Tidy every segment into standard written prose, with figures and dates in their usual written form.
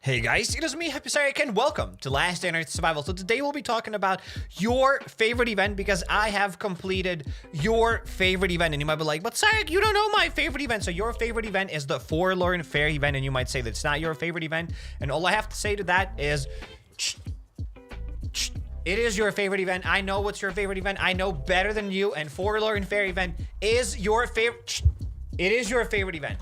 Hey guys, it is me, HappyCairek, and welcome to Last Day on Earth Survival. So today we'll be talking about your favorite event because I have completed your favorite event. And you might be like, but Cairek, you don't know my favorite event. So your favorite event is the Forlorn Fair event, and you might say that it's not your favorite event. And all I have to say to that is, it is your favorite event. I know what's your favorite event. I know better than you, and Forlorn Fair event is your favorite. It is your favorite event.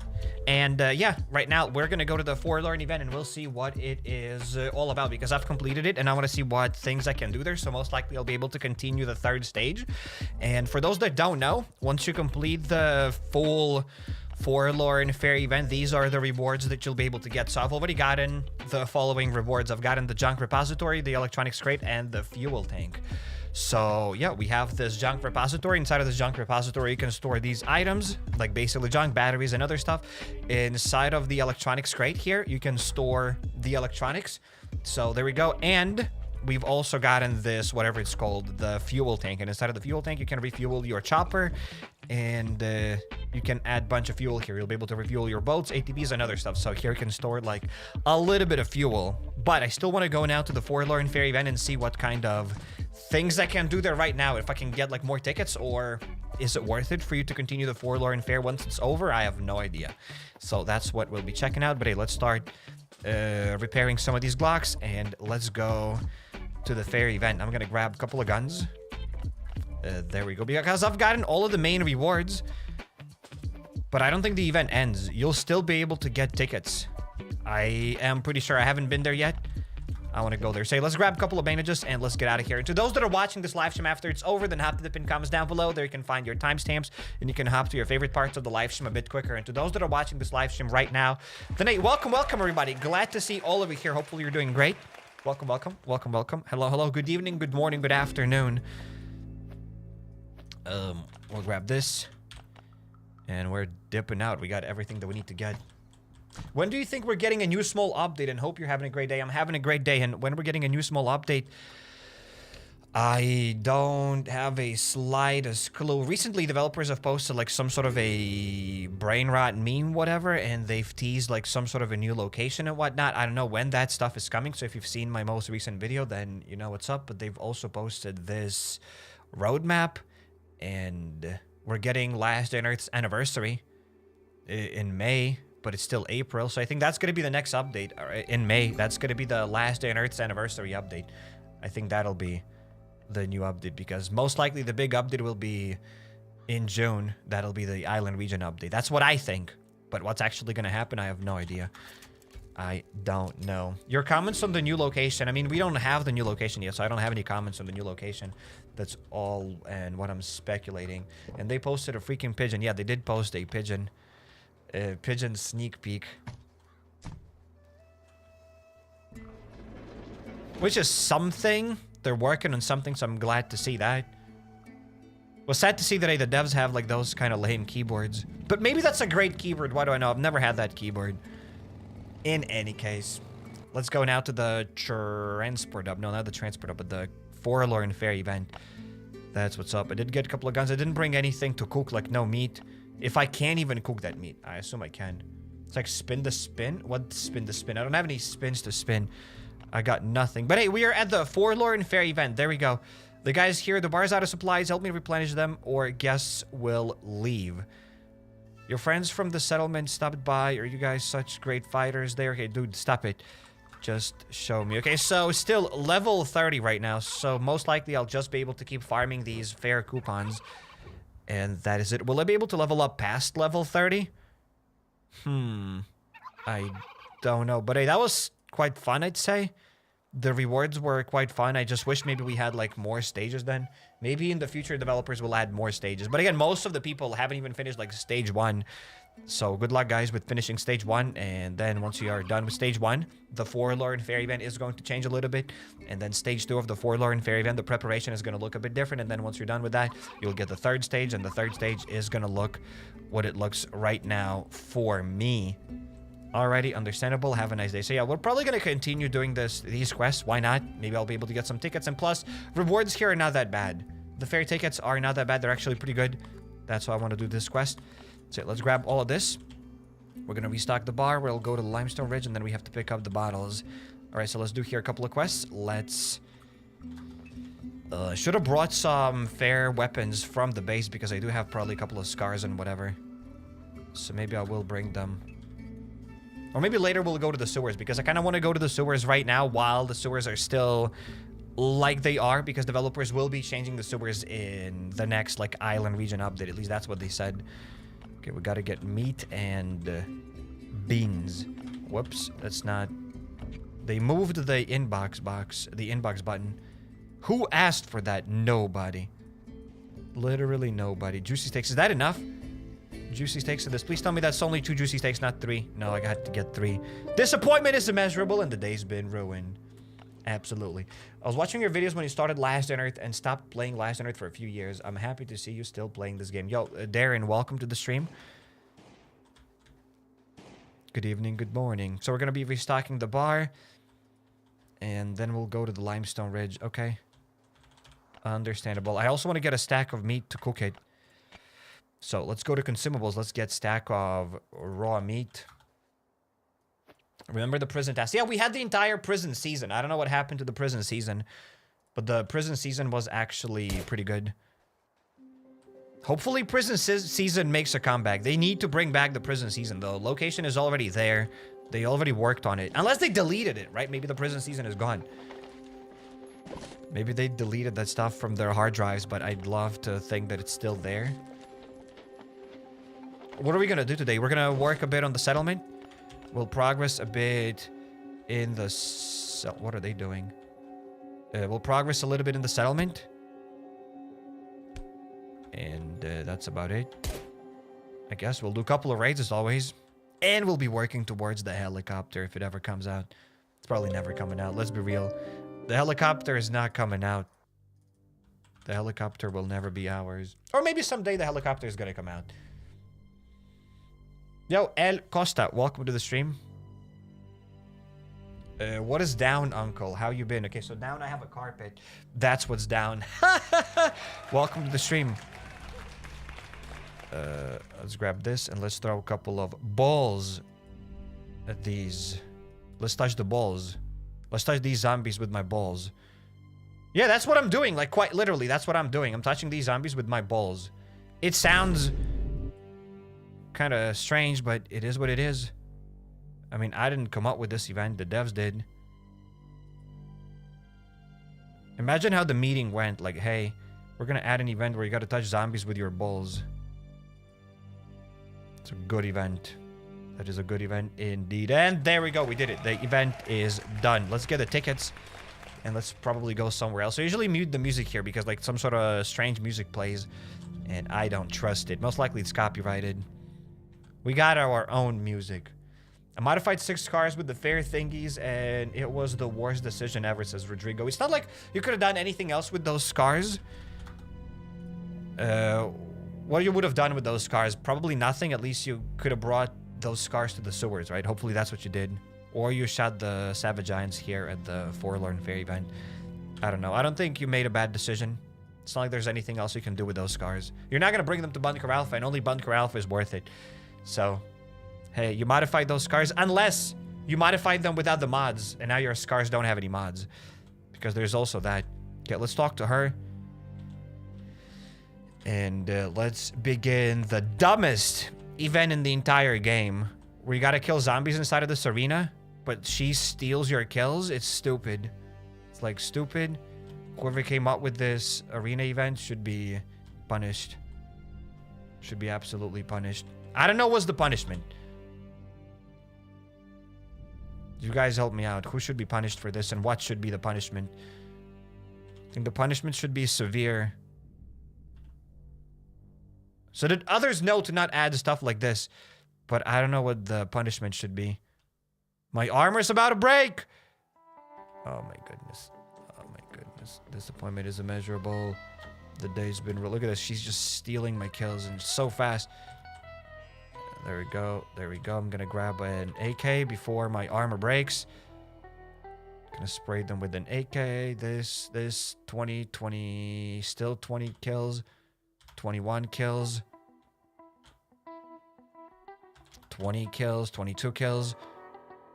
And yeah, right now we're gonna go to the Forlorn event and we'll see what it is all about because I've completed it and I want to see what things I can do there. So most likely I'll be able to continue the third stage. And for those that don't know, once you complete the full Forlorn Fair event, these are the rewards that you'll be able to get. So I've already gotten the following rewards. I've gotten the junk repository, the electronics crate, and the fuel tank. So yeah, we have this junk repository. Inside of this junk repository, you can store these items, like basically junk, batteries, and other stuff. Inside of the electronics crate here, you can store the electronics. So there we go. And we've also gotten this, whatever it's called, the fuel tank. And inside of the fuel tank, you can refuel your chopper. And you can add a bunch of fuel here. You'll be able to refuel your boats, ATVs, and other stuff. So here you can store like a little bit of fuel. But I still want to go now to the Forlorn Fair event and see what kind of things I can do there right now. If I can get like more tickets, or is it worth it for you to continue the Forlorn Fair once it's over? I have no idea. So that's what we'll be checking out. But hey, let's start repairing some of these blocks and let's go to the fair event. I'm gonna grab a couple of guns. There we go, because I've gotten all of the main rewards, but I don't think the event ends. You'll still be able to get tickets. I am pretty sure. I haven't been there yet. I want to go there. So let's grab a couple of bandages and let's get out of here. And to those that are watching this live stream after it's over, then hop to the pinned comments down below. There you can find your timestamps and you can hop to your favorite parts of the live stream a bit quicker. And to those that are watching this live stream right now, then hey, welcome everybody. Glad to see all of you here. Hopefully you're doing great. Welcome. Hello. Good evening, good morning, good afternoon. We'll grab this and we're dipping out. We got everything that we need to get. When do you think we're getting a new small update? And hope you're having a great day. I'm having a great day. And when we're getting a new small update, I don't have a slightest clue. Recently, developers have posted like some sort of a brain rot meme, whatever, and they've teased like some sort of a new location and whatnot. I don't know when that stuff is coming. So if you've seen my most recent video, then you know what's up. But they've also posted this roadmap. And we're getting Last Day on Earth's anniversary in May, but it's still April. So I think that's going to be the next update in May. That's going to be the Last Day on Earth's anniversary update. I think that'll be the new update because most likely the big update will be in June. That'll be the island region update. That's what I think. But what's actually going to happen, I have no idea. I don't know. Your comments on the new location. I mean, we don't have the new location yet, so I don't have any comments on the new location. That's all and what I'm speculating. And they posted a freaking pigeon. Yeah, they did post a pigeon. Pigeon sneak peek. Which is something. They're working on something, so I'm glad to see that. Well, sad to see that the devs have like those kind of lame keyboards. But maybe that's a great keyboard. Why do I know? I've never had that keyboard. In any case, let's go now to the transport hub. No, not the transport hub, but the Forlorn Fair event. That's what's up. I did get a couple of guns. I didn't bring anything to cook, like no meat. If I can't even cook that meat, I assume I can. It's like spin the spin. What spin the spin? I don't have any spins to spin. I got nothing. But hey, we are at the Forlorn Fair event. There we go. The guys here, the bar's out of supplies. Help me replenish them or guests will leave. Your friends from the settlement stopped by. Are you guys such great fighters there? Okay, dude, stop it. Just show me. Okay, so still level 30 right now. So most likely I'll just be able to keep farming these fair coupons. And that is it. Will I be able to level up past level 30? I don't know. But hey, that was quite fun, I'd say. The rewards were quite fun. I just wish maybe we had like more stages then. Maybe in the future developers will add more stages. But again, most of the people haven't even finished like stage 1. So good luck guys with finishing stage 1. And then once you are done with stage 1, the Forlorn Fair event is going to change a little bit. And then stage 2 of the Forlorn Fair event, the preparation is going to look a bit different. And then once you're done with that, you'll get the third stage. And the third stage is going to look what it looks right now for me. Alrighty, understandable. Have a nice day. So yeah, we're probably going to continue doing these quests. Why not? Maybe I'll be able to get some tickets. And plus, rewards here are not that bad. The fair tickets are not that bad. They're actually pretty good. That's why I want to do this quest. So let's grab all of this. We're gonna restock the bar. We'll go to the limestone ridge, and then we have to pick up the bottles. All right, so let's do here a couple of quests. Let's... should have brought some fair weapons from the base because I do have probably a couple of scars and whatever. So maybe I will bring them. Or maybe later we'll go to the sewers because I kind of want to go to the sewers right now while the sewers are still like they are, because developers will be changing the sewers in the next like island region update. At least that's what they said. Okay, we got to get meat and beans. Whoops, that's not... They moved the inbox button. Who asked for that? Nobody. Literally nobody. Juicy steaks. Is that enough? Juicy steaks of this. Please tell me that's only 2 juicy steaks, not 3. No, I got to get 3. Disappointment is immeasurable and the day's been ruined. Absolutely. I was watching your videos when you started Last on Earth and stopped playing Last on Earth for a few years. I'm happy to see you still playing this game. Yo, Darren, welcome to the stream. Good evening, good morning. So we're going to be restocking the bar. And then we'll go to the limestone ridge. Okay. Understandable. I also want to get a stack of meat to cook it. So let's go to consumables. Let's get stack of raw meat. Remember the prison task? Yeah, we had the entire prison season. I don't know what happened to the prison season, but the prison season was actually pretty good. Hopefully prison season makes a comeback. They need to bring back the prison season. The location is already there. They already worked on it. Unless they deleted it, right? Maybe the prison season is gone. Maybe they deleted that stuff from their hard drives, but I'd love to think that it's still there. What are we going to do today? We're going to work a bit on the settlement. We'll progress a bit in the... What are they doing? We'll progress a little bit in the settlement. And that's about it. I guess we'll do a couple of raids as always. And we'll be working towards the helicopter if it ever comes out. It's probably never coming out. Let's be real. The helicopter is not coming out. The helicopter will never be ours. Or maybe someday the helicopter is going to come out. Yo, El Costa, welcome to the stream. What is down, uncle? How you been? Okay, so down I have a carpet. That's what's down. Welcome to the stream. Let's grab this and let's throw a couple of balls at these. Let's touch the balls. Let's touch these zombies with my balls. Yeah, that's what I'm doing. Like, quite literally, that's what I'm doing. I'm touching these zombies with my balls. It sounds kind of strange, but it is what it is. I mean, I didn't come up with this event. The devs did. Imagine how the meeting went. Like, hey, we're going to add an event where you got to touch zombies with your balls. It's a good event. That is a good event indeed. And there we go. We did it. The event is done. Let's get the tickets. And let's probably go somewhere else. I usually mute the music here because like some sort of strange music plays. And I don't trust it. Most likely it's copyrighted. We got our own music. I modified 6 cars with the fair thingies, and it was the worst decision ever, says Rodrigo. It's not like you could have done anything else with those scars. What you would have done with those scars? Probably nothing. At least you could have brought those scars to the sewers, right? Hopefully that's what you did. Or you shot the Savage Giants here at the Forlorn Fair event. I don't know. I don't think you made a bad decision. It's not like there's anything else you can do with those scars. You're not going to bring them to Bunker Alfa, and only Bunker Alfa is worth it. So, hey, you modified those scars, unless you modified them without the mods, and now your scars don't have any mods. Because there's also that. Okay, let's talk to her. And let's begin the dumbest event in the entire game. Where you gotta kill zombies inside of this arena, but she steals your kills. It's stupid. It's like stupid. Whoever came up with this arena event should be punished. Should be absolutely punished. I don't know what's the punishment. You guys help me out. Who should be punished for this, and what should be the punishment? I think the punishment should be severe. So that others know to not add stuff like this. But I don't know what the punishment should be. My armor's about to break! Oh my goodness. Oh my goodness. Disappointment is immeasurable. The day's been real. Look at this. She's just stealing my kills and so fast. There we go. There we go. I'm gonna grab an AK before my armor breaks. Gonna spray them with an AK. This 20, still 20 kills. 21 kills. 20 kills, 22 kills,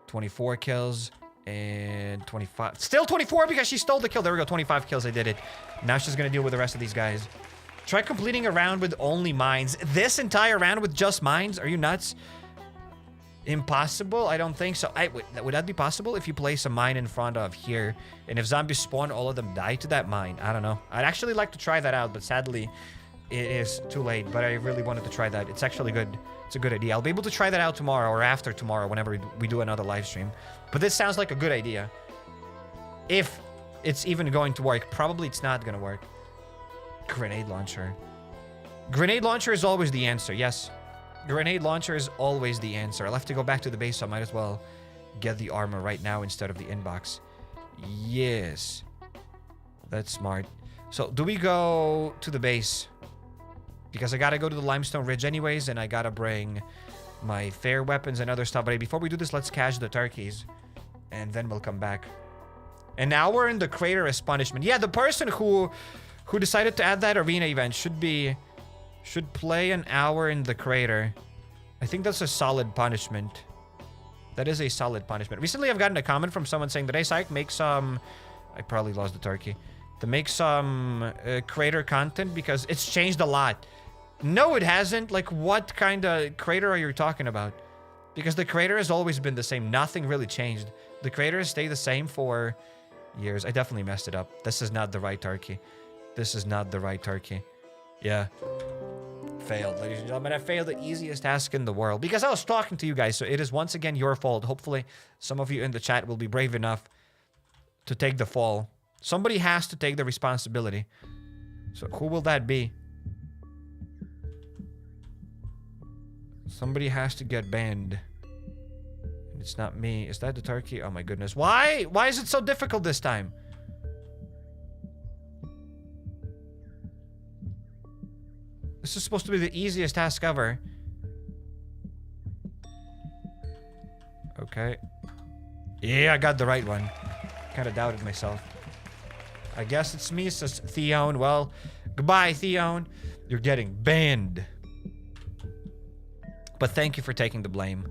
24 kills, and 25. Still 24 because she stole the kill. There we go. 25 kills. I did it. Now she's going to deal with the rest of these guys. Try completing a round with only mines. This entire round with just mines? Are you nuts? Impossible? I don't think so. Would that be possible if you place a mine in front of here? And if zombies spawn, all of them die to that mine? I don't know. I'd actually like to try that out, but sadly, it is too late. But I really wanted to try that. It's actually good. It's a good idea. I'll be able to try that out tomorrow or after tomorrow whenever we do another live stream. But this sounds like a good idea. If it's even going to work. Probably it's not going to work. Grenade launcher. Grenade launcher is always the answer. Yes. Grenade launcher is always the answer. I'll have to go back to the base, so I might as well get the armor right now instead of the inbox. Yes. That's smart. So, do we go to the base? Because I gotta go to the limestone ridge anyways, and I gotta bring my fair weapons and other stuff. But before we do this, let's cache the turkeys. And then we'll come back. An hour in the crater as punishment. Yeah, the person who decided to add that arena event should play an hour in the crater. I think that's a solid punishment. That is a solid punishment. Recently, I've gotten a comment from someone saying that, hey, Psych, make some... I probably lost the turkey. To make some crater content because it's changed a lot. No, it hasn't. Like, what kind of crater are you talking about? Because the crater has always been the same. Nothing really changed. The craters stay the same for years. I definitely messed it up. This is not the right turkey. This is not the right turkey. Yeah. Failed, ladies and gentlemen. I failed the easiest task in the world because I was talking to you guys, so it is once again your fault. Hopefully, some of you in the chat will be brave enough to take the fall. Somebody has to take the responsibility. So who will that be? Somebody has to get banned. It's not me. Is that the turkey? Oh my goodness. Why? Why is it so difficult this time? This is supposed to be the easiest task ever. Okay. Yeah, I got the right one. Kind of doubted myself. I guess it's me, says Theon. Well, goodbye, Theon. You're getting banned. But thank you for taking the blame.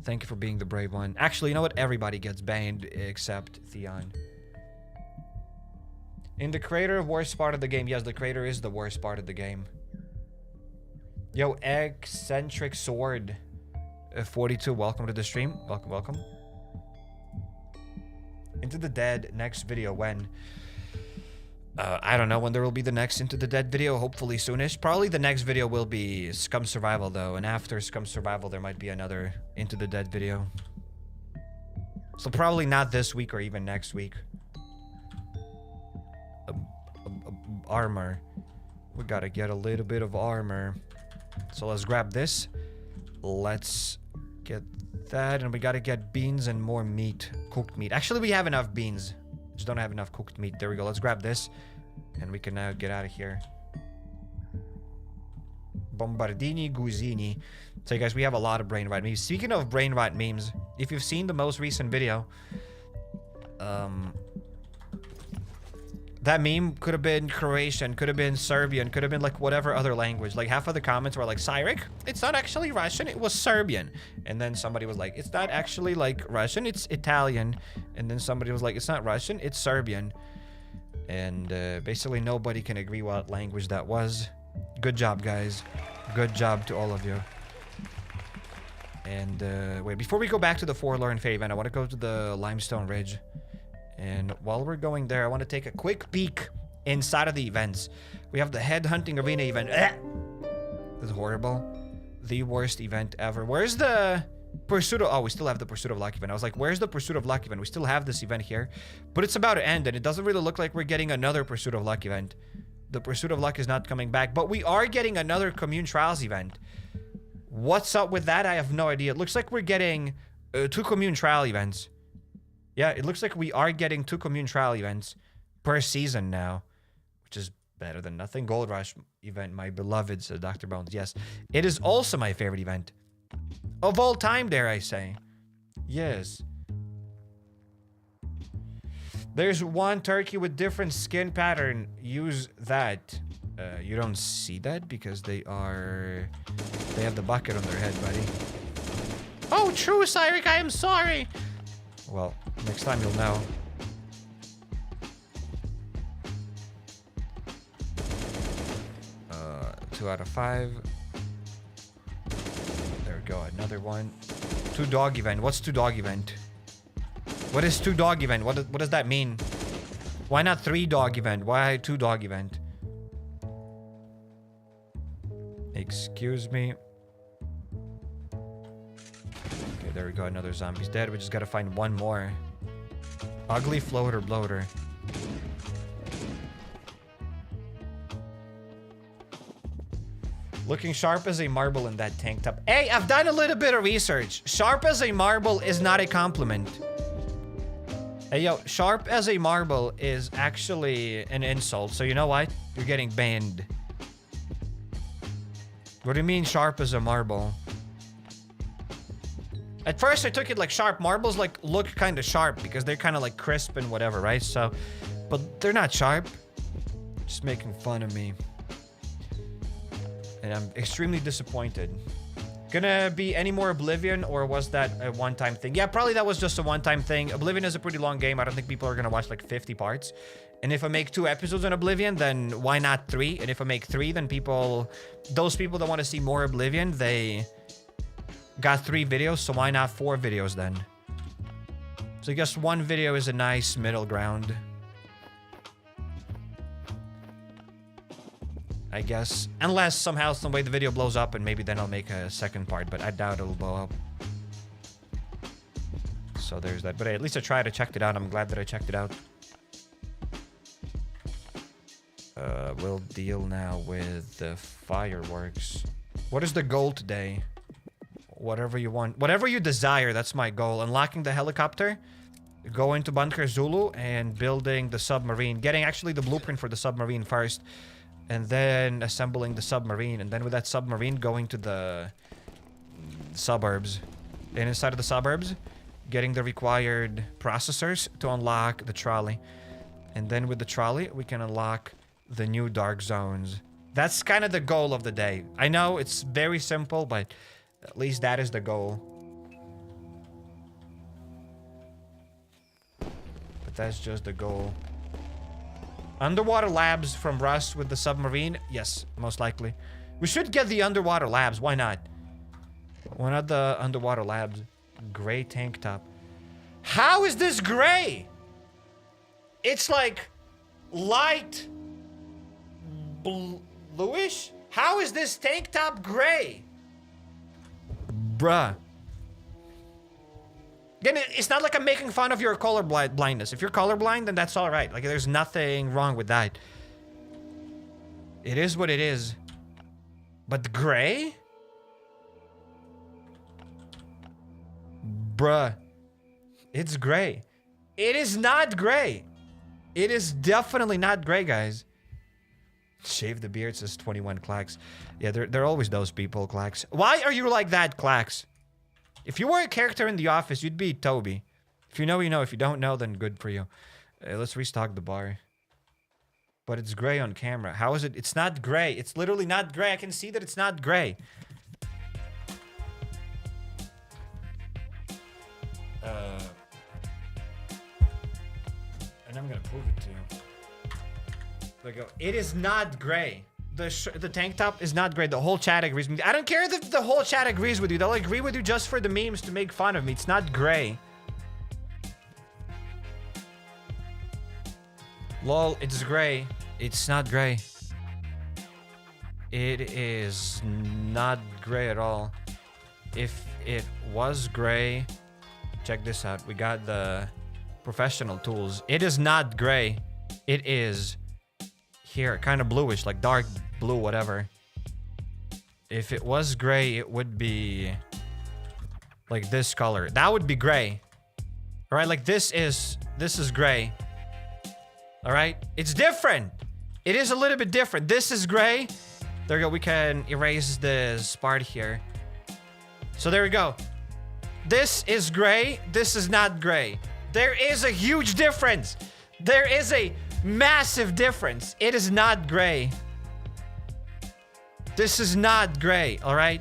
Thank you for being the brave one. Actually, you know what? Everybody gets banned except Theon. In the crater, worst part of the game. Yes, the crater is the worst part of the game. Yo, eccentric sword. 42, welcome to the stream. Welcome, welcome. Into the Dead, next video when? I don't know when there will be the next Into the Dead video. Hopefully soonish. Probably the next video will be Scum Survival though. And after Scum Survival, there might be another Into the Dead video. So probably not this week or even next week. Armor. We gotta get a little bit of armor. So let's grab this. Let's get that. And we gotta get beans and more meat. Cooked meat. Actually, we have enough beans. Just don't have enough cooked meat. There we go. Let's grab this. And we can now get out of here. Bombardini Guzini. So guys, we have a lot of brain rot memes. Speaking of brain rot memes, if you've seen the most recent video, that meme could have been Croatian, could have been Serbian, could have been like whatever other language. Like half of the comments were like, Cyrek, it's not actually Russian, it was Serbian. And then somebody was like, it's not actually like Russian, it's Italian. And then somebody was like, it's not Russian, it's Serbian. And basically nobody can agree what language that was. Good job, guys. Good job to all of you. And wait, before we go back to the Forlorn Fairy event, I want to go to the Limestone Ridge. And while we're going there, I want to take a quick peek inside of the events. We have the Headhunting Arena event. This is horrible. The worst event ever. Where's the Pursuit of... Oh, we still have the Pursuit of Luck event. I was like, where's the Pursuit of Luck event? We still have this event here. But it's about to end, and it doesn't really look like we're getting another Pursuit of Luck event. The Pursuit of Luck is not coming back. But we are getting another Commune Trials event. What's up with that? I have no idea. It looks like we're getting 2 Commune Trial events. Yeah, it looks like we are getting 2 Commune Trial events per season now, which is better than nothing. Gold Rush event, my beloved, says Dr. Bones. Yes, it is also my favorite event of all time, dare I say. Yes. There's one turkey with different skin pattern. Use that. You don't see that because they have the bucket on their head, buddy. Oh, true, Cyrek, I am sorry. Well, next time you'll know. 2 out of 5. There we go, another one. 2 dog event. What's 2 dog event? What is 2 dog event? What does that mean? Why not 3 dog event? Why 2 dog event? Excuse me. Okay, there we go. Another zombie's dead. We just gotta find one more. Ugly floater bloater. Looking sharp as a marble in that tank top. Hey, I've done a little bit of research. Sharp as a marble is not a compliment. Hey, yo, sharp as a marble is actually an insult. So you know what? You're getting banned. What do you mean sharp as a marble? At first I took it like sharp. Marbles like look kind of sharp because they're kind of like crisp and whatever, right? So, but they're not sharp. Just making fun of me. And I'm extremely disappointed. Gonna be any more Oblivion, or was that a one-time thing? Yeah, probably that was just a one-time thing. Oblivion is a pretty long game. I don't think people are gonna watch like 50 parts. And if I make 2 episodes on Oblivion, then why not 3? And if I make 3, then those people that want to see more Oblivion, they got 3 videos, so why not 4 videos then? So I guess 1 video is a nice middle ground. I guess. Unless somehow, some way the video blows up and maybe then I'll make a second part, but I doubt it'll blow up. So there's that. But hey, at least I tried. I checked it out. I'm glad that I checked it out. We'll deal now with the fireworks. What is the goal today? Whatever you want. Whatever you desire, that's my goal. Unlocking the helicopter, going to Bunker Zulu, and building the submarine. Getting actually the blueprint for the submarine first. And then assembling the submarine. And then with that submarine, going to the suburbs. And inside of the suburbs, getting the required processors to unlock the trolley. And then with the trolley, we can unlock the new dark zones. That's kind of the goal of the day. I know it's very simple, but at least that is the goal. But that's just the goal. Underwater labs from Rust with the submarine? Yes, most likely. We should get the underwater labs. Why not? Why not the underwater labs? Gray tank top. How is this gray? It's like light bluish? How is this tank top gray? Bruh. Again, it's not like I'm making fun of your color blindness. If you're colorblind, then that's all right. Like, there's nothing wrong with that. It is what it is. But gray? Bruh. It's gray. It is not gray. It is definitely not gray, guys. Shave the beard, says 21 Clacks. Yeah, they're always those people, Clacks. Why are you like that, Clacks? If you were a character in The Office, you'd be Toby. If you know, you know. If you don't know, then good for you. Let's restock the bar. But it's gray on camera. How is it? It's not gray. It's literally not gray. I can see that it's not gray. And I'm gonna prove it to you. There we go. It is not gray. The tank top is not gray. The whole chat agrees with me. I don't care if the whole chat agrees with you. They'll agree with you just for the memes to make fun of me. It's not gray. Lol, it's gray. It's not gray. It is not gray at all. If it was gray, check this out. We got the professional tools. It is not gray. It is here, kind of bluish, like dark blue, whatever. If it was gray, it would be like this color. That would be gray. All right, like this is gray. All right, it's different. It is a little bit different. This is gray. There we go. We can erase this part here. So there we go. This is gray. This is not gray. There is a huge difference. There is a massive difference. It is not gray. This is not gray, all right?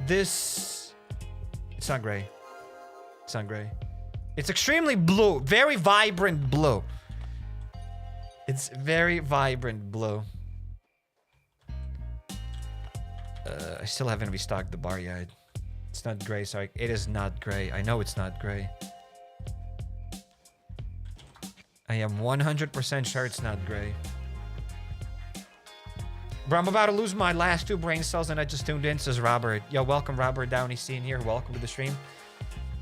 It's It's not gray. It's not gray. It's extremely blue. Very vibrant blue. It's very vibrant blue. I still haven't restocked the bar yet. It's not gray, sorry. It is not gray. I know it's not gray. I am 100% sure it's not gray. Bro, I'm about to lose my last 2 brain cells and I just tuned in, says Robert. Yo, welcome Robert Downey Scene here. Welcome to the stream.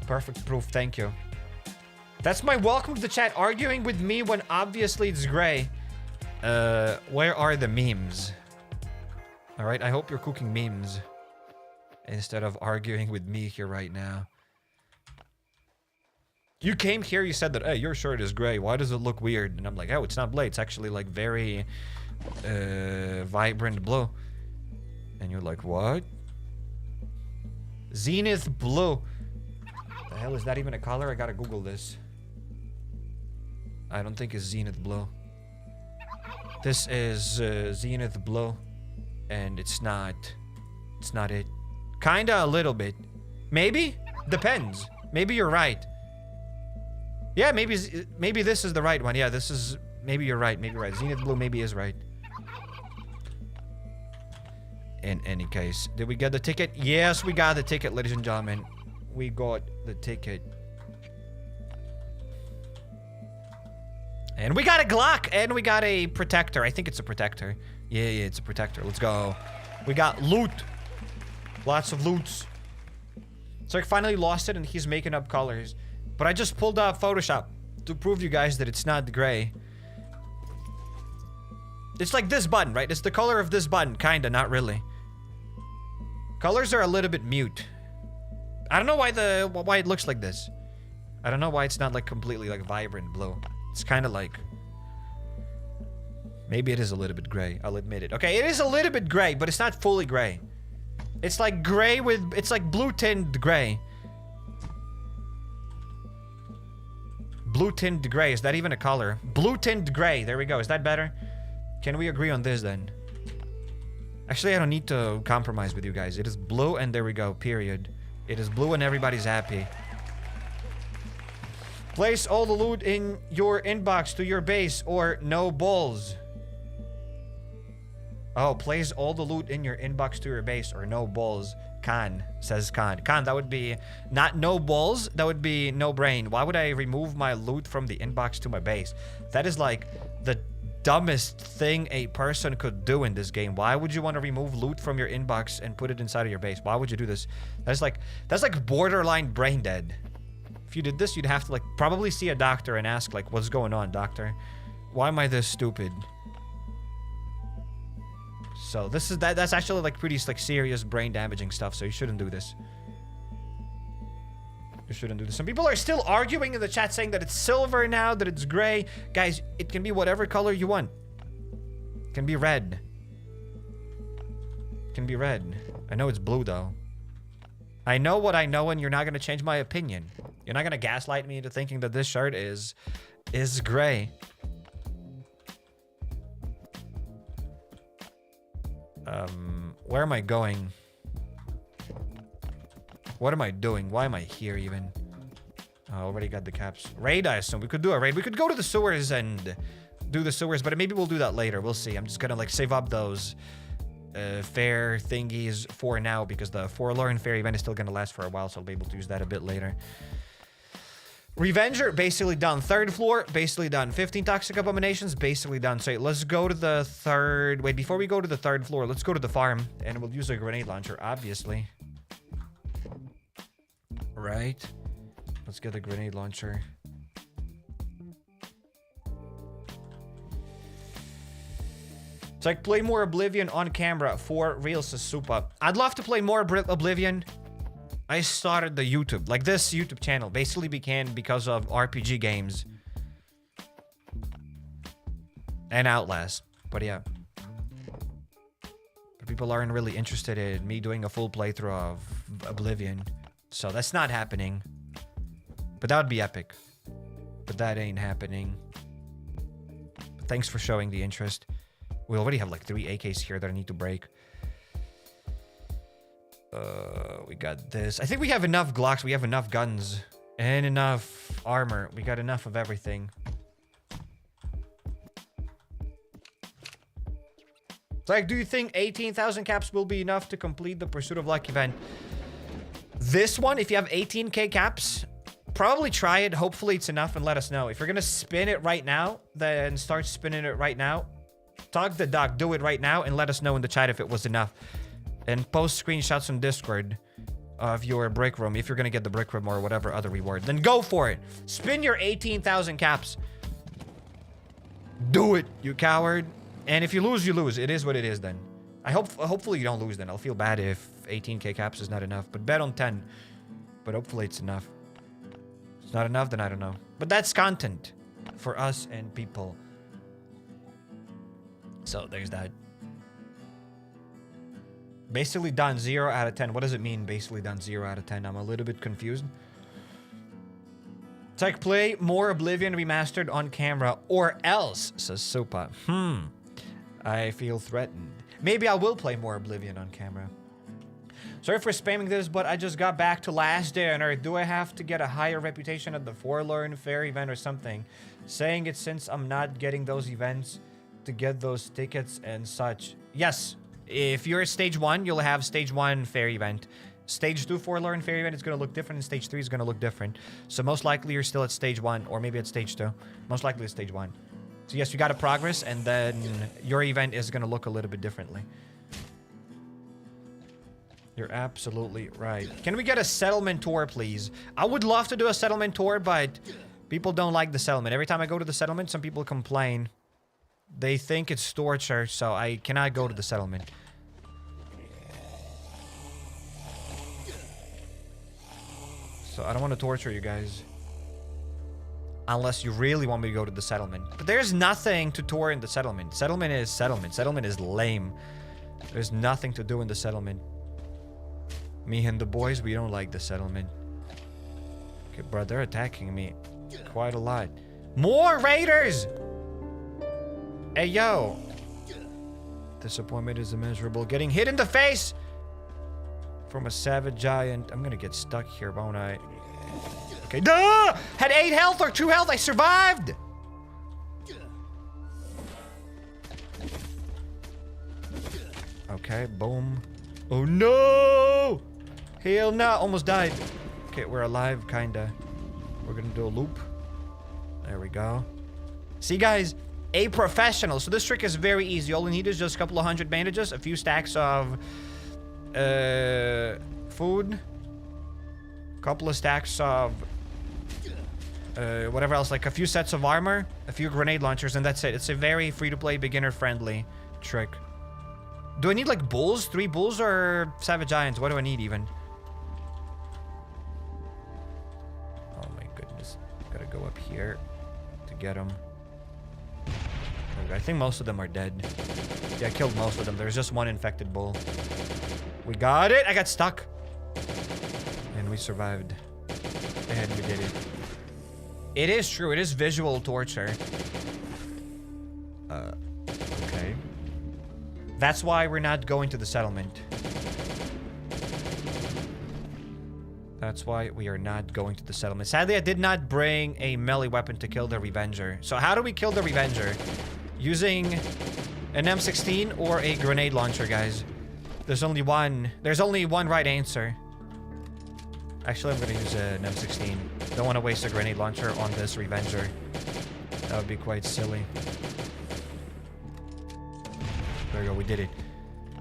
Perfect proof, thank you. That's my welcome to the chat, arguing with me when obviously it's gray. Where are the memes? Alright, I hope you're cooking memes instead of arguing with me here right now. You came here, you said that, hey, your shirt is gray. Why does it look weird? And I'm like, oh, it's not blue. It's actually like very vibrant blue. And you're like, what? Zenith blue. The hell is that even a color? I gotta Google this. I don't think it's Zenith blue. This is Zenith blue. And it's not it. Kinda a little bit. Maybe? Depends. Maybe you're right. Yeah, maybe this is the right one. Yeah, this is... Maybe you're right. Maybe you're right. Zenith blue maybe is right. In any case. Did we get the ticket? Yes, we got the ticket, ladies and gentlemen. We got the ticket. And we got a Glock. And we got a protector. I think it's a protector. Yeah, it's a protector. Let's go. We got loot. Lots of loots. So I finally lost it and he's making up colors. But I just pulled up Photoshop to prove to you guys that it's not gray. It's like this button, right? It's the color of this button. Kinda, not really. Colors are a little bit mute. I don't know why it looks like this. I don't know why it's not like completely like vibrant blue. It's kind of like... Maybe it is a little bit gray. I'll admit it. Okay, it is a little bit gray, but it's not fully gray. It's like gray with... It's like blue tinged gray. Blue tinged gray. Is that even a color? Blue tinged gray. There we go. Is that better? Can we agree on this then? Actually, I don't need to compromise with you guys. It is blue and there we go. Period. It is blue and everybody's happy. Place all the loot in your inbox to your base or no balls. Oh, place all the loot in your inbox to your base or no balls. Khan, says Khan. Khan, that would be not no balls. That would be no brain. Why would I remove my loot from the inbox to my base? That is like the dumbest thing a person could do in this game. Why would you want to remove loot from your inbox and put it inside of your base? Why would you do this? That's like borderline brain dead. If you did this, you'd have to like probably see a doctor and ask like, what's going on, doctor? Why am I this stupid? So this is that's actually like pretty like serious brain damaging stuff, so you shouldn't do this. You shouldn't do this. Some people are still arguing in the chat saying that it's silver now, that it's gray. Guys, it can be whatever color you want. It can be red. It can be red. I know it's blue though. I know what I know and you're not going to change my opinion. You're not going to gaslight me into thinking that this shirt is gray. Where am I going? What am I doing? Why am I here even? I already got the caps. Raid, I assume. We could do a raid. We could go to the sewers and do the sewers, but maybe we'll do that later. We'll see. I'm just gonna like save up those fair thingies for now because the Forlorn Fair event is still gonna last for a while, so I'll be able to use that a bit later. Revenger, basically done. Third floor, basically done. 15 toxic abominations, basically done. So let's go to the third... Wait, before we go to the third floor, let's go to the farm. And we'll use a grenade launcher, obviously. Right. Let's get a grenade launcher. It's like, play more Oblivion on camera for real, says Supa. I'd love to play more Oblivion. I started the YouTube, like this YouTube channel, basically began because of RPG games. And Outlast, but yeah. But people aren't really interested in me doing a full playthrough of Oblivion. So that's not happening. But that would be epic. But that ain't happening. But thanks for showing the interest. We already have like 3 AKs here that I need to break. We got this. I think we have enough Glocks. We have enough guns. And enough armor. We got enough of everything. It's like, do you think 18,000 caps will be enough to complete the Pursuit of Luck event? This one, if you have 18k caps, probably try it. Hopefully it's enough and let us know. If you're gonna spin it right now, then start spinning it right now. Talk the doc, do it right now and let us know in the chat if it was enough. And post screenshots on Discord of your brick room if you're gonna get the brick room or whatever other reward. Then go for it. Spin your 18,000 caps. Do it, you coward. And if you lose, you lose. It is what it is then. Hopefully you don't lose then. I'll feel bad if 18k caps is not enough. But bet on 10. But hopefully it's enough. If it's not enough, then I don't know. But that's content for us and people. So there's that. Basically done 0 out of 10. What does it mean, basically done 0 out of 10? I'm a little bit confused. It's like play more Oblivion remastered on camera or else, says Sopa. I feel threatened. Maybe I will play more Oblivion on camera. Sorry for spamming this, but I just got back to Last Day on Earth. Do I have to get a higher reputation at the Forlorn Fair event or something? Saying it since I'm not getting those events to get those tickets and such. Yes. If you're stage 1, you'll have stage 1 fair event. Stage 2 Forlorn Fair event is going to look different, and stage 3 is going to look different. So most likely you're still at stage 1, or maybe at stage 2. Most likely at stage 1. So yes, you got to progress, and then your event is going to look a little bit differently. You're absolutely right. Can we get a settlement tour, please? I would love to do a settlement tour, but people don't like the settlement. Every time I go to the settlement, some people complain. They think it's torture, so I cannot go to the settlement. So I don't want to torture you guys. Unless you really want me to go to the settlement. But there's nothing to tour in the settlement. Settlement is settlement. Settlement is lame. There's nothing to do in the settlement. Me and the boys, we don't like the settlement. Okay, bro, they're attacking me quite a lot. More raiders! Hey, yo. Disappointment is immeasurable. Getting hit in the face from a savage giant. I'm gonna get stuck here, won't I? Okay, duh! Had 8 health or 2 health. I survived! Okay, boom. Oh, no! Hell no! Almost died. Okay, we're alive, kinda. We're gonna do a loop. There we go. See, guys? A professional. So this trick is very easy. All you need is just a couple of 100 bandages, a few stacks of food, a couple of stacks of whatever else, like a few sets of armor, a few grenade launchers, and that's it. It's a very free-to-play, beginner-friendly trick. Do I need like bulls? 3 bulls or savage giants? What do I need even? Oh my goodness. Gotta go up here to get them. I think most of them are dead. Yeah, I killed most of them. There's just 1 infected bull. We got it! I got stuck! And we survived. And we did it. It is true. It is visual torture. Okay. That's why we're not going to the settlement. That's why we are not going to the settlement. Sadly, I did not bring a melee weapon to kill the Revenger. So how do we kill the Revenger? Using an M16 or a grenade launcher, guys. There's only one right answer. Actually, I'm gonna use an M16. Don't want to waste a grenade launcher on this Revenger. That would be quite silly. There we go, we did it.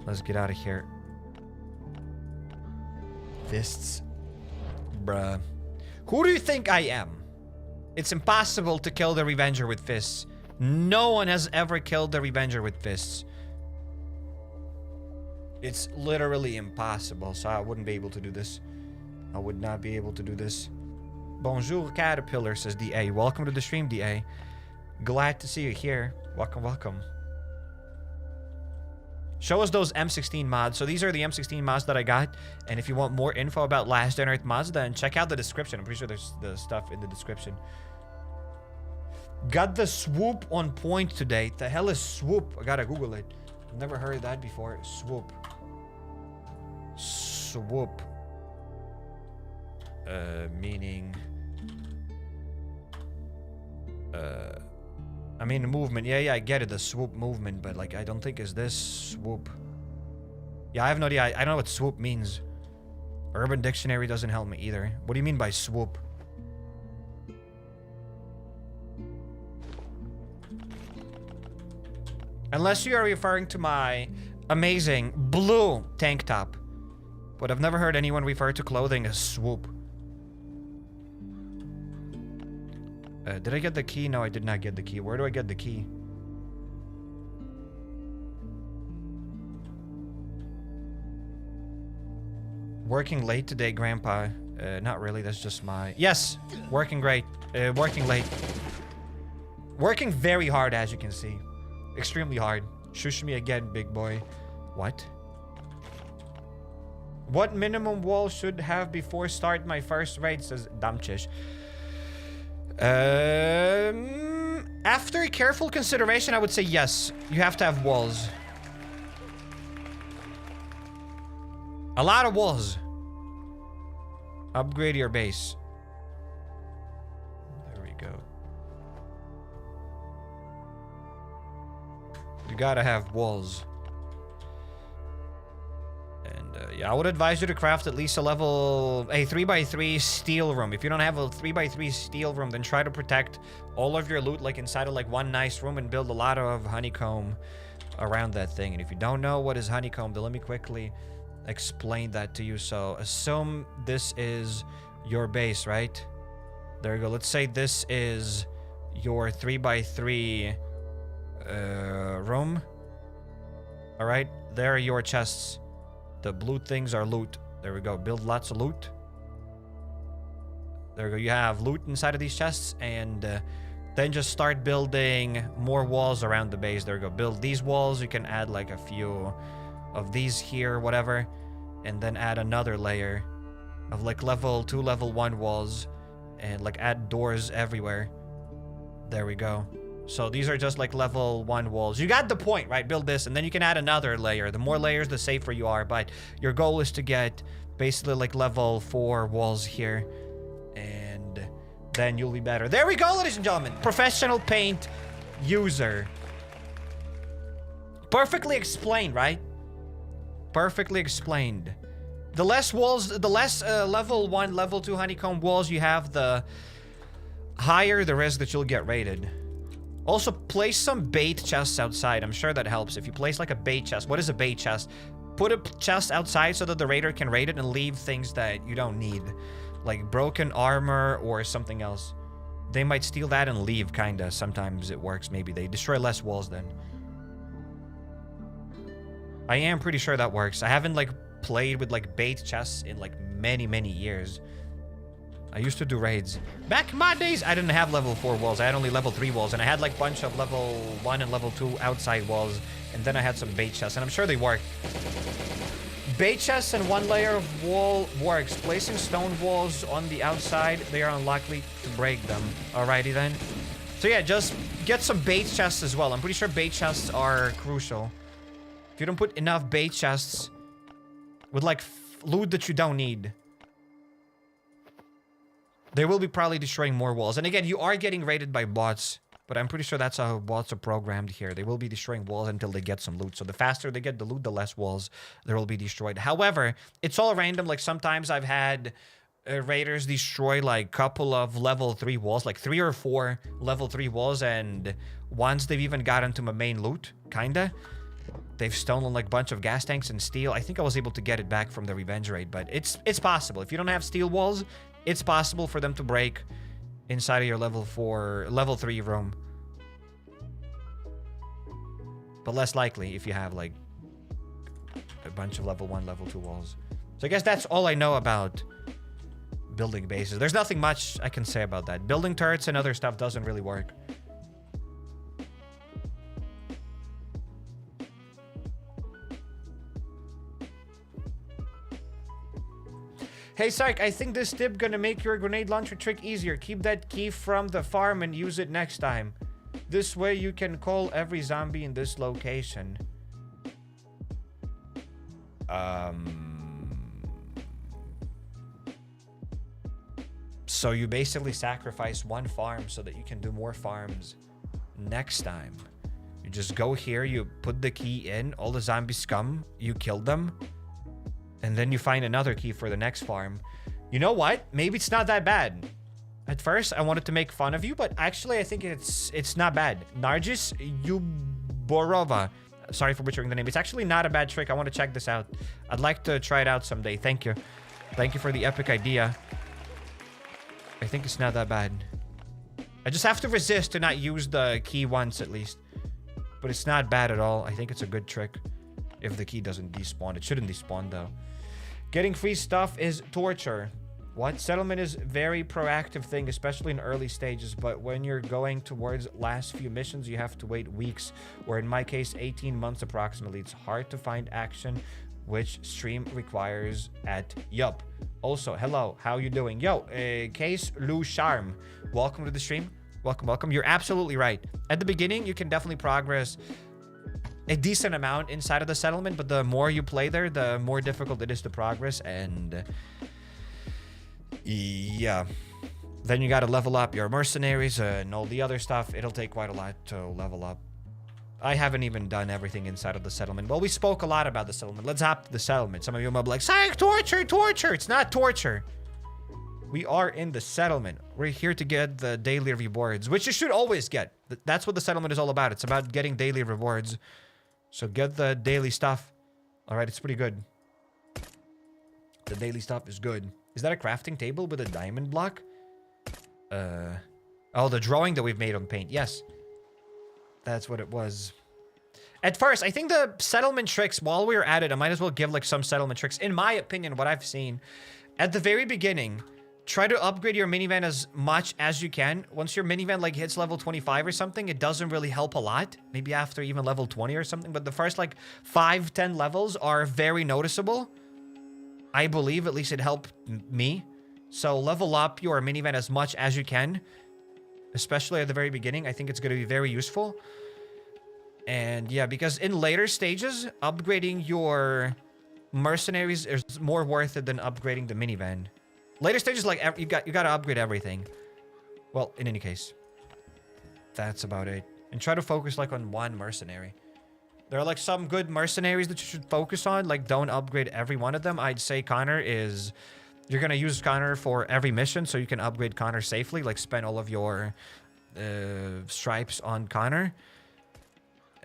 Let's get out of here. Fists. Bruh. Who do you think I am? It's impossible to kill the Revenger with fists. No one has ever killed the Revenger with fists. It's literally impossible, so I wouldn't be able to do this. I would not be able to do this. Bonjour, Caterpillar, says DA. Welcome to the stream, DA. Glad to see you here. Welcome, welcome. Show us those M16 mods. So these are the M16 mods that I got. And if you want more info about Last Day on Earth mods, then check out the description. I'm pretty sure there's the stuff in the description. Got the swoop on point today. The hell is swoop? I gotta Google it. I've never heard that before. Swoop. swoop. Meaning... I mean, movement. Yeah, I get it. The swoop movement, but like, I don't think is this swoop. Yeah, I have no idea. I don't know what swoop means. Urban Dictionary doesn't help me either. What do you mean by swoop? Unless you are referring to my amazing blue tank top. But I've never heard anyone refer to clothing as swoop. Did I get the key? No, I did not get the key. Where do I get the key? Working late today, Grandpa. Not really. That's just my... Yes! Working great. Working late. Working very hard, as you can see. Extremely hard. Shush me again, big boy. What? What minimum wall should have before start my first raid, says Damchish. After careful consideration, I would say yes. You have to have walls. A lot of walls. Upgrade your base. There we go. You gotta have walls. And yeah, I would advise you to craft at least a 3x3 steel room. If you don't have a 3x3 steel room, then try to protect all of your loot like inside of like one nice room and build a lot of honeycomb around that thing. And if you don't know what is honeycomb, then let me quickly explain that to you. So assume this is your base, right? There you go. Let's say this is your 3x3 room. All right, there are your chests. The blue things are loot. There we go. Build lots of loot. There we go. You have loot inside of these chests, and then just start building more walls around the base. There we go. Build these walls. You can add like a few of these here, whatever, and then add another layer of like level 2, level 1 walls, and like add doors everywhere. There we go. So these are just like level 1 walls. You got the point, right? Build this, and then you can add another layer. The more layers, the safer you are. But your goal is to get basically like level 4 walls here, and then you'll be better. There we go, ladies and gentlemen. Professional paint user. Perfectly explained, right? Perfectly explained. The less walls, the less level 1, level 2 honeycomb walls you have, the higher the risk that you'll get raided. Also, place some bait chests outside. I'm sure that helps. If you place like a bait chest. What is a bait chest? Put a chest outside so that the raider can raid it and leave things that you don't need. Like broken armor or something else. They might steal that and leave, kinda. Sometimes it works, maybe. They destroy less walls then. I am pretty sure that works. I haven't like played with like bait chests in like many years. I used to do raids. Back in my days, I didn't have level 4 walls. I had only level 3 walls, and I had like a bunch of level 1 and level 2 outside walls, and then I had some bait chests, and I'm sure they work. Bait chests and 1 layer of wall works. Placing stone walls on the outside, they are unlikely to break them. Alrighty then. So yeah, just get some bait chests as well. I'm pretty sure bait chests are crucial. If you don't put enough bait chests with like loot that you don't need, they will be probably destroying more walls. And again, you are getting raided by bots, but I'm pretty sure that's how bots are programmed here. They will be destroying walls until they get some loot. So the faster they get the loot, the less walls there will be destroyed. However, it's all random. Like sometimes I've had raiders destroy like a couple of level 3 walls, like 3 or 4 level 3 walls. And once they've even gotten to my main loot, kinda, they've stolen like a bunch of gas tanks and steel. I think I was able to get it back from the revenge raid, but it's possible. If you don't have steel walls, it's possible for them to break inside of your level 3 room. But less likely if you have like a bunch of level 1, level 2 walls. So I guess that's all I know about building bases. There's nothing much I can say about that. Building turrets and other stuff doesn't really work. Hey, Psych, I think this tip gonna make your grenade launcher trick easier. Keep that key from the farm and use it next time. This way you can call every zombie in this location. So you basically sacrifice one farm so that you can do more farms next time. You just go here, you put the key in, all the zombie scum, you kill them, and then you find another key for the next farm. You know what? Maybe it's not that bad. At first, I wanted to make fun of you, but actually, I think it's not bad. Nargis Yuborova. Sorry for butchering the name. It's actually not a bad trick. I want to check this out. I'd like to try it out someday. Thank you. Thank you for the epic idea. I think it's not that bad. I just have to resist to not use the key once at least. But it's not bad at all. I think it's a good trick. If the key doesn't despawn. It shouldn't despawn though. Getting free stuff is torture. What? Settlement is very proactive thing, especially in early stages, but when you're going towards last few missions, you have to wait weeks, or in my case, 18 months approximately. It's hard to find action, which stream requires at Yup. Also, hello, how you doing? Yo, Case Lou Charm, welcome to the stream. Welcome, welcome. You're absolutely right. At the beginning, you can definitely progress a decent amount inside of the settlement, but the more you play there, the more difficult it is to progress, and yeah, then you got to level up your mercenaries and all the other stuff. It'll take quite a lot to level up. I haven't even done everything inside of the settlement. Well, we spoke a lot about the settlement. Let's hop to the settlement. Some of you might be like, "Psych, torture, torture." It's not torture. We are in the settlement. We're here to get the daily rewards, which you should always get. That's what the settlement is all about. It's about getting daily rewards. So get the daily stuff. All right, it's pretty good. The daily stuff is good. Is that a crafting table with a diamond block? Oh, the drawing that we've made on paint. Yes. That's what it was. At first, I think the settlement tricks, while we were at it, I might as well give like some settlement tricks. In my opinion, what I've seen, at the very beginning, try to upgrade your minivan as much as you can. Once your minivan like hits level 25 or something, it doesn't really help a lot. Maybe after even level 20 or something. But the first like 5-10 levels are very noticeable. I believe at least it helped me. So level up your minivan as much as you can. Especially at the very beginning. I think it's going to be very useful. And yeah, because in later stages, upgrading your mercenaries is more worth it than upgrading the minivan. Later stages, like you got to upgrade everything. Well, in any case, that's about it. And try to focus like on one mercenary. There are like some good mercenaries that you should focus on. Like don't upgrade every one of them. I'd say Connor is... You're going to use Connor for every mission so you can upgrade Connor safely. Like spend all of your stripes on Connor.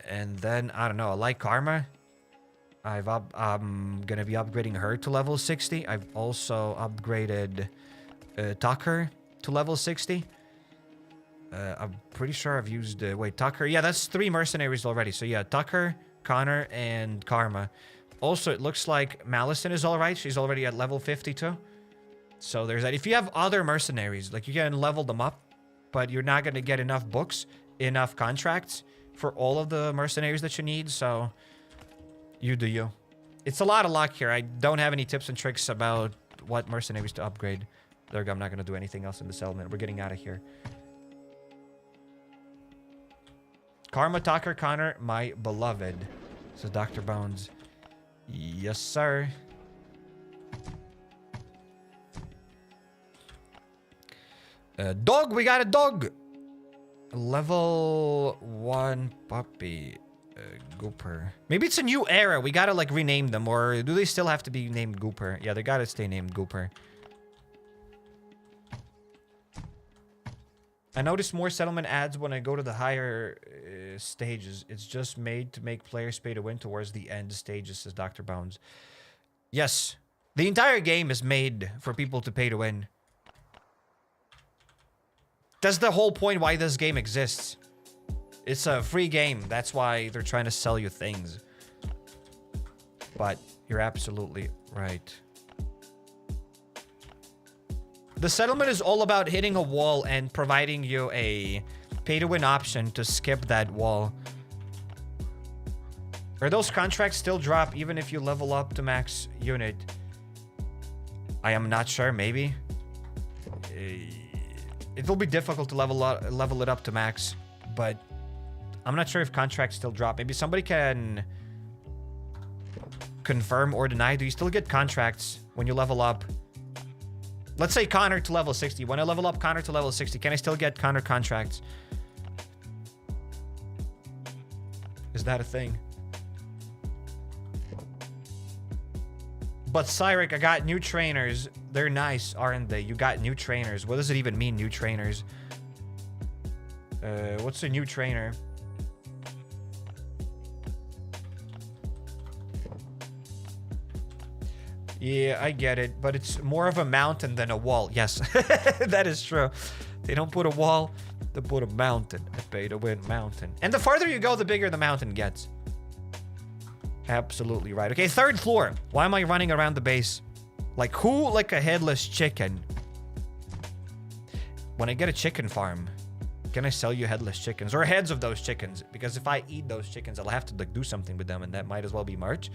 And then, I don't know, I like Karma. I'm going to be upgrading her to level 60. I've also upgraded Tucker to level 60. I'm pretty sure I've used... wait, Tucker. Yeah, that's 3 mercenaries already. So yeah, Tucker, Connor, and Karma. Also, it looks like Malison is alright. She's already at level 52. So there's that. If you have other mercenaries, like you can level them up, but you're not going to get enough books, enough contracts for all of the mercenaries that you need. So you do you. It's a lot of luck here. I don't have any tips and tricks about what mercenaries to upgrade. There we go. I'm not going to do anything else in the settlement. We're getting out of here. Karma, Tucker, Connor, my beloved. Says Dr. Bones. Yes, sir. Dog, we got a dog. Level 1 puppy. Gooper. Maybe it's a new era. We gotta like rename them, or do they still have to be named Gooper? Yeah, they gotta stay named Gooper. I notice more settlement ads when I go to the higher stages. It's just made to make players pay to win towards the end stages, says Dr. Bones. Yes. The entire game is made for people to pay to win. That's the whole point why this game exists. It's a free game. That's why they're trying to sell you things. But you're absolutely right. The settlement is all about hitting a wall and providing you a pay-to-win option to skip that wall. Are those contracts still drop even if you level up to max unit? I am not sure. Maybe. It will be difficult to level it up to max, but I'm not sure if contracts still drop. Maybe somebody can confirm or deny. Do you still get contracts when you level up? Let's say Connor to level 60. When I level up Connor to level 60, can I still get Connor contracts? Is that a thing? But Cairek, I got new trainers. They're nice, aren't they? You got new trainers. What does it even mean, new trainers? What's a new trainer? Yeah, I get it, but it's more of a mountain than a wall. Yes, that is true. They don't put a wall, they put a mountain. A pay to win mountain. And the farther you go, the bigger the mountain gets. Absolutely right. Okay, 3rd floor. Why am I running around the base? Like, who like a headless chicken? When I get a chicken farm, can I sell you headless chickens? Or heads of those chickens? Because if I eat those chickens, I'll have to like do something with them, and that might as well be merch.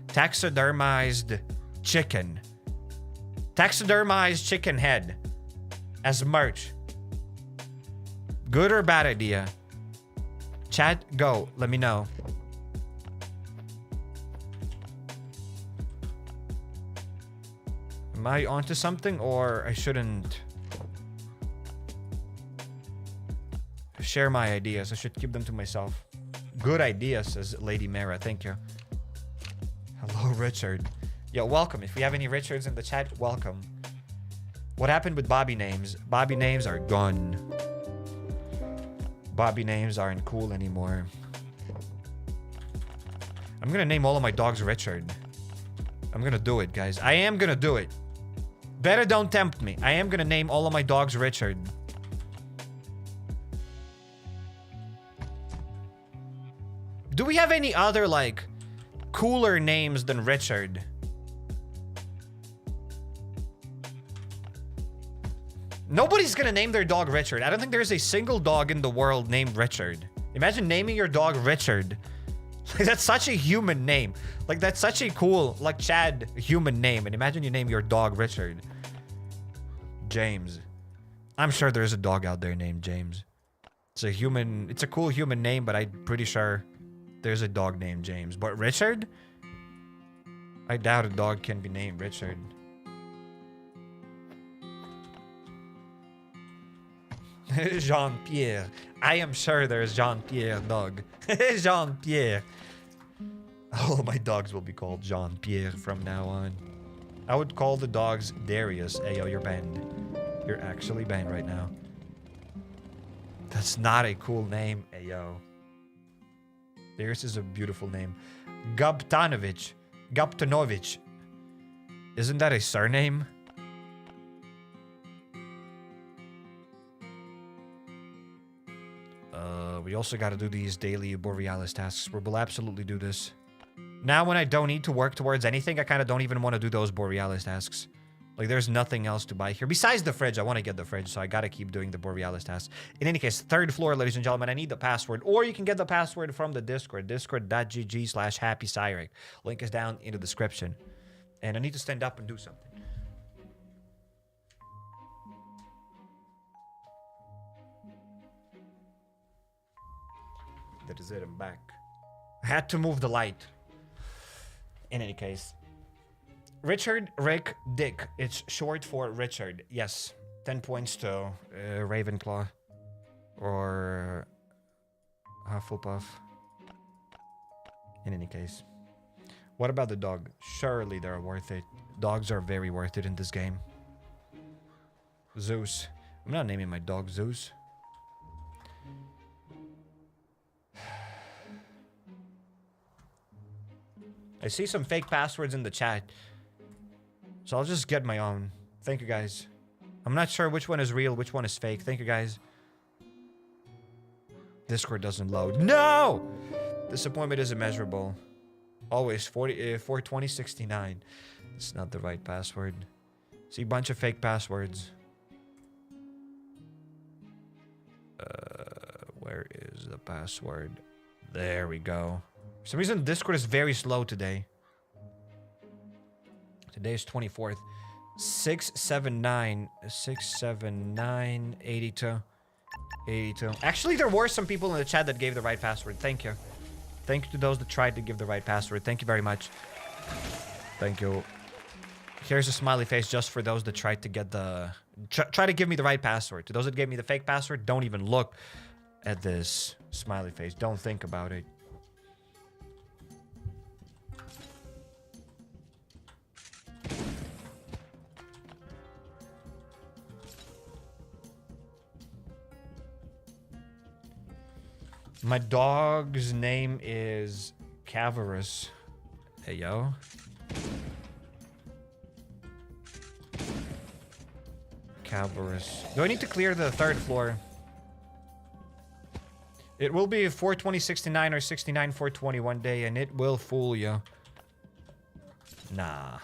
Taxidermized chicken. Taxidermized chicken head as merch. Good or bad idea? Chat, go. Let me know. Am I onto something, or I shouldn't share my ideas? I should keep them to myself. Good idea, says Lady Mara. Thank you. Hello, Richard. Yo, welcome. If we have any Richards in the chat, welcome. What happened with Bobby names? Bobby names are gone. Bobby names aren't cool anymore. I'm gonna name all of my dogs Richard. I'm gonna do it, guys. I am gonna do it. Better don't tempt me. I am gonna name all of my dogs Richard. Do we have any other, like, cooler names than Richard? Nobody's gonna name their dog Richard. I don't think there's a single dog in the world named Richard. Imagine naming your dog Richard. Like, that's such a human name. Like, that's such a cool, like, Chad human name. And imagine you name your dog Richard. James. I'm sure there's a dog out there named James. It's a cool human name, but I'm pretty sure there's a dog named James. But Richard? I doubt a dog can be named Richard. Jean-Pierre. I am sure there's Jean-Pierre dog. Jean-Pierre. All of my dogs will be called Jean-Pierre from now on. I would call the dogs Darius. Ayo, you're banned. You're actually banned right now. That's not a cool name. Ayo. Darius is a beautiful name. Gabtanovich. Gabtanovich. Isn't that a surname? We also got to do these daily Borealis tasks. We'll absolutely do this. Now when I don't need to work towards anything, I kind of don't even want to do those Borealis tasks. Like, there's nothing else to buy here. Besides the fridge, I want to get the fridge, so I got to keep doing the Borealis tasks. In any case, 3rd floor, ladies and gentlemen, I need the password. Or you can get the password from the Discord. Discord.gg/HappyCairek. Link is down in the description. And I need to stand up and do something. That is it, I'm back. I had to move the light. In any case. Richard, Rick, Dick. It's short for Richard. Yes. 10 points to Ravenclaw. Or Hufflepuff. In any case. What about the dog? Surely they're worth it. Dogs are very worth it in this game. Zeus. I'm not naming my dog Zeus. I see some fake passwords in the chat. So I'll just get my own. Thank you, guys. I'm not sure which one is real, which one is fake. Thank you, guys. Discord doesn't load. No! Disappointment is immeasurable. Always 42069. It's not the right password. See a bunch of fake passwords. Where is the password? There we go. For some reason, Discord is very slow today. Today is 24th. 679 82. Actually, there were some people in the chat that gave the right password. Thank you. Thank you to those that tried to give the right password. Thank you very much. Thank you. Here's a smiley face just for those that tried to get the... Try to give me the right password. To those that gave me the fake password, don't even look at this smiley face. Don't think about it. My dog's name is Cavarus. Hey, yo. Cavarus. Do I need to clear the 3rd floor? It will be 42069 or 69 one day, and it will fool you. Nah.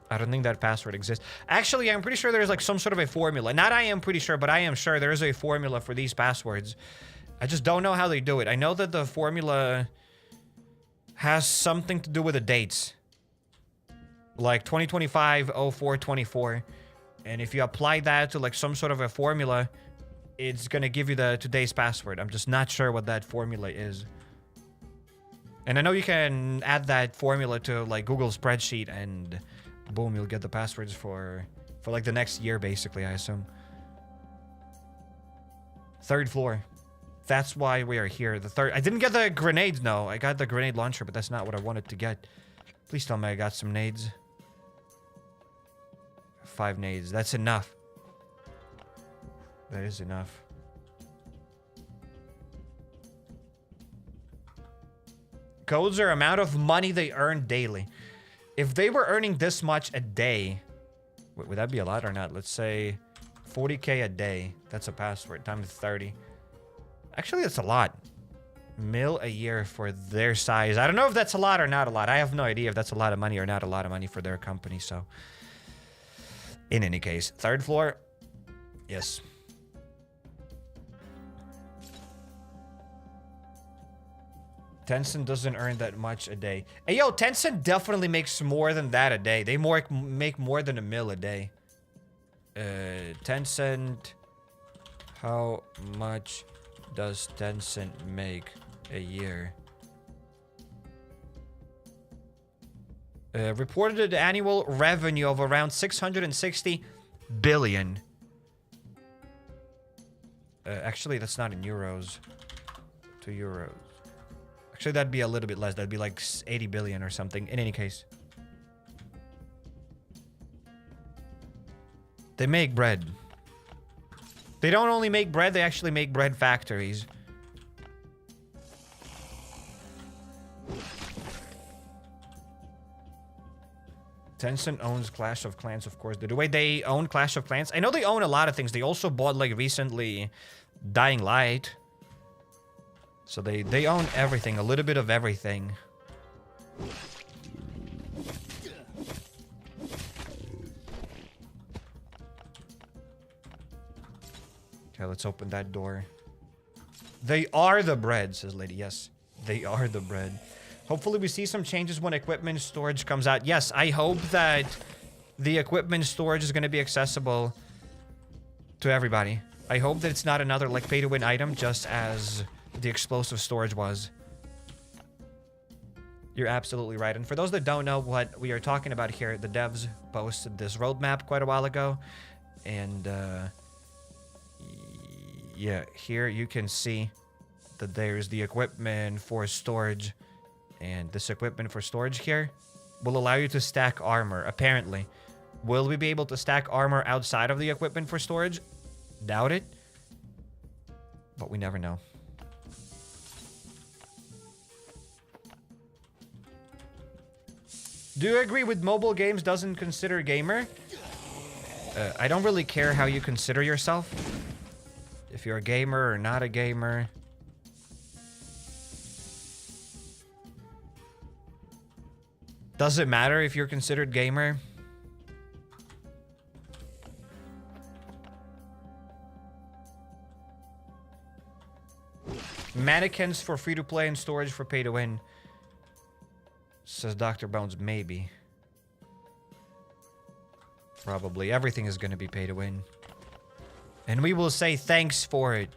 I don't think that password exists. Actually, I'm pretty sure there's like some sort of a formula. Not I am pretty sure, but I am sure there is a formula for these passwords. I just don't know how they do it. I know that the formula has something to do with the dates. Like 2025-04-24. And if you apply that to like some sort of a formula, it's gonna give you the today's password. I'm just not sure what that formula is. And I know you can add that formula to like Google spreadsheet and boom, you'll get the passwords for like the next year, basically, I assume. 3rd floor. That's why we are here. The 3rd. I didn't get the grenades, no. I got the grenade launcher, but that's not what I wanted to get. Please tell me I got some nades. 5 nades. That's enough. That is enough. Codes are amount of money they earn daily. If they were earning this much a day, would that be a lot or not? Let's say 40k a day. That's a password times 30. Actually, that's a lot. Mil a year for their size. I don't know if that's a lot or not a lot. I have no idea if that's a lot of money or not a lot of money for their company. So, in any case, 3rd floor. Yes. Tencent doesn't earn that much a day. Hey, yo, Tencent definitely makes more than that a day. They make more than $1 million a day. Tencent, how much does Tencent make a year? Reported annual revenue of around 660 billion. Actually, that's not in euros. 2 euros. Actually, that'd be a little bit less. That'd be like 80 billion or something. In any case. They make bread. They don't only make bread, they actually make bread factories. Tencent owns Clash of Clans, of course. The way they own Clash of Clans. I know they own a lot of things. They also bought, like, recently Dying Light. So they own everything, a little bit of everything. Okay, let's open that door. They are the bread, says Lady. Yes, they are the bread. Hopefully we see some changes when equipment storage comes out. Yes, I hope that the equipment storage is going to be accessible to everybody. I hope that it's not another, like, pay-to-win item, just as the explosive storage was. You're absolutely right. And for those that don't know what we are talking about here, the devs posted this roadmap quite a while ago. And, yeah, here you can see that there's the equipment for storage. And this equipment for storage here will allow you to stack armor, apparently. Will we be able to stack armor outside of the equipment for storage? Doubt it. But we never know. Do you agree with mobile games doesn't consider gamer? I don't really care how you consider yourself. If you're a gamer or not a gamer. Does it matter if you're considered gamer? Mannequins for free-to-play and storage for pay-to-win. Says Dr. Bones, maybe. Probably. Everything is going to be pay-to-win. And we will say thanks for it.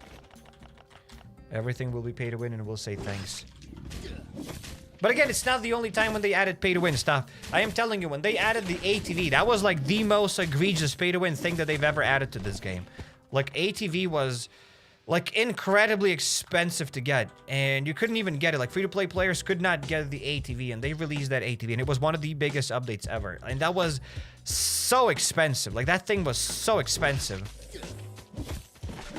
Everything will be pay-to-win and we'll say thanks. But again, it's not the only time when they added pay-to-win stuff. I am telling you, when they added the ATV, that was like the most egregious pay-to-win thing that they've ever added to this game. Like, ATV was like incredibly expensive to get, and you couldn't even get it. Like, free-to-play players could not get the ATV, and they released that ATV, and it was one of the biggest updates ever. And that was so expensive. Like, that thing was so expensive.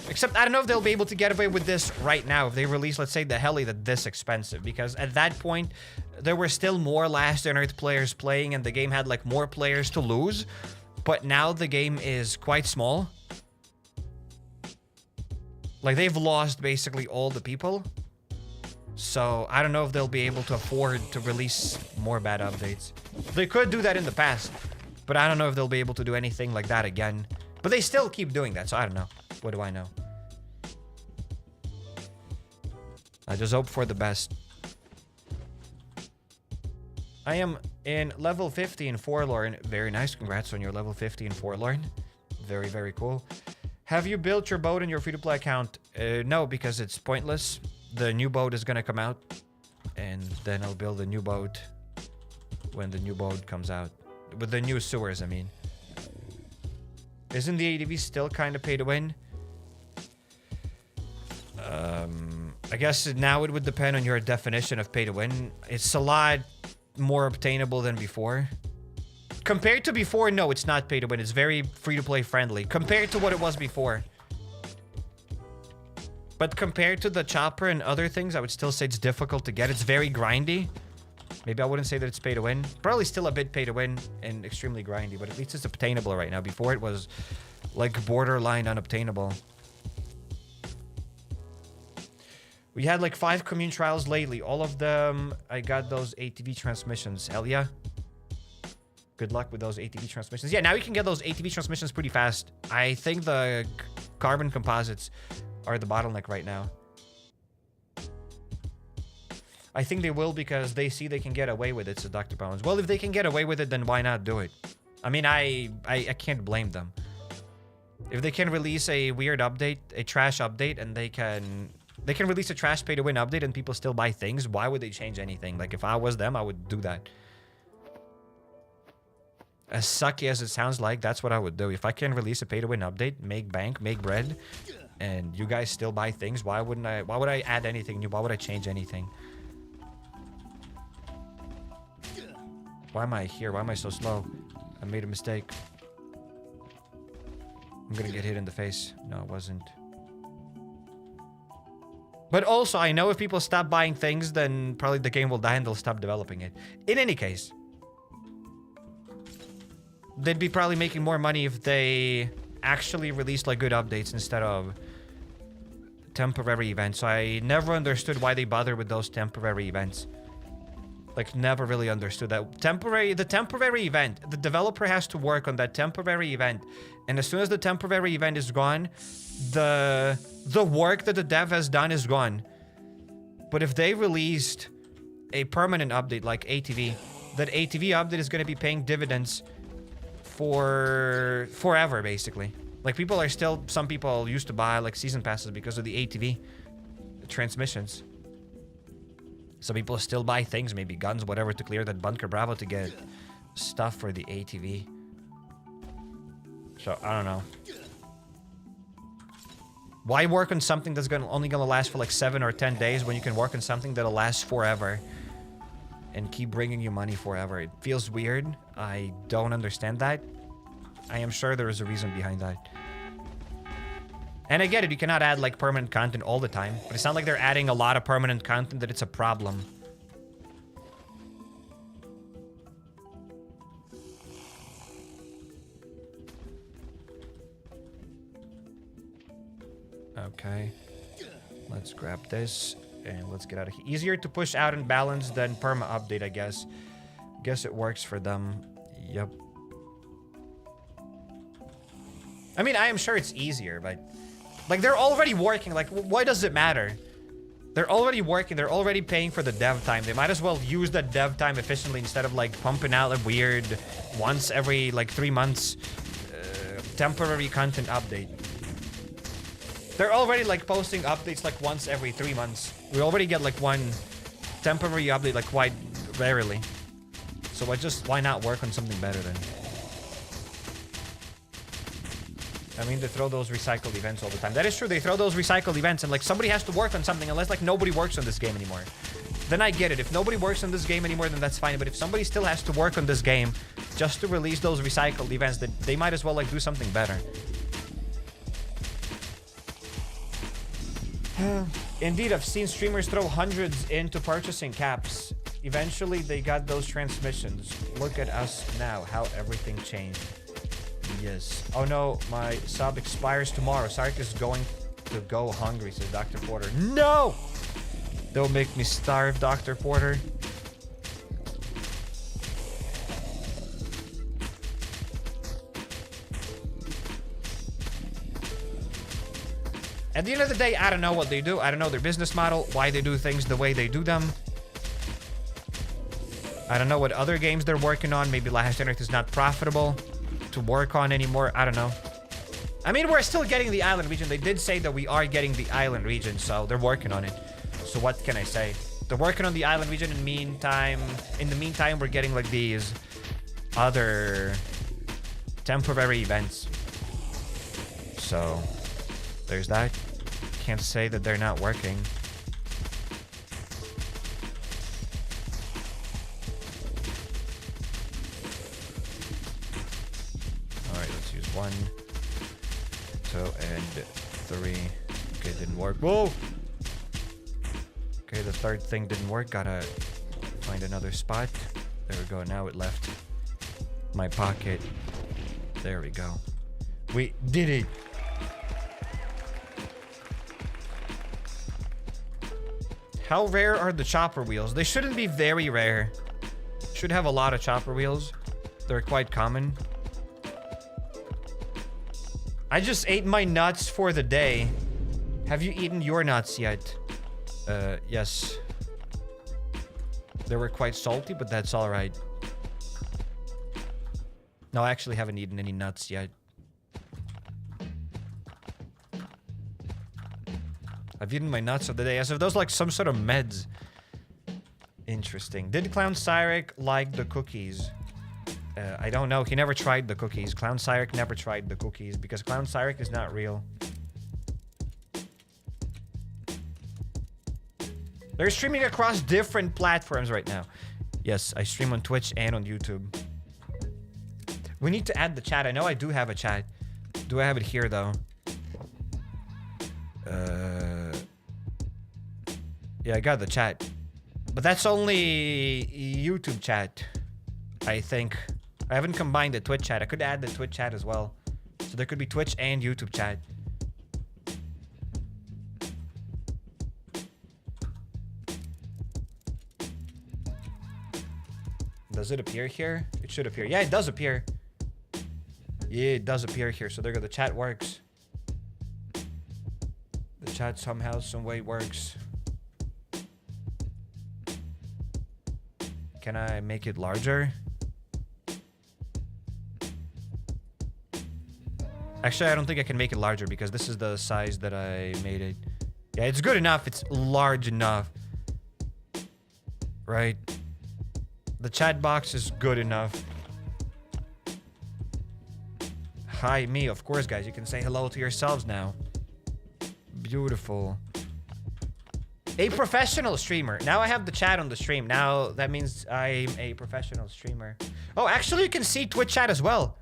Except, I don't know if they'll be able to get away with this right now if they release, let's say, the heli that's this expensive. Because at that point, there were still more Last on Earth players playing, and the game had, like, more players to lose. But now the game is quite small. Like, they've lost basically all the people. So, I don't know if they'll be able to afford to release more bad updates. They could do that in the past. But I don't know if they'll be able to do anything like that again. But they still keep doing that, so I don't know. What do I know? I just hope for the best. I am in level 50 in Forlorn. Very nice. Congrats on your level 50 in Forlorn. Very, very cool. Have you built your boat in your free-to-play account? No, because it's pointless. The new boat is gonna come out. And then I'll build a new boat when the new boat comes out. With the new sewers, I mean. Isn't the ATV still kind of pay to win? I guess now it would depend on your definition of pay to win. It's a lot more obtainable than before. Compared to before, no, it's not pay to win. It's very free-to-play friendly. Compared to what it was before. But compared to the chopper and other things, I would still say it's difficult to get. It's very grindy. Maybe I wouldn't say that it's pay to win. Probably still a bit pay to win and extremely grindy, but at least it's obtainable right now. Before it was like borderline unobtainable. We had like 5 commune trials lately. All of them, I got those ATV transmissions. Hell yeah. Good luck with those ATV transmissions. Yeah, now you can get those ATV transmissions pretty fast. I think the carbon composites are the bottleneck right now. I think they will because they see they can get away with it, so Dr. Bones. Well, if they can get away with it, then why not do it? I mean, I can't blame them. If they can release a weird update, a trash update, and they can release a trash pay-to-win update and people still buy things, why would they change anything? Like, if I was them, I would do that. As sucky as it sounds like, that's what I would do. If I can release a pay-to-win update, make bank, make bread, and you guys still buy things, why would I add anything new? Why would I change anything? Why am I here? Why am I so slow? I made a mistake. I'm gonna get hit in the face. No, it wasn't. But also, I know if people stop buying things, then probably the game will die and they'll stop developing it. In any case, they'd be probably making more money if they actually released like good updates instead of temporary events. So I never understood why they bother with those temporary events. Like, never really understood that. The temporary event, the developer has to work on that temporary event. And as soon as the temporary event is gone, the work that the dev has done is gone. But if they released a permanent update like ATV, that ATV update is going to be paying dividends for forever, basically. Like, people are still, some people used to buy like season passes because of the ATV transmissions. Some people still buy things, maybe guns, whatever, to clear that Bunker Bravo to get stuff for the ATV. So, I don't know. Why work on something that's only gonna last for like 7 or 10 days when you can work on something that'll last forever and keep bringing you money forever? It feels weird. I don't understand that. I am sure there is a reason behind that. And I get it, you cannot add like permanent content all the time, but it's not like they're adding a lot of permanent content that it's a problem. Okay. Let's grab this and let's get out of here. Easier to push out and balance than perma update, I guess. Guess it works for them. Yep. I mean, I am sure it's easier, but like, they're already working. Like, why does it matter? They're already working. They're already paying for the dev time. They might as well use that dev time efficiently instead of like pumping out a weird once every like 3 months temporary content update. They're already like posting updates like once every 3 months. We already get like one temporary update like quite rarely. So why not work on something better then? I mean, they throw those recycled events all the time. That is true. They throw those recycled events and like somebody has to work on something unless like nobody works on this game anymore. Then I get it. If nobody works on this game anymore, then that's fine. But if somebody still has to work on this game just to release those recycled events, then they might as well like do something better. Indeed, I've seen streamers throw hundreds into purchasing caps. Eventually, they got those transmissions. Look at us now, how everything changed. Yes. Oh no, my sub expires tomorrow. Sark is going to go hungry, says Dr. Porter. No! Don't make me starve, Dr. Porter. At the end of the day, I don't know what they do. I don't know their business model, why they do things the way they do them. I don't know what other games they're working on. Maybe Last Internet is not profitable to work on anymore. I don't know. I mean, we're still getting the island region. They did say that we are getting the island region, so they're working on it. So what can I say? They're working on the island region. In the meantime, we're getting like these other temporary events. So there's that. Can't say that they're not working. Alright, let's use 1, 2, and 3. Okay, didn't work. Whoa! Okay, the third thing didn't work. Gotta find another spot. There we go. Now it left my pocket. There we go. We did it! How rare are the chopper wheels? They shouldn't be very rare. Should have a lot of chopper wheels. They're quite common. I just ate my nuts for the day. Have you eaten your nuts yet? Yes. They were quite salty, but that's alright. No, I actually haven't eaten any nuts yet. I've eaten my nuts of the day. As if those like some sort of meds. Interesting. Did Clown CairekK like the cookies? I don't know. He never tried the cookies. Clown CairekK never tried the cookies because Clown CairekK is not real. They're streaming across different platforms right now. Yes, I stream on Twitch and on YouTube. We need to add the chat. I know I do have a chat. Do I have it here though? Yeah, I got the chat. But that's only YouTube chat, I think. I haven't combined the Twitch chat. I could add the Twitch chat as well. So there could be Twitch and YouTube chat. Does it appear here? It should appear. Yeah, it does appear. Yeah, it does appear here. So there you go. The chat works. The chat somehow, some way works. Can I make it larger? Actually, I don't think I can make it larger because this is the size that I made it. Yeah, it's good enough. It's large enough. Right? The chat box is good enough. Hi, me. Of course, guys. You can say hello to yourselves now. Beautiful. A professional streamer. Now I have the chat on the stream. Now that means I'm a professional streamer. Oh, actually, you can see Twitch chat as well.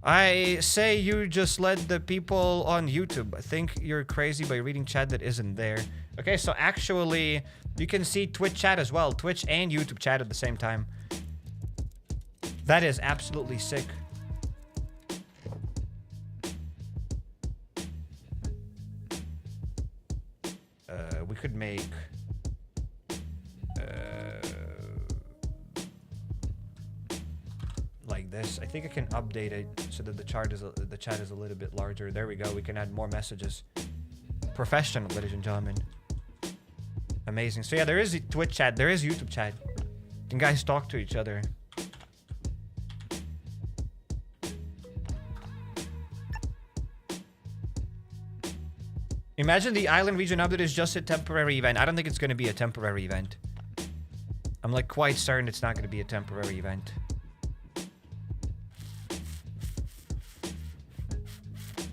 I say you just let the people on YouTube think you're crazy by reading chat that isn't there. Okay, so actually, you can see Twitch chat as well. Twitch and YouTube chat at the same time. That is absolutely sick. We could make... like this. I think I can update it so that the chat is a little bit larger. There we go. We can add more messages. Professional, ladies and gentlemen. Amazing. So yeah, there is Twitch chat. There is YouTube chat. You can guys talk to each other. Imagine the island region update is just a temporary event. I don't think it's going to be a temporary event. I'm like quite certain it's not going to be a temporary event.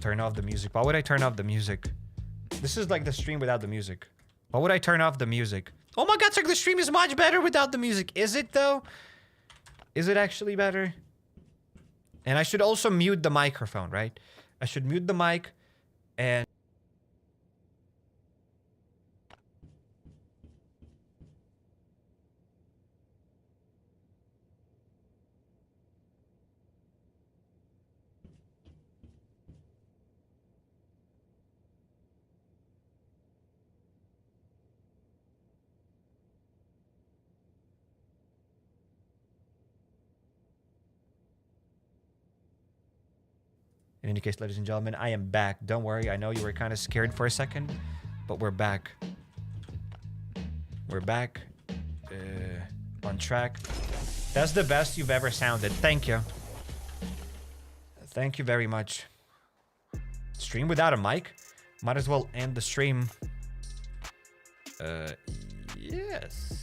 Turn off the music. Why would I turn off the music? This is like the stream without the music. Why would I turn off the music? Oh my god, the stream is much better without the music. Is it though? Is it actually better? And I should also mute the microphone, right? I should mute the mic and... In any case, ladies and gentlemen, I am back. Don't worry, I know you were kind of scared for a second, but we're back. We're back. On track. That's the best you've ever sounded. Thank you. Thank you very much. Stream without a mic? Might as well end the stream. Yes.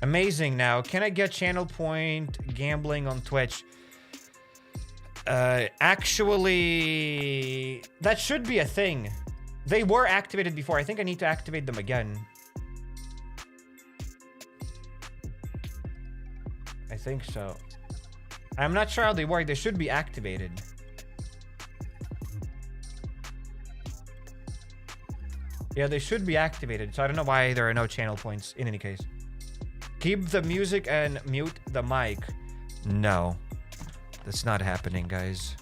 Amazing now. Can I get channel point gambling on Twitch? Actually, that should be a thing. They were activated before. I think I need to activate them again. I think so. I'm not sure how they work. They should be activated. Yeah, they should be activated. So I don't know why there are no channel points in any case. Keep the music and mute the mic. No. That's not happening, guys.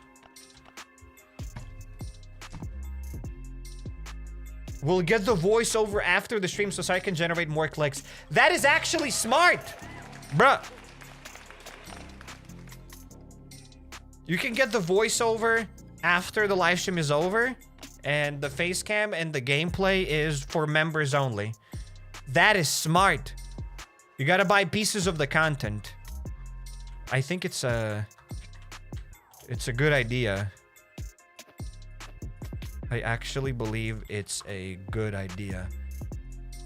We'll get the voiceover after the stream so I can generate more clicks. That is actually smart! Bruh. You can get the voiceover after the live stream is over. And the face cam and the gameplay is for members only. That is smart. You gotta buy pieces of the content. I think it's a good idea. I actually believe it's a good idea.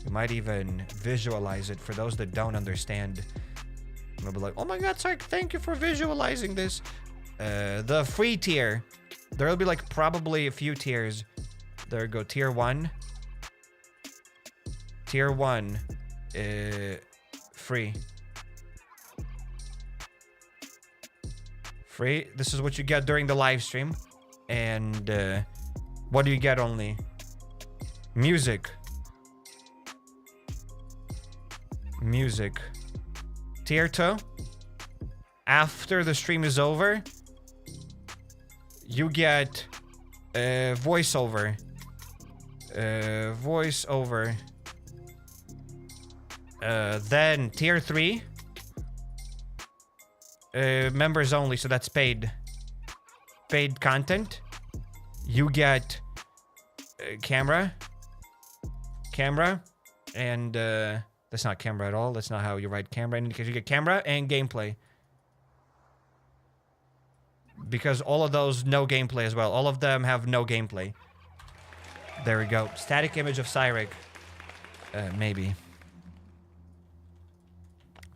You might even visualize it for those that don't understand. I'm gonna be like, oh my god, Sark, thank you for visualizing this. The free tier. There'll be like probably a few tiers. There we go, tier 1. Tier 1. Free. Free. This is what you get during the live stream. And what do you get only? Music. Music. Tier 2. After the stream is over, you get voiceover. Voiceover. Then tier 3. Members only, so that's paid. Paid content. You get camera. Camera. And that's not camera at all. That's not how you write camera. Because you get camera and gameplay. Because all of those, no gameplay as well. All of them have no gameplay. There we go. Static image of CairekK. Maybe.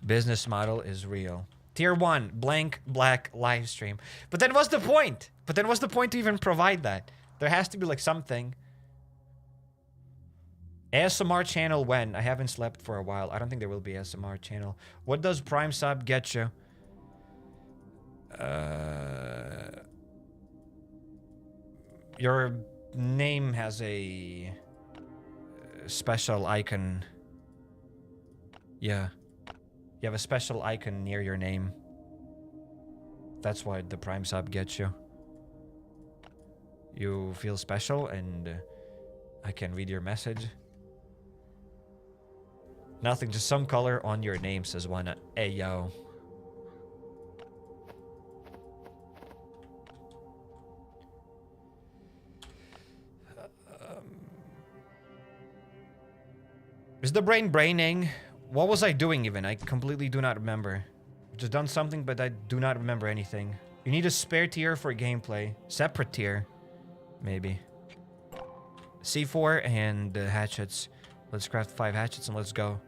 Business model is real. Tier 1, blank, black, live stream. But then what's the point? But then what's the point to even provide that? There has to be like something. ASMR channel when? I haven't slept for a while. I don't think there will be ASMR channel. What does Prime sub get you? Your name has a special icon. Yeah. You have a special icon near your name. That's what the Prime sub gets you. You feel special and I can read your message. Nothing, just some color on your name, says one. Hey, yo. Is the brain braining? What was I doing even? I completely do not remember. I've just done something, but I do not remember anything. You need a spare tier for gameplay. Separate tier. Maybe. C4 and hatchets. Let's craft 5 hatchets and let's go.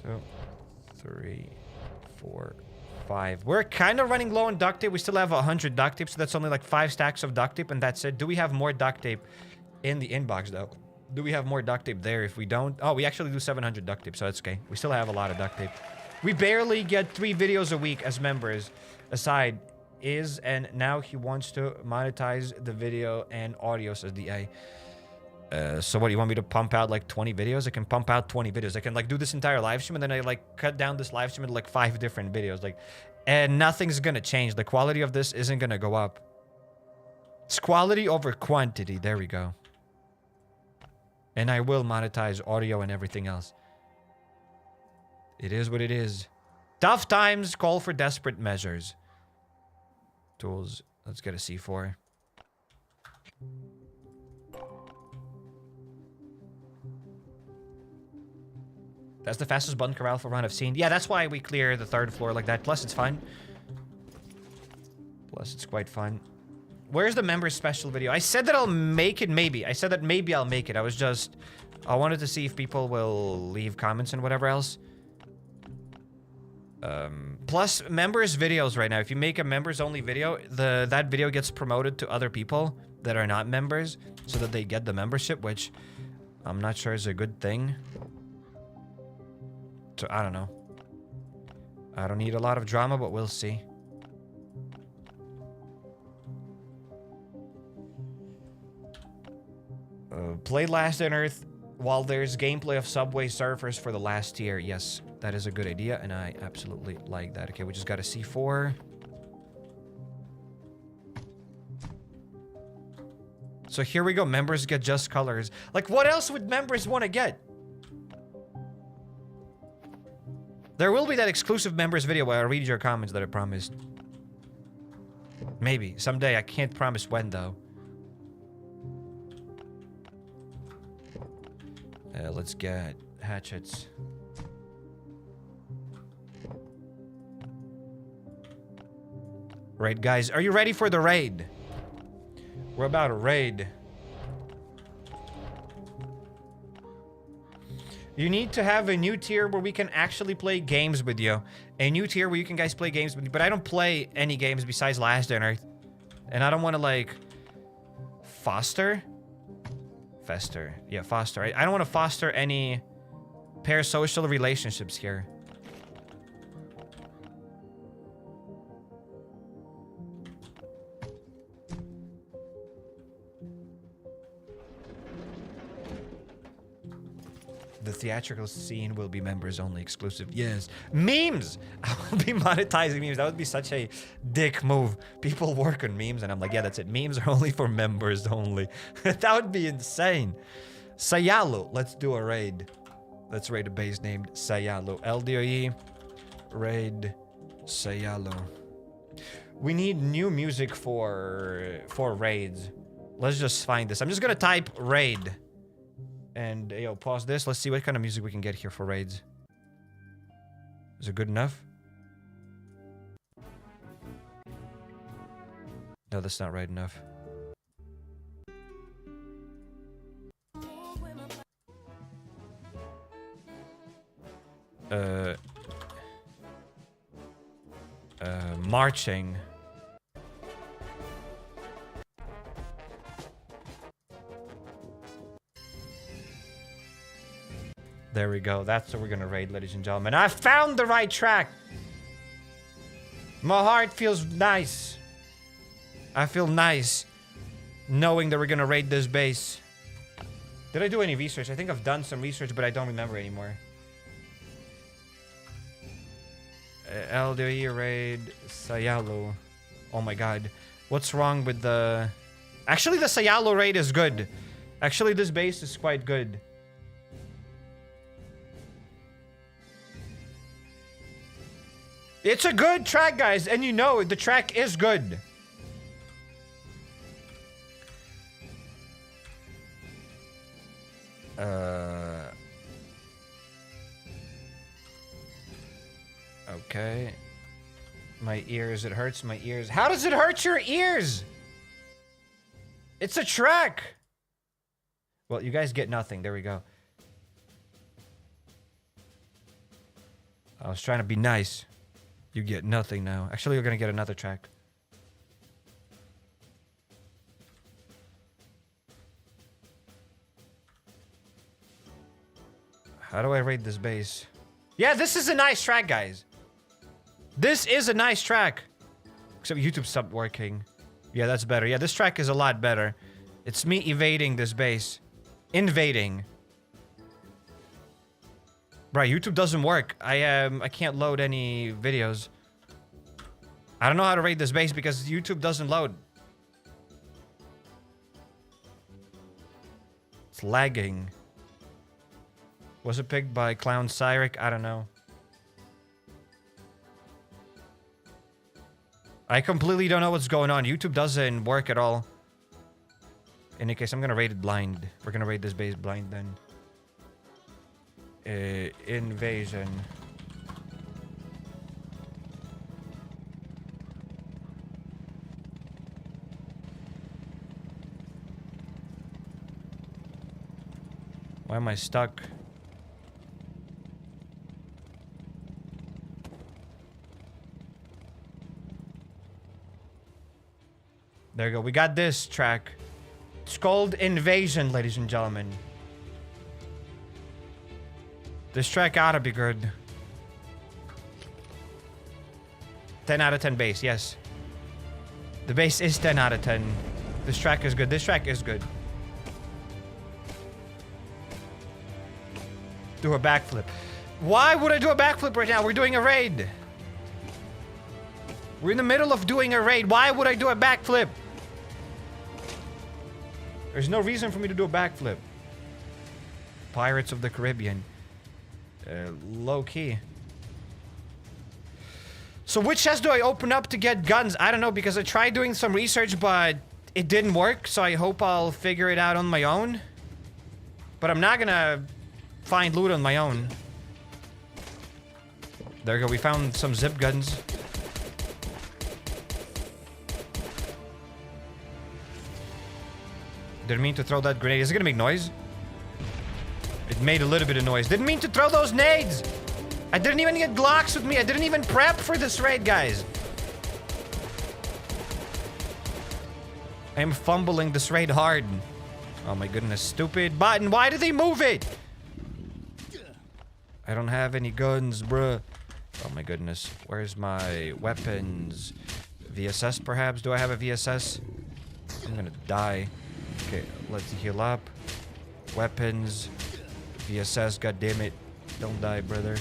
2, 3, 4, 5. We're kind of running low on duct tape. We still have 100 duct tape, so that's only like 5 stacks of duct tape, and that's it. Do we have more duct tape in the inbox, though? Do we have more duct tape there? If we don't... Oh, we actually do 700 duct tape, so that's okay. We still have a lot of duct tape. We barely get 3 videos a week as members. Aside is, and now he wants to monetize the video and audio, says DA. So what, do you want me to pump out like 20 videos? I can pump out 20 videos. I can like do this entire live stream and then I like cut down this live stream into like 5 different videos. Like, and nothing's gonna change. The quality of this isn't gonna go up. It's quality over quantity. There we go. And I will monetize audio and everything else. It is what it is. Tough times call for desperate measures. Tools. Let's get a C4. That's the fastest Bunker Alfa run I've seen. Yeah, that's why we clear the 3rd floor like that. Plus, it's fun. Plus, it's quite fun. Where's the members special video? I said that I'll make it, maybe. I said that maybe I'll make it. I wanted to see if people will leave comments and whatever else. Plus, members videos right now. If you make a members only video, that video gets promoted to other people that are not members so that they get the membership, which I'm not sure is a good thing. So, I don't know. I don't need a lot of drama, but we'll see. Play Last on Earth while there's gameplay of Subway Surfers for the last tier. Yes, that is a good idea, and I absolutely like that. Okay, we just got a C4. So here we go. Members get just colors. Like, what else would members want to get? There will be that exclusive members video where I read your comments that I promised. Maybe. Someday. I can't promise when, though. Let's get hatchets. Raid, guys. Are you ready for the raid? We're about to raid. You need to have a new tier where we can actually play games with you. A new tier where you can guys play games with me. But I don't play any games besides Last on Earth. And I don't want to, like, foster? Fester. Yeah, foster. I don't want to foster any parasocial relationships here. The theatrical scene will be members only exclusive. Yes. Memes! I will be monetizing memes. That would be such a dick move. People work on memes and I'm like, yeah, that's it. Memes are only for members only. That would be insane. Sayalu. Let's do a raid. Let's raid a base named Sayalu. LDoE Raid Sayalu. We need new music for raids. Let's just find this. I'm just gonna type raid. And, yo, pause this. Let's see what kind of music we can get here for raids. Is it good enough? No, that's not right enough. Marching. There we go. That's what we're gonna raid, ladies and gentlemen. I found the right track. My heart feels nice. I feel nice knowing that we're gonna raid this base. Did I do any research? I think I've done some research, but I don't remember anymore. LDoE Raid Sayalu. Oh my god. What's wrong with the... Actually, the Sayalu raid is good. Actually, this base is quite good. It's a good track, guys, and you know the track is good. Okay. My ears, it hurts my ears. How does it hurt your ears? It's a track. Well, you guys get nothing. There we go. I was trying to be nice. You get nothing now. Actually, you're gonna get another track. How do I rate this base? Yeah, this is a nice track, guys. This is a nice track. Except YouTube stopped working. Yeah, that's better. Yeah, this track is a lot better. It's me evading this base. Invading. Right, YouTube doesn't work. I can't load any videos. I don't know how to rate this base because YouTube doesn't load. It's lagging. Was it picked by HappyCairek? I don't know. I completely don't know what's going on. YouTube doesn't work at all. In any case, I'm gonna rate it blind. We're gonna rate this base blind then. Invasion. Why am I stuck? There you go. We got this track. It's called Invasion, ladies and gentlemen. This track oughta be good. 10 out of 10 base, yes. The base is 10 out of 10. This track is good. This track is good. Do a backflip. Why would I do a backflip right now? We're doing a raid. We're in the middle of doing a raid. Why would I do a backflip? There's no reason for me to do a backflip. Pirates of the Caribbean. Low key. So which chest do I open up to get guns? I don't know, because I tried doing some research, but it didn't work. So I hope I'll figure it out on my own. But I'm not gonna find loot on my own. There we go. We found some zip guns. Didn't mean to throw that grenade. Is it gonna make noise? It made a little bit of noise. Didn't mean to throw those nades! I didn't even get Glocks with me. I didn't even prep for this raid, guys. I am fumbling this raid hard. Oh my goodness. Stupid button. Why did they move it? I don't have any guns, bruh. Oh my goodness. Where's my weapons? VSS, perhaps? Do I have a VSS? I'm gonna die. Okay, let's heal up. Weapons. VSS, goddammit. Don't die, brother.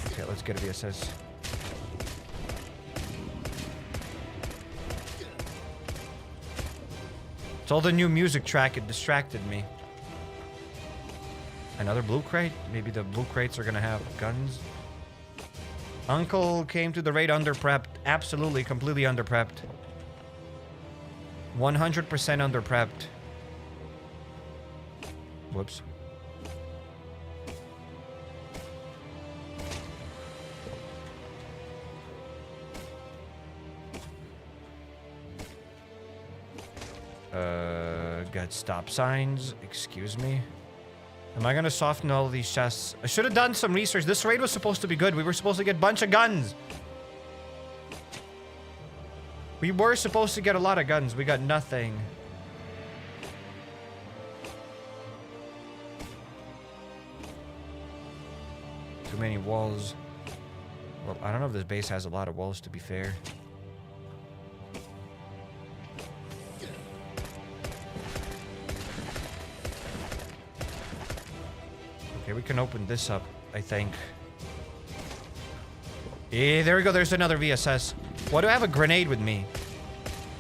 Okay, let's get a VSS. It's all the new music track, it distracted me. Another blue crate? Maybe the blue crates are gonna have guns. Uncle came to the raid under-prepped. Absolutely, completely under-prepped. 100% under-prepped. Whoops. Got stop signs. Excuse me. Am I gonna soften all these chests? I should have done some research. This raid was supposed to be good. We were supposed to get a bunch of guns. We were supposed to get a lot of guns. We got nothing. Too many walls. Well, I don't know if this base has a lot of walls, to be fair. Okay, we can open this up, I think. Yeah, there we go. There's another VSS. Why do I have a grenade with me?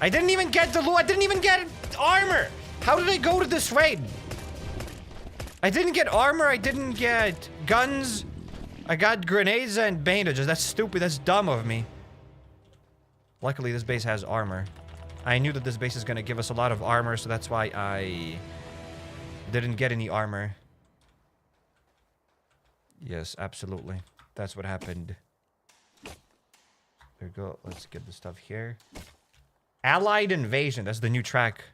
I didn't even get the loot. I didn't even get armor. How did I go to this raid? I didn't get armor. I didn't get guns. I got grenades and bandages. That's stupid. That's dumb of me. Luckily, this base has armor. I knew that this base is going to give us a lot of armor, so that's why I didn't get any armor. Yes, absolutely. That's what happened. There we go. Let's get the stuff here. Allied Invasion. That's the new track.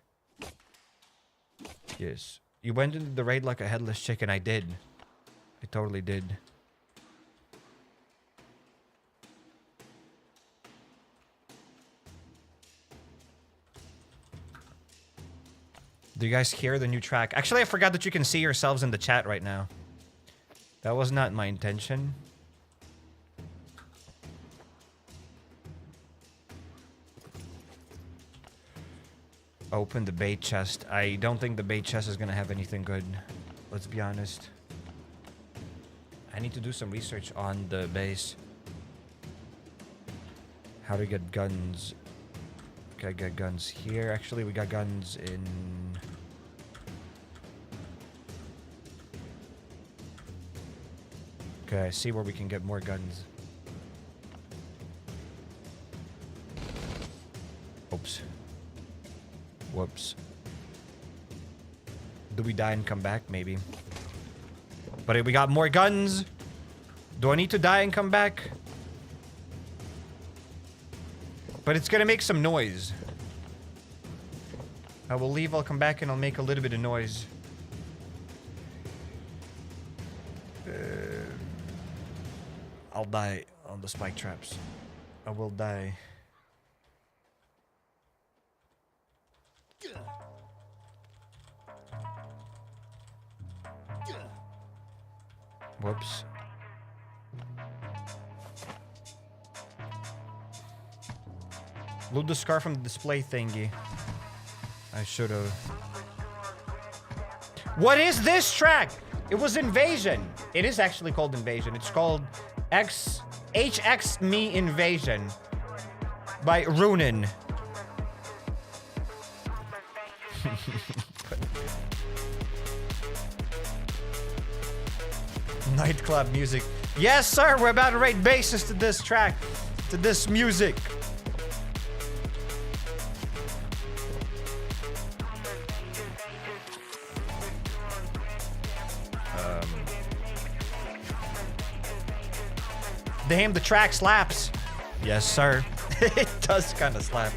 Yes. You went into the raid like a headless chicken. I did. I totally did. Do you guys hear the new track? Actually, I forgot that you can see yourselves in the chat right now. That was not my intention. Open the bait chest. I don't think the bait chest is gonna have anything good. Let's be honest. I need to do some research on the base. How to get guns. Okay, get guns here. Actually, we got guns in... Okay, I see where we can get more guns. Oops. Whoops. Do we die and come back? Maybe. But we got more guns. Do I need to die and come back? But it's gonna make some noise. I will leave, I'll come back, and I'll make a little bit of noise. I'll die on the spike traps. I will die. Whoops. Loot the scar from the display thingy. I should have. What is this track? It was Invasion. It is actually called Invasion. It's called HX Me Invasion by Runin. Nightclub music. Yes, sir. We're about to rate bases to this track, to this music. Damn, the track slaps. Yes, sir. It does kind of slap.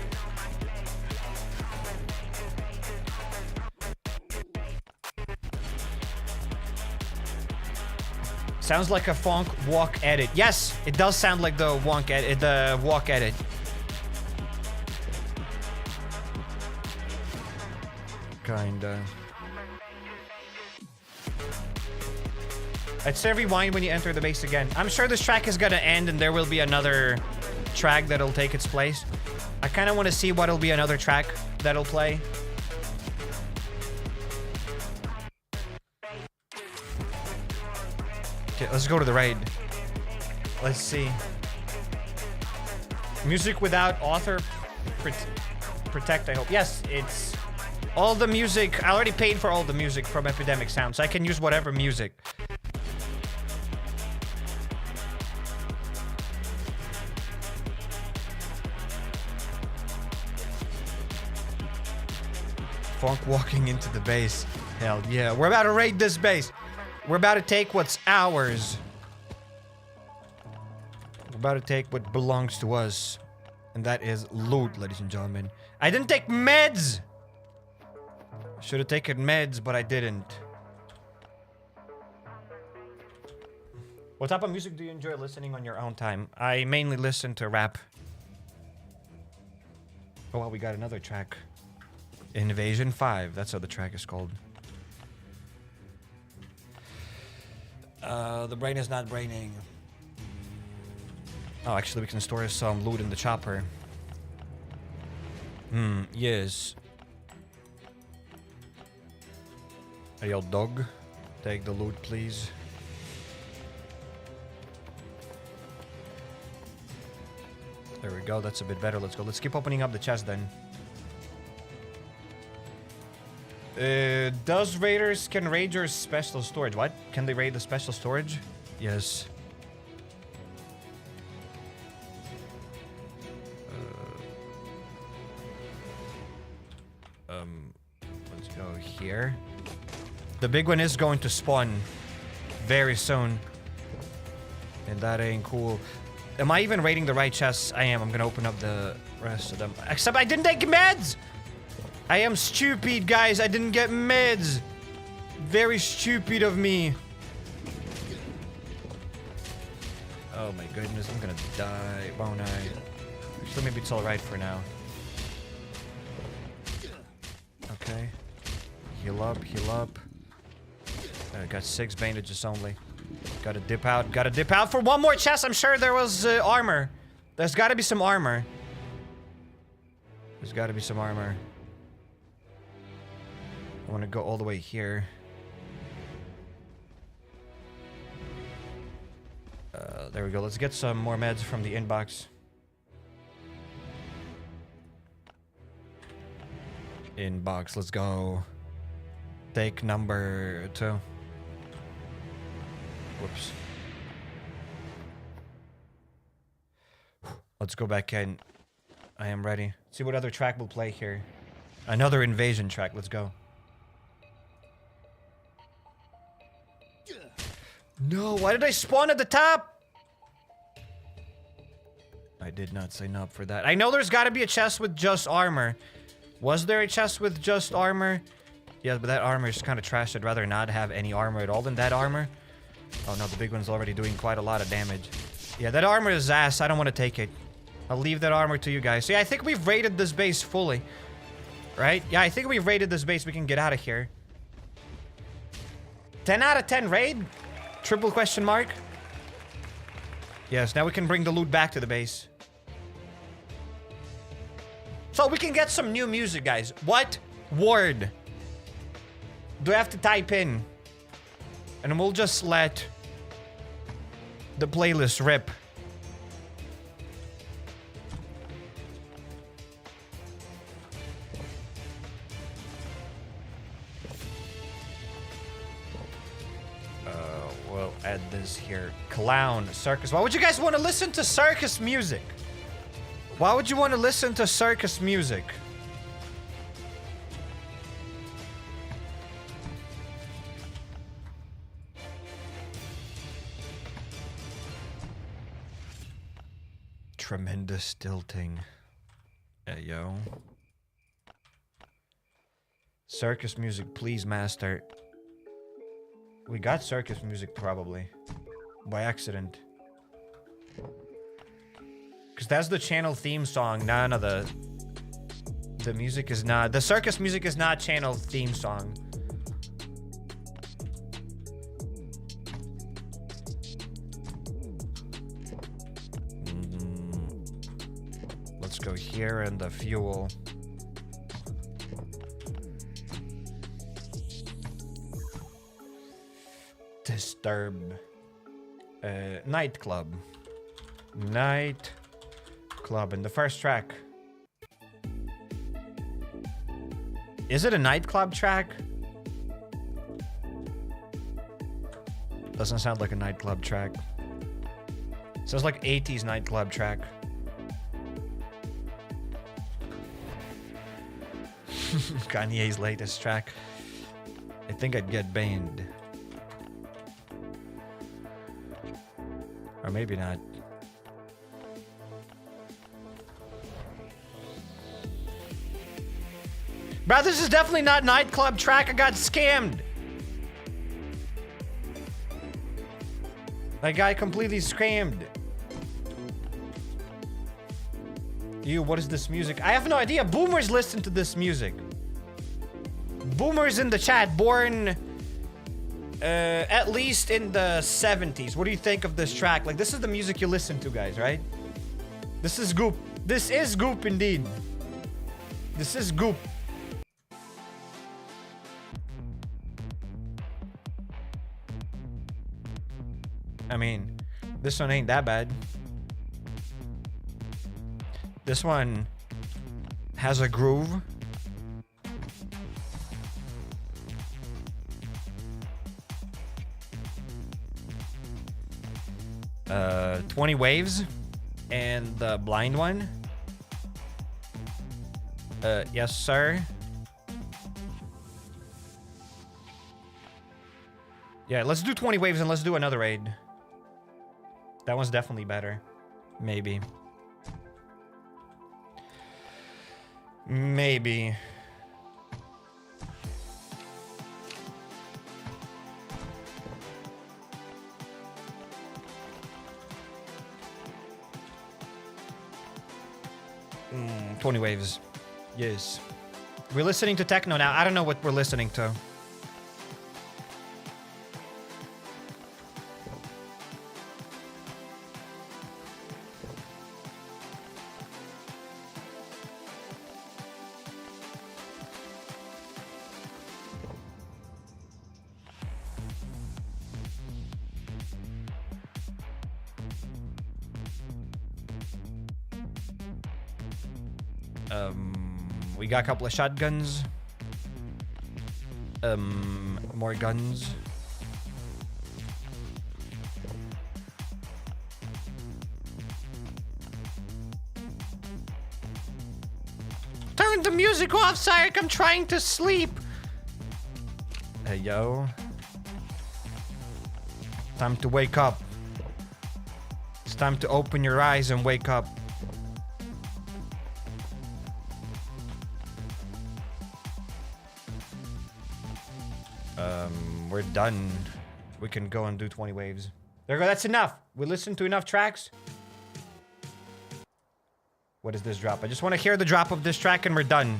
Sounds like a funk walk edit. Yes, it does sound like the walk edit. Kinda. I'd say rewind when you enter the base again. I'm sure this track is gonna end and there will be another track that'll take its place. I kind of want to see what'll be another track that'll play. Okay, let's go to the raid. Let's see. Music without author protect, I hope. Yes, it's all the music. I already paid for all the music from Epidemic Sound, so I can use whatever music. Funk walking into the base. Hell yeah. We're about to raid this base. We're about to take what's ours. We're about to take what belongs to us. And that is loot, ladies and gentlemen. I didn't take meds! Should have taken meds, but I didn't. What type of music do you enjoy listening on your own time? I mainly listen to rap. Oh, well, we got another track. Invasion 5. That's how the track is called. The brain is not braining. Oh, actually, we can store some loot in the chopper. Yes. Hey, yo, dog. Take the loot, please. There we go. That's a bit better. Let's go. Let's keep opening up the chest then. Does raiders can raid your special storage? What? Can they raid the special storage? Yes. Let's go here. The big one is going to spawn very soon. And that ain't cool. Am I even raiding the right chests? I am. I'm gonna open up the rest of them. Except I didn't take meds! I am stupid, guys. I didn't get meds. Very stupid of me. Oh my goodness, I'm gonna die, won't I? Actually, maybe it's alright for now. Okay. Heal up, heal up. I got 6 bandages only. Gotta dip out for one more chest. I'm sure there was armor. There's gotta be some armor. There's gotta be some armor. I wanna go all the way here. There we go. Let's get some more meds from the inbox. Inbox, let's go. Take number 2. Whoops. Let's go back in. I am ready. See what other track we'll play here. Another invasion track. Let's go. No, why did I spawn at the top? I did not sign up for that. I know there's got to be a chest with just armor. Was there a chest with just armor? Yeah, but that armor is kind of trash. I'd rather not have any armor at all than that armor. Oh no, the big one's already doing quite a lot of damage. Yeah, that armor is ass. I don't want to take it. I'll leave that armor to you guys. So yeah, I think we've raided this base fully. Right? Yeah, I think we've raided this base. We can get out of here. 10 out of 10 raid? Triple question mark? Yes, now we can bring the loot back to the base. So we can get some new music, guys. What word do I have to type in? And we'll just let the playlist rip. We'll add this here. Clown, circus. Why would you guys want to listen to circus music? Why would you want to listen to circus music? Tremendous tilting. Hey, yo. Circus music, please, master. We got circus music, probably. By accident. Because that's the channel theme song. No, the music is not. The circus music is not channel theme song. Let's go here and the fuel. Disturb. Nightclub. Nightclub in the first track. Is it a nightclub track? Doesn't sound like a nightclub track. Sounds like 80s nightclub track. Kanye's latest track. I think I'd get banned. Or maybe not. Bro, this is definitely not nightclub track. I got scammed. That guy completely scammed. You, what is this music? I have no idea. Boomers listen to this music. Boomers in the chat, born at least in the 70s. What do you think of this track? Like, this is the music you listen to, guys, right? This is goop. This is goop indeed. This is goop. I mean, this one ain't that bad. This one has a groove. 20 waves and the blind one. Yes, sir. Yeah, let's do 20 waves and let's do another raid. That one's definitely better. Maybe. Maybe. Mm, 20 waves. Yes. We're listening to techno now. I don't know what we're listening to. We got a couple of shotguns. More guns. Turn the music off, Cairek. I'm trying to sleep. Hey, yo. Time to wake up. It's time to open your eyes and wake up. We're done. We can go and do 20 waves. There we go. That's enough. We listened to enough tracks. What is this drop? I just want to hear the drop of this track and we're done.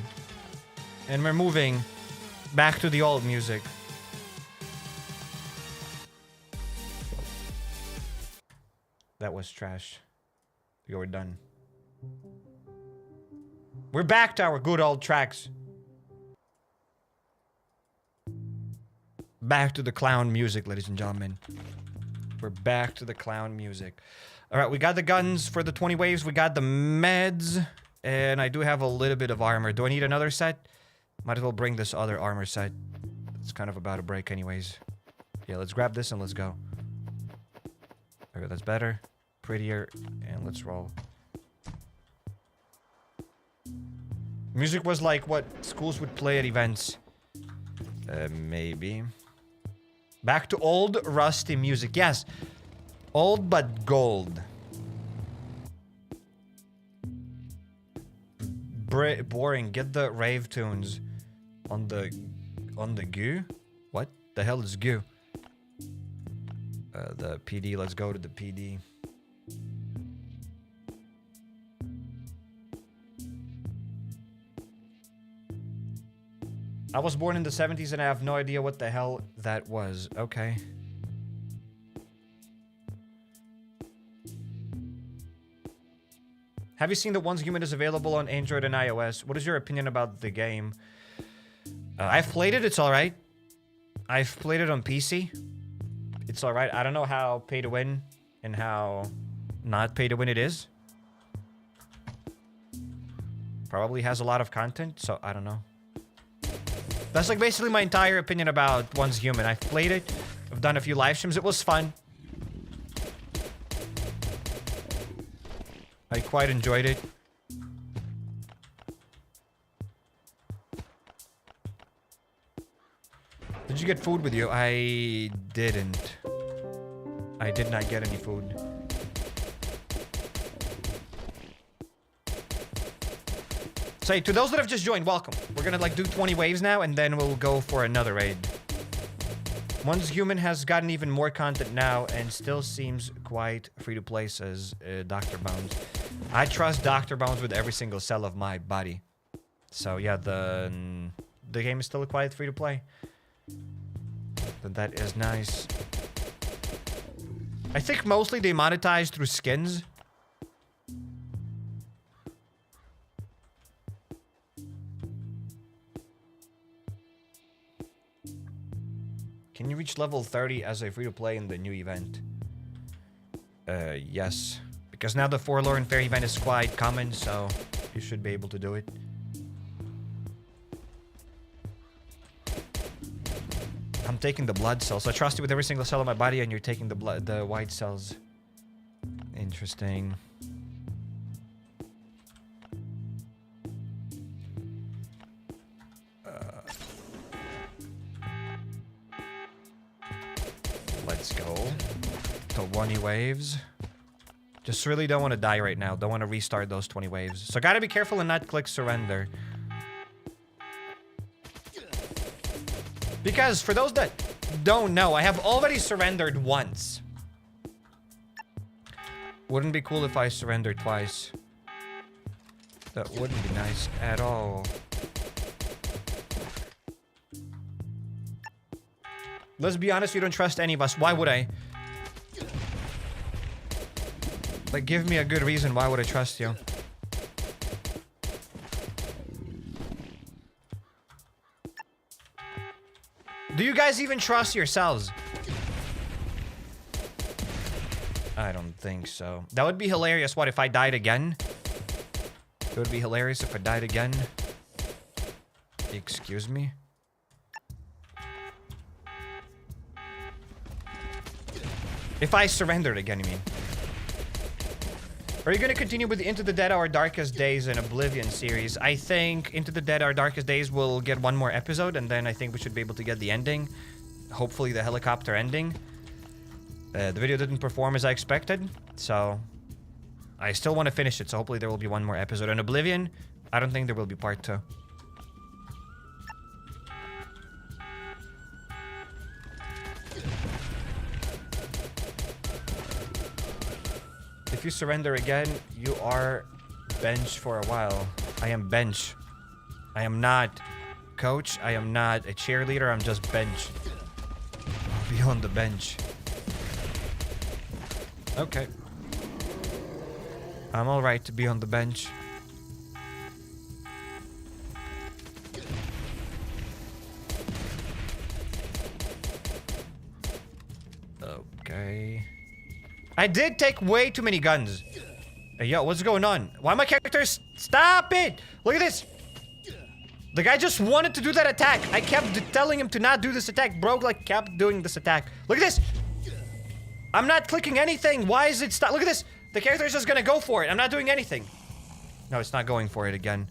And we're moving back to the old music. That was trash. There we go, we're done. We're back to our good old tracks. Back to the clown music, ladies and gentlemen. We're back to the clown music. All right, we got the guns for the 20 waves. We got the meds. And I do have a little bit of armor. Do I need another set? Might as well bring this other armor set. It's kind of about to break anyways. Yeah, let's grab this and let's go. Okay, that's better. Prettier. And let's roll. Music was like what schools would play at events. Maybe. Back to old rusty music. Yes. Old but gold. Boring. Get the rave tunes on the goo. What the hell is goo? The PD. Let's go to the PD. I was born in the 70s and I have no idea what the hell that was. Okay. Have you seen that Once Human is available on Android and iOS? What is your opinion about the game? I've played it. It's alright. I've played it on PC. It's alright. I don't know how pay to win and how not pay to win it is. Probably has a lot of content, so I don't know. That's like basically my entire opinion about Once Human. I've played it. I've done a few live streams. It was fun. I quite enjoyed it. Did you get food with you? I didn't. I did not get any food. So to those that have just joined, welcome. We're gonna like do 20 waves now and then we'll go for another raid. Once Human has gotten even more content now and still seems quite free to play, says Dr. Bones. I trust Dr. Bones with every single cell of my body. So yeah, the game is still quite free to play. But that is nice. I think mostly they monetize through skins. Can you reach level 30 as a free-to-play in the new event? Yes. Because now the Forlorn Fair event is quite common, so you should be able to do it. I'm taking the blood cells. So I trust you with every single cell of my body, and you're taking the white cells. Interesting. Let's go. To 20 waves. Just really don't want to die right now. Don't want to restart those 20 waves. So gotta be careful and not click surrender. Because for those that don't know, I have already surrendered once. Wouldn't be cool if I surrendered twice. That wouldn't be nice at all. Let's be honest, you don't trust any of us. Why would I? Like, give me a good reason. Why would I trust you? Do you guys even trust yourselves? I don't think so. That would be hilarious. What if I died again? It would be hilarious if I died again. Excuse me? If I surrendered again, you mean? Are you going to continue with the Into the Dead Our Darkest Days and Oblivion series? I think Into the Dead Our Darkest Days will get one more episode, and then I think we should be able to get the ending. Hopefully the helicopter ending. The video didn't perform as I expected, so I still want to finish it, so hopefully there will be one more episode. And Oblivion, I don't think there will be part 2. If you surrender again, you are bench for a while. I am bench. I am not coach. I am not a cheerleader. I'm just bench. I'll be on the bench. Okay. I'm alright to be on the bench. Okay. I did take way too many guns. Hey, yo, what's going on? Why my characters? Stop it! Look at this! The guy just wanted to do that attack. I kept telling him to not do this attack. Bro, like, kept doing this attack. Look at this! I'm not clicking anything. Why is it stop? Look at this! The character is just gonna go for it. I'm not doing anything. No, it's not going for it again.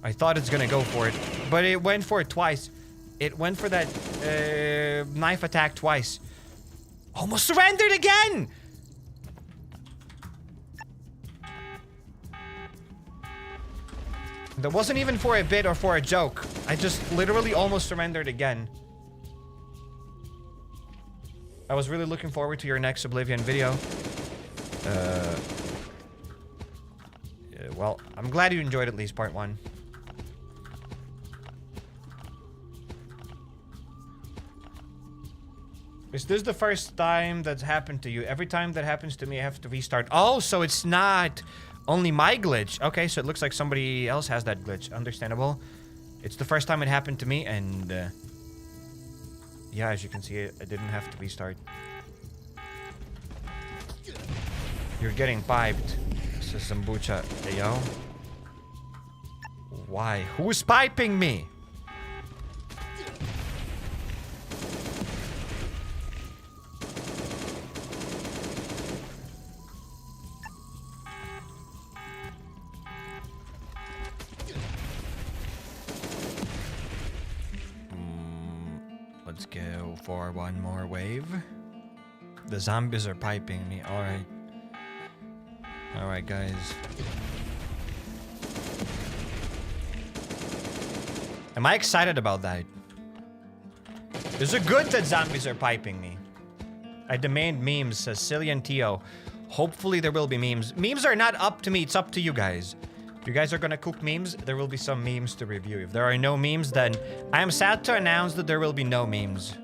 I thought it's gonna go for it, but it went for it twice. It went for that knife attack twice. Almost surrendered again! That wasn't even for a bit or for a joke. I just literally almost surrendered again. I was really looking forward to your next Oblivion video. Yeah, well, I'm glad you enjoyed at least part 1. Is this the first time that's happened to you? Every time that happens to me, I have to restart. Oh, so it's not only my glitch. Okay, so it looks like somebody else has that glitch. Understandable. It's the first time it happened to me, and yeah, as you can see, I didn't have to restart. You're getting piped. This is some bucha. Hey, yo. Why? Who's piping me? Let's go for one more wave. The zombies are piping me. Alright. Alright, guys. Am I excited about that? Is it good that zombies are piping me? I demand memes, says Cillian Tio. Hopefully there will be memes. Memes are not up to me, it's up to you guys. If you guys are gonna cook memes, there will be some memes to review. If there are no memes, then I am sad to announce that there will be no memes.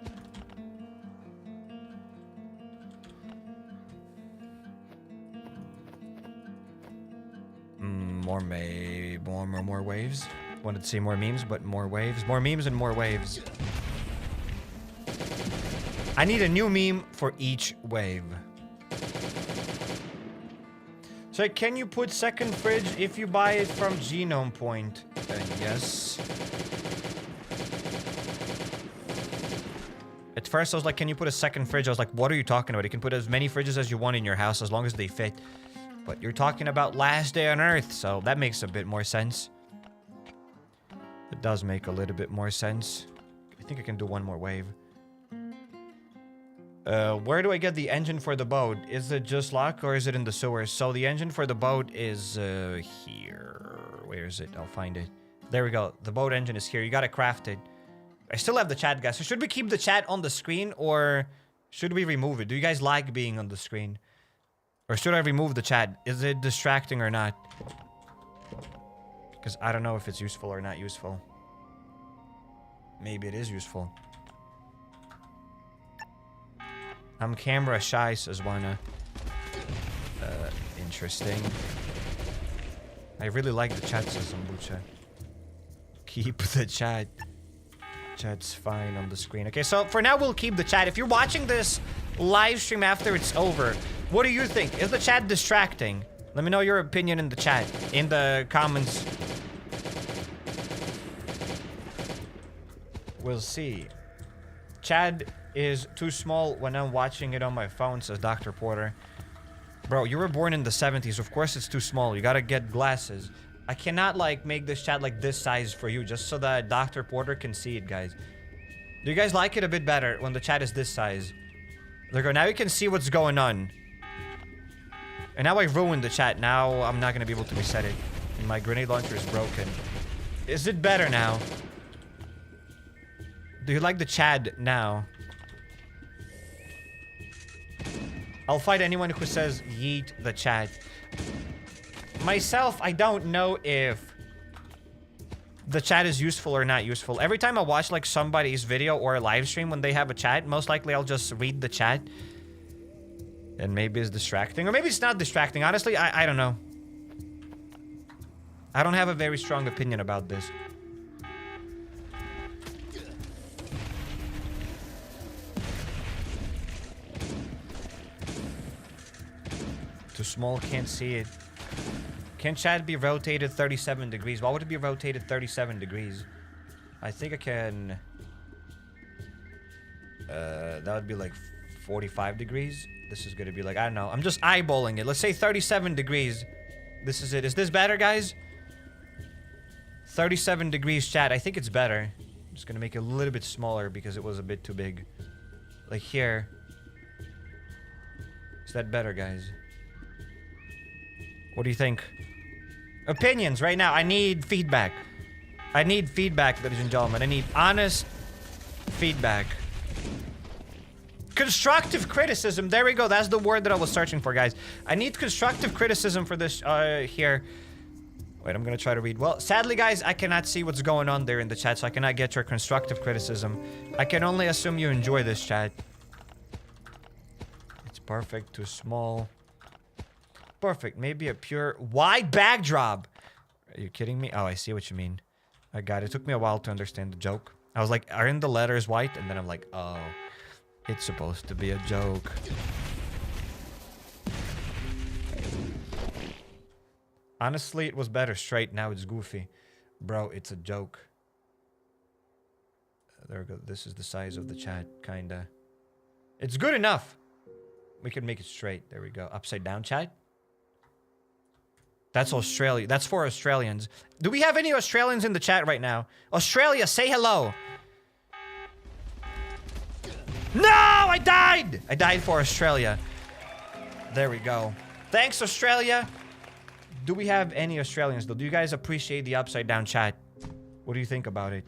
More waves. Wanted to see more memes, but more waves. More memes and more waves. I need a new meme for each wave. So can you put second fridge if you buy it from Genome Point? Yes. At first I was like, can you put a second fridge? I was like, what are you talking about? You can put as many fridges as you want in your house as long as they fit. But you're talking about last day on Earth, so that makes a bit more sense. It does make a little bit more sense. I think I can do one more wave. Where do I get the engine for the boat? Is it just locked or is it in the sewers? So the engine for the boat is here. Where is it? I'll find it. There we go. The boat engine is here. You gotta craft it. I still have the chat, guys. So should we keep the chat on the screen or should we remove it? Do you guys like being on the screen? Or should I remove the chat? Is it distracting or not? Because I don't know if it's useful or not useful. Maybe it is useful. I'm camera shy, says Wana. Interesting. I really like the chat, says Zambucha. Keep the chat. Chat's fine on the screen. Okay, so for now, we'll keep the chat. If you're watching this live stream after it's over, what do you think? Is the chat distracting? Let me know your opinion in the chat, in the comments. We'll see. Chat is too small when I'm watching it on my phone, says Dr. Porter. Bro, you were born in the 70s. Of course it's too small. You gotta get glasses. I cannot, like, make this chat, like, this size for you, just so that Dr. Porter can see it, guys. Do you guys like it a bit better when the chat is this size? There we go. Now you can see what's going on. And now I ruined the chat. Now I'm not gonna be able to reset it. And my grenade launcher is broken. Is it better now? Do you like the chat now? I'll fight anyone who says yeet the chat. Myself, I don't know if the chat is useful or not useful. Every time I watch like somebody's video or a live stream when they have a chat, most likely I'll just read the chat. And maybe it's distracting. Or maybe it's not distracting. Honestly, I don't know. I don't have a very strong opinion about this. Too small, can't see it. Can chat be rotated 37 degrees? Why would it be rotated 37 degrees? I think I can... that would be like 45 degrees. This is gonna be like, I don't know. I'm just eyeballing it. Let's say 37 degrees. This is it. Is this better, guys? 37 degrees chat. I think it's better. I'm just gonna make it a little bit smaller because it was a bit too big. Like here. Is that better, guys? What do you think? Opinions right now. I need feedback. I need feedback, ladies and gentlemen. I need honest feedback. Constructive criticism. There we go. That's the word that I was searching for, guys. I need constructive criticism for this here. Wait, I'm gonna try to read. Well, sadly, guys, I cannot see what's going on there in the chat, so I cannot get your constructive criticism. I can only assume you enjoy this chat. It's perfect. Too small. Perfect. Maybe a pure wide backdrop. Are you kidding me? Oh, I see what you mean. I got it. It took me a while to understand the joke. I was like, aren't the letters white? And then I'm like, oh, it's supposed to be a joke. Honestly, it was better straight. Now it's goofy. Bro, it's a joke. There we go. This is the size of the chat, kinda. It's good enough. We can make it straight. There we go. Upside down chat. That's Australia. That's for Australians. Do we have any Australians in the chat right now? Australia, say hello. No, I died. I died for Australia. There we go. Thanks, Australia. Do we have any Australians, though? Do you guys appreciate the upside down chat? What do you think about it?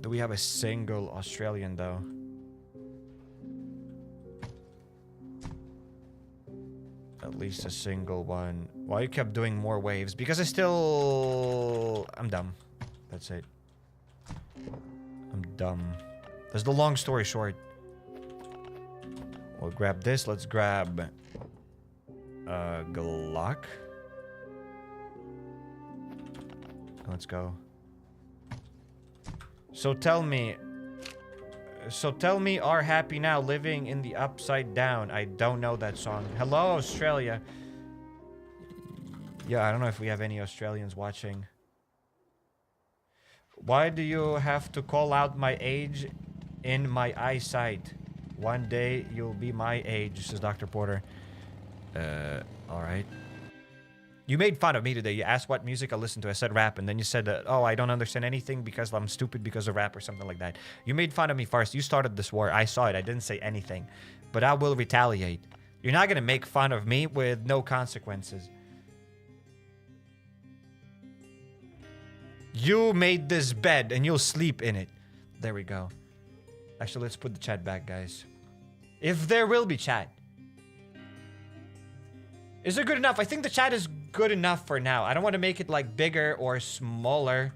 Do we have a single Australian, though? At least a single one. Why you kept doing more waves? Because I'm dumb. That's it. I'm dumb. That's the long story short. We'll grab this. Let's grab... Glock. Let's go. So tell me, are happy now living in the upside down? I don't know that song. Hello, Australia. Yeah, I don't know if we have any Australians watching. Why do you have to call out my age in my eyesight? One day you'll be my age, says Dr. Porter. Alright. You made fun of me today. You asked what music I listen to. I said rap, and then you said that, oh, I don't understand anything because I'm stupid because of rap or something like that. You made fun of me first. You started this war. I saw it. I didn't say anything. But I will retaliate. You're not going to make fun of me with no consequences. You made this bed, and you'll sleep in it. There we go. Actually, let's put the chat back, guys. If there will be chat. Is it good enough? I think the chat is good enough for now. I don't want to make it like bigger or smaller.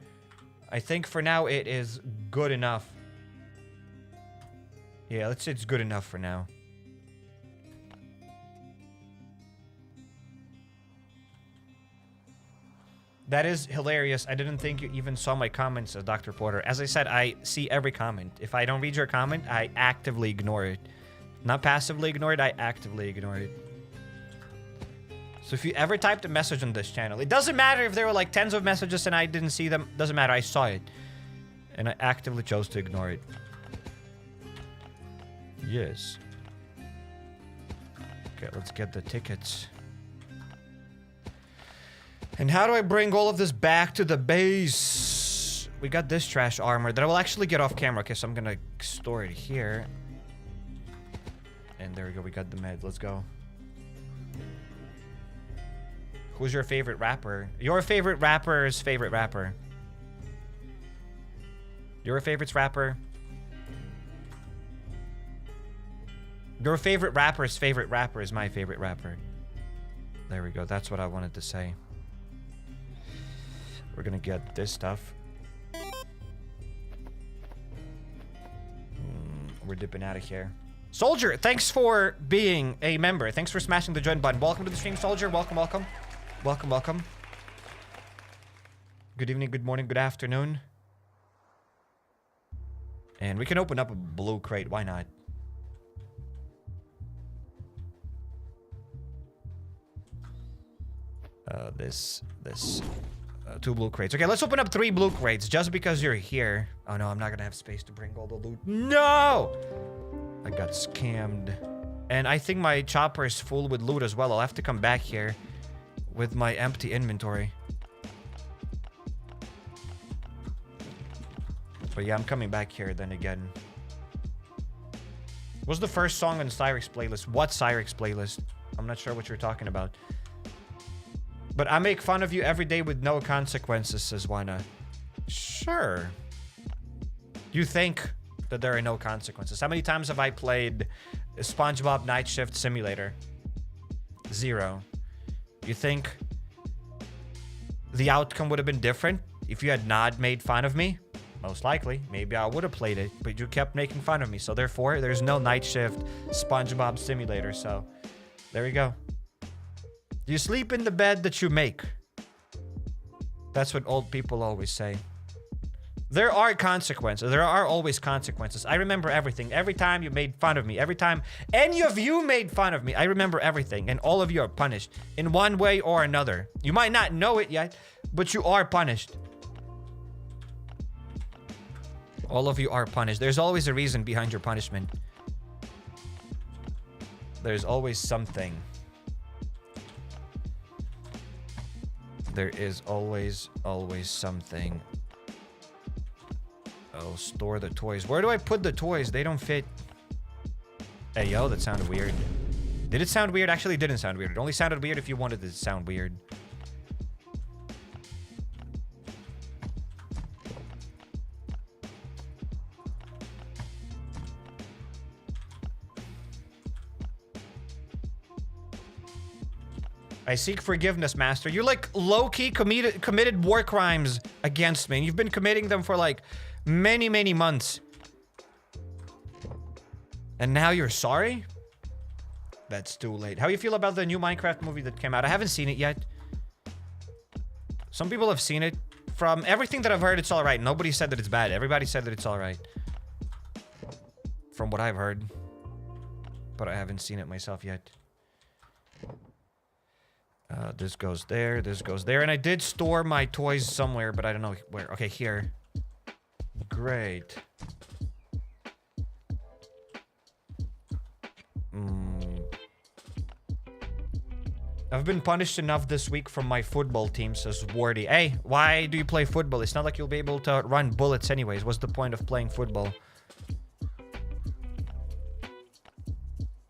I think for now it is good enough. Yeah, let's say it's good enough for now. That is hilarious. I didn't think you even saw my comments, Dr. Porter. As I said, I see every comment. If I don't read your comment, I actively ignore it. Not passively ignore it, I actively ignore it. So if you ever typed a message on this channel, it doesn't matter if there were like tens of messages and I didn't see them. Doesn't matter, I saw it. And I actively chose to ignore it. Yes. Okay, let's get the tickets. And how do I bring all of this back to the base? We got this trash armor that I will actually get off camera. Okay, so I'm gonna store it here. And there we go, we got the med. Let's go. Who's your favorite rapper? Your favorite rapper's favorite rapper. Your favorite's rapper. Your favorite rapper's favorite rapper is my favorite rapper. There we go. That's what I wanted to say. We're gonna get this stuff. We're dipping out of here. Soldier, thanks for being a member. Thanks for smashing the join button. Welcome to the stream, Soldier. Welcome, welcome. Welcome, welcome. Good evening, good morning, good afternoon. And we can open up a blue crate. Why not? Two blue crates. Okay, let's open up 3 blue crates just because you're here. Oh no, I'm not gonna have space to bring all the loot. No! I got scammed. And I think my chopper is full with loot as well. I'll have to come back here with my empty inventory. But yeah, I'm coming back here then again. What's the first song on Cyrek's playlist? What Cyrek's playlist? I'm not sure what you're talking about. But I make fun of you every day with no consequences, says Wana. Sure. You think that there are no consequences. How many times have I played SpongeBob Night Shift Simulator? 0. You think the outcome would have been different if you had not made fun of me? Most likely. Maybe I would have played it, but you kept making fun of me. So therefore, there's no Night Shift SpongeBob Simulator. So there you go. You sleep in the bed that you make. That's what old people always say. There are consequences. There are always consequences. I remember everything. Every time you made fun of me, every time any of you made fun of me, I remember everything. And all of you are punished in one way or another. You might not know it yet, but you are punished. All of you are punished. There's always a reason behind your punishment. There's always something. There is always something. Oh, store the toys. Where do I put the toys? They don't fit. Hey, yo, that sounded weird. Did it sound weird? Actually, it didn't sound weird. It only sounded weird if you wanted it to sound weird. I seek forgiveness, Master. You're like low-key committed war crimes against me. And you've been committing them for like many, many months. And now you're sorry? That's too late. How do you feel about the new Minecraft movie that came out? I haven't seen it yet. Some people have seen it. From everything that I've heard, it's alright. Nobody said that it's bad. Everybody said that it's alright. From what I've heard. But I haven't seen it myself yet. This goes there, this goes there. And I did store my toys somewhere, but I don't know where. Okay, here. Great. I've been punished enough this week from my football team, says Wardy. Hey, why do you play football? It's not like you'll be able to run bullets anyways. What's the point of playing football?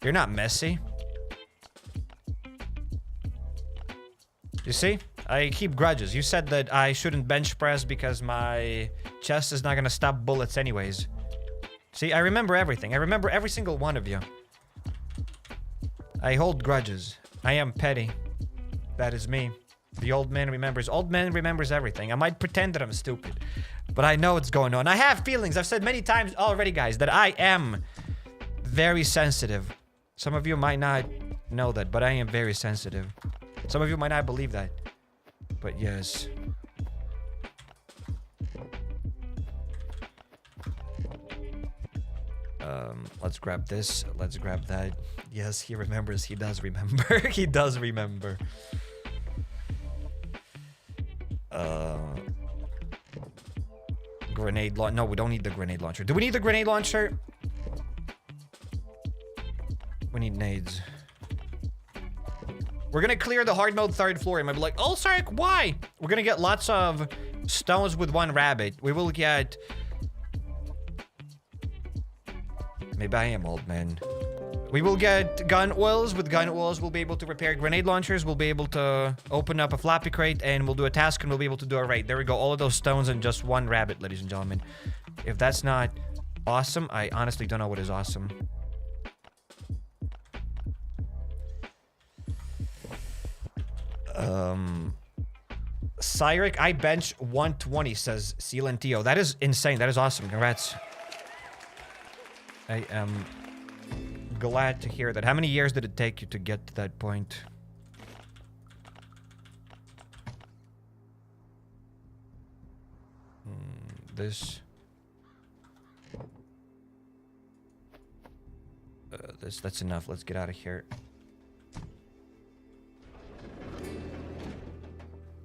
You're not Messi. You see? I keep grudges. You said that I shouldn't bench press because my chest is not gonna stop bullets anyways. See, I remember everything. I remember every single one of you. I hold grudges. I am petty. That is me. The old man remembers. Old man remembers everything. I might pretend that I'm stupid, but I know what's going on. I have feelings. I've said many times already, guys, that I am very sensitive. Some of you might not know that, but I am very sensitive. Some of you might not believe that, but yes. Let's grab this. Let's grab that. Yes, he remembers. He does remember. He does remember. Grenade launcher. No, we don't need the grenade launcher. Do we need the grenade launcher? We need nades. We're gonna clear the hard mode 3rd floor. You might be like, oh, Sarek, why? We're gonna get lots of stones with 1 rabbit. We will get... Maybe I am old, man. We will get gun oils. With gun oils, we'll be able to repair grenade launchers. We'll be able to open up a floppy crate, and we'll do a task, and we'll be able to do a raid. There we go. All of those stones and just 1 rabbit, ladies and gentlemen. If that's not awesome, I honestly don't know what is awesome. Cyrek, I bench 120, says Silentio. That is insane. That is awesome. Congrats. I am glad to hear that. How many years did it take you to get to that point? That's enough. Let's get out of here.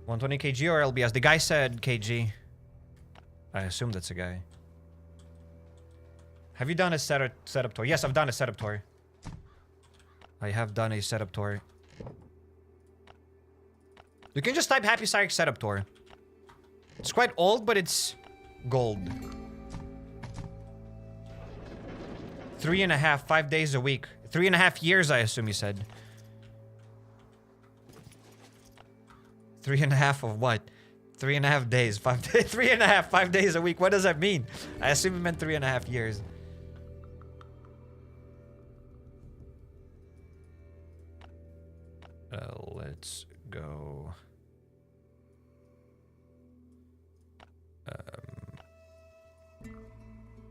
120 kg or LBS? The guy said kg. I assume that's a guy. Have you done a setup tour? Yes, I've done a setup tour. I have done a setup tour. You can just type HappyCairek setup tour. It's quite old, but it's gold. 3.5, 5 days a week. 3.5 years, I assume you said. 3.5 of what? 3.5 days. 5 days. 3.5, 5 days a week. What does that mean? I assume it meant 3.5 years. Let's go.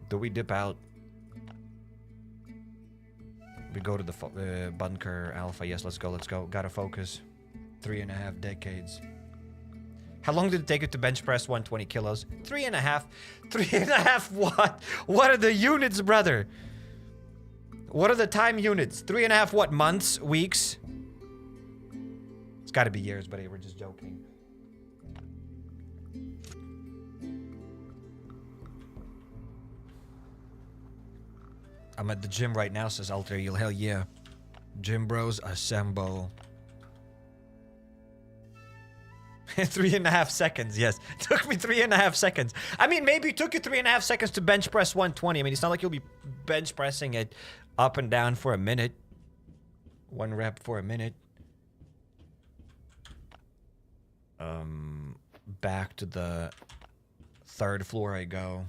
Do we dip out? We go to the Bunker Alfa. Yes, let's go. Let's go. Gotta focus. 3.5 decades. How long did it take you to bench press 120 kilos? 3.5. 3.5 what? What are the units, brother? What are the time units? 3.5 what? Months? Weeks? It's gotta be years, but hey, we're just joking. I'm at the gym right now, says Altair. Hell yeah. Gym bros, assemble. 3.5 seconds, yes. It took me 3.5 seconds. I mean, maybe it took you 3.5 seconds to bench press 120. I mean, it's not like you'll be bench pressing it up and down for a minute. 1 rep for a minute. Back to the 3rd floor I go.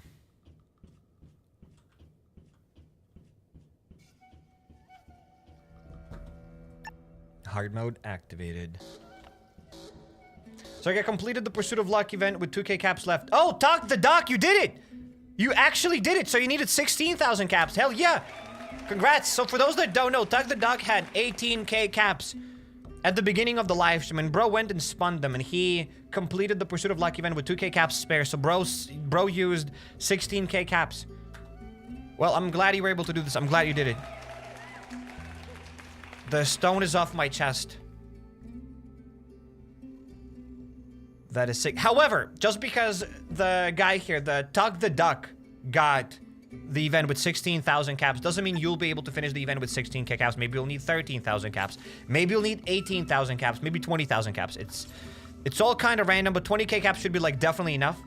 Hard mode activated. So I completed the Pursuit of Luck event with 2k caps left. Oh, Talk the Doc, you did it! You actually did it, so you needed 16,000 caps. Hell yeah! Congrats. So for those that don't know, Talk the Doc had 18k caps at the beginning of the live stream, and bro went and spun them, and he completed the Pursuit of Luck event with 2k caps spare, so bro used 16k caps. Well, I'm glad you were able to do this. I'm glad you did it. The stone is off my chest. That is sick. However, just because the guy here, the Talk the Duck, got the event with 16,000 caps doesn't mean you'll be able to finish the event with 16k caps. Maybe you'll need 13,000 caps. Maybe you'll need 18,000 caps. Maybe 20,000 caps. It's all kind of random, but 20k caps should be like definitely enough.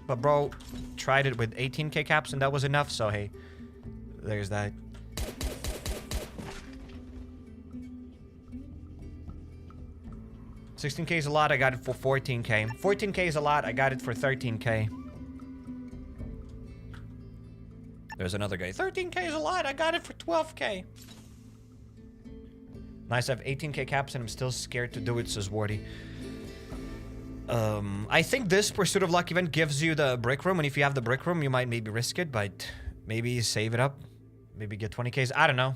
But bro, tried it with 18k caps and that was enough. So hey, there's that. $16k is a lot. I got it for 14k. 14k is a lot. I got it for 13k. There's another guy. 13k is a lot. I got it for 12k. Nice, I have 18k caps and I'm still scared to do it, says Wardy. I think this Pursuit of Luck event gives you the brick room, and if you have the brick room, you might maybe risk it, but maybe save it up. Maybe get 20ks. I don't know.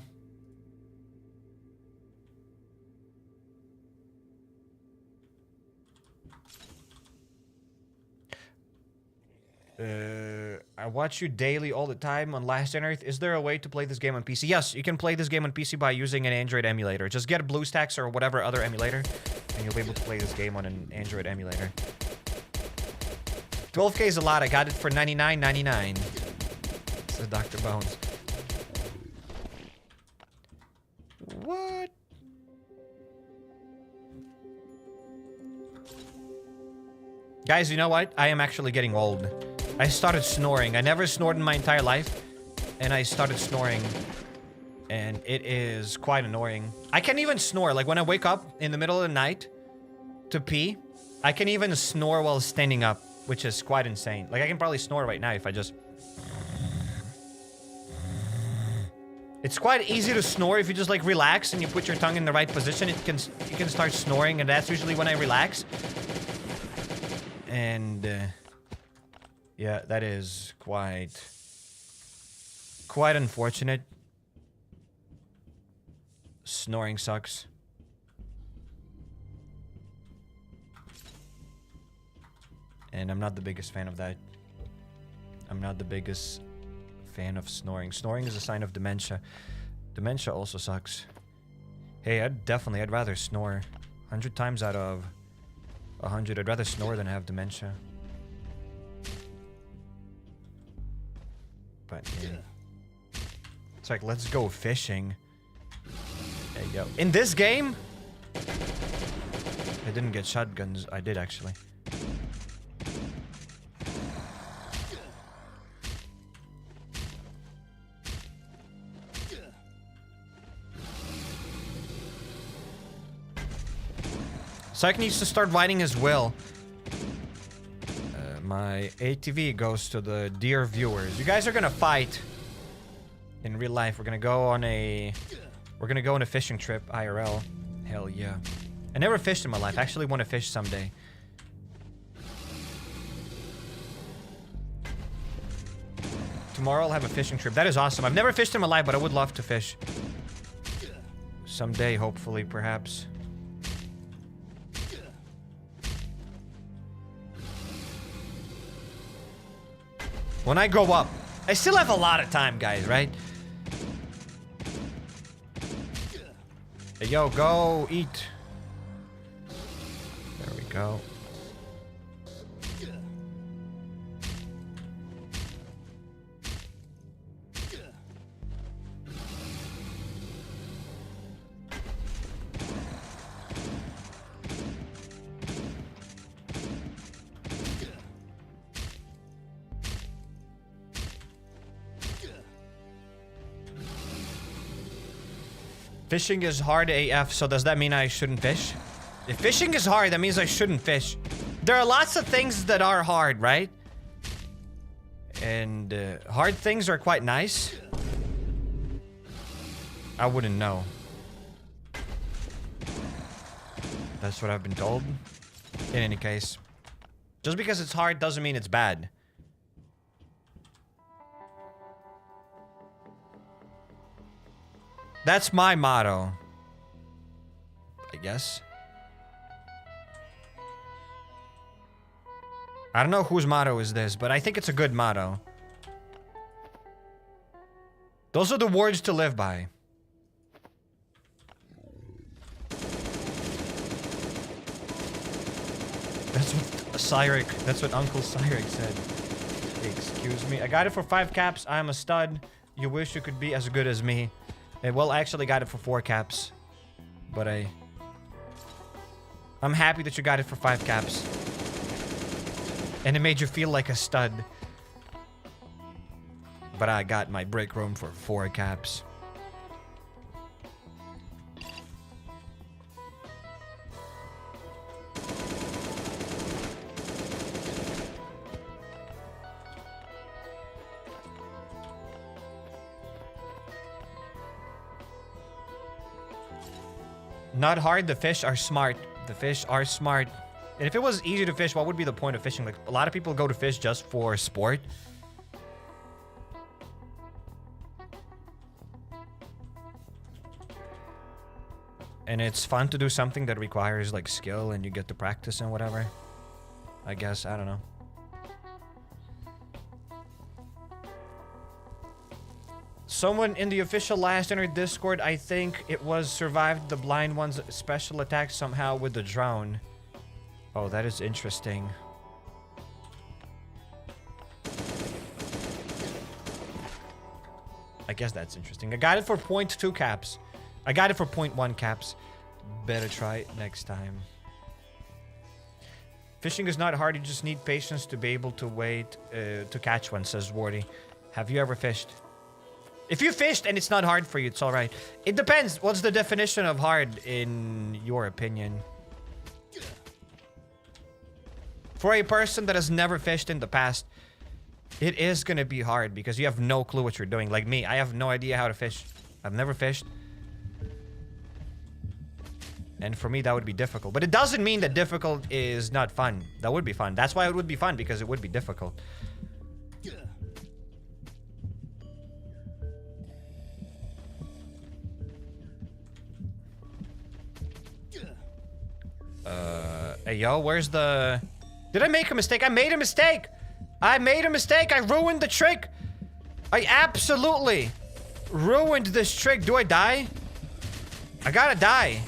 I watch you daily all the time on Last on Earth. Is there a way to play this game on PC? Yes, you can play this game on PC by using an Android emulator. Just get a BlueStacks or whatever other emulator, and you'll be able to play this game on an Android emulator. 12k is a lot. I got it for $99.99. Says Dr. Bones. What? Guys, you know what? I am actually getting old. I started snoring. I never snored in my entire life. And I started snoring. And it is quite annoying. I can't even snore. Like when I wake up in the middle of the night to pee, I can even snore while standing up, which is quite insane. Like I can probably snore right now if I just... It's quite easy to snore if you just like relax and you put your tongue in the right position. You can start snoring, and that's usually when I relax. And yeah, that is quite unfortunate. Snoring sucks. And I'm not the biggest fan of that. I'm not the biggest fan of snoring. Snoring is a sign of dementia. Dementia also sucks. Hey, I'd rather snore 100 times out of 100. I'd rather snore than have dementia. But yeah. It's like, let's go fishing. There you go. In this game, I didn't get shotguns. I did actually. Psych needs to start writing his will. My ATV goes to the dear viewers. You guys are gonna fight in real life. We're gonna go on a fishing trip IRL. Hell yeah. I never fished in my life. I actually want to fish someday. Tomorrow I'll have a fishing trip. That is awesome. I've never fished in my life, but I would love to fish. Someday, hopefully, perhaps. When I grow up, I still have a lot of time, guys, right? Hey, yo, go eat. There we go. Fishing is hard AF, so does that mean I shouldn't fish? If fishing is hard, that means I shouldn't fish. There are lots of things that are hard, right? And hard things are quite nice. I wouldn't know. That's what I've been told. In any case. Just because it's hard doesn't mean it's bad. That's my motto. I guess. I don't know whose motto is this, but I think it's a good motto. Those are the words to live by. That's what Cairek, that's what Uncle Cairek said. Excuse me. I got it for 5 caps. I'm a stud. You wish you could be as good as me. Well, I actually got it for 4 caps. But I'm happy that you got it for 5 caps. And it made you feel like a stud. But I got my break room for 4 caps. Not hard, the fish are smart. The fish are smart. And if it was easy to fish, what would be the point of fishing? Like, a lot of people go to fish just for sport. And it's fun to do something that requires, like, skill and you get to practice and whatever. I guess, I don't know. Someone in the official last entered Discord, I think it was survived the blind one's special attack somehow with the drone. Oh, that is interesting. I guess that's interesting. I got it for 0.2 caps. I got it for 0.1 caps. Better try it next time. Fishing is not hard. You just need patience to be able to wait to catch one, says Wardy. Have you ever fished? If you fished and it's not hard for you, it's all right. It depends. What's the definition of hard in your opinion? For a person that has never fished in the past, it is going to be hard because you have no clue what you're doing. Like me, I have no idea how to fish. I've never fished. And for me, that would be difficult. But it doesn't mean that difficult is not fun. That would be fun. That's why it would be fun, because it would be difficult. Hey, yo, where's the... Did I make a mistake? I made a mistake! I made a mistake! I ruined the trick! I absolutely ruined this trick. Do I die? I gotta die.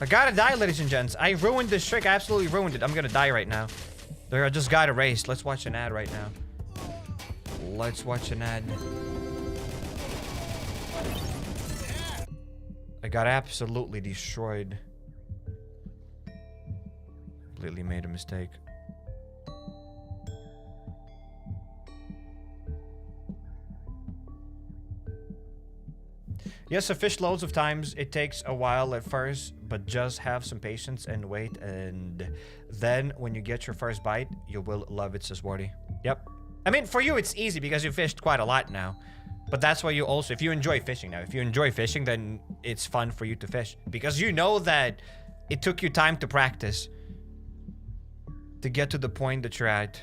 I gotta die, ladies and gents. I ruined this trick. I absolutely ruined it. I'm gonna die right now. There, I just got erased. Let's watch an ad right now. Let's watch an ad. I got absolutely destroyed. Completely made a mistake. Yes, I fished loads of times. It takes a while at first, but just have some patience and wait, and then when you get your first bite, you will love it, says Wardy. Yep. I mean, for you, it's easy because you fished quite a lot now. But that's why you also, if you enjoy fishing now, if you enjoy fishing, then it's fun for you to fish. Because you know that it took you time to practice to get to the point that you're at.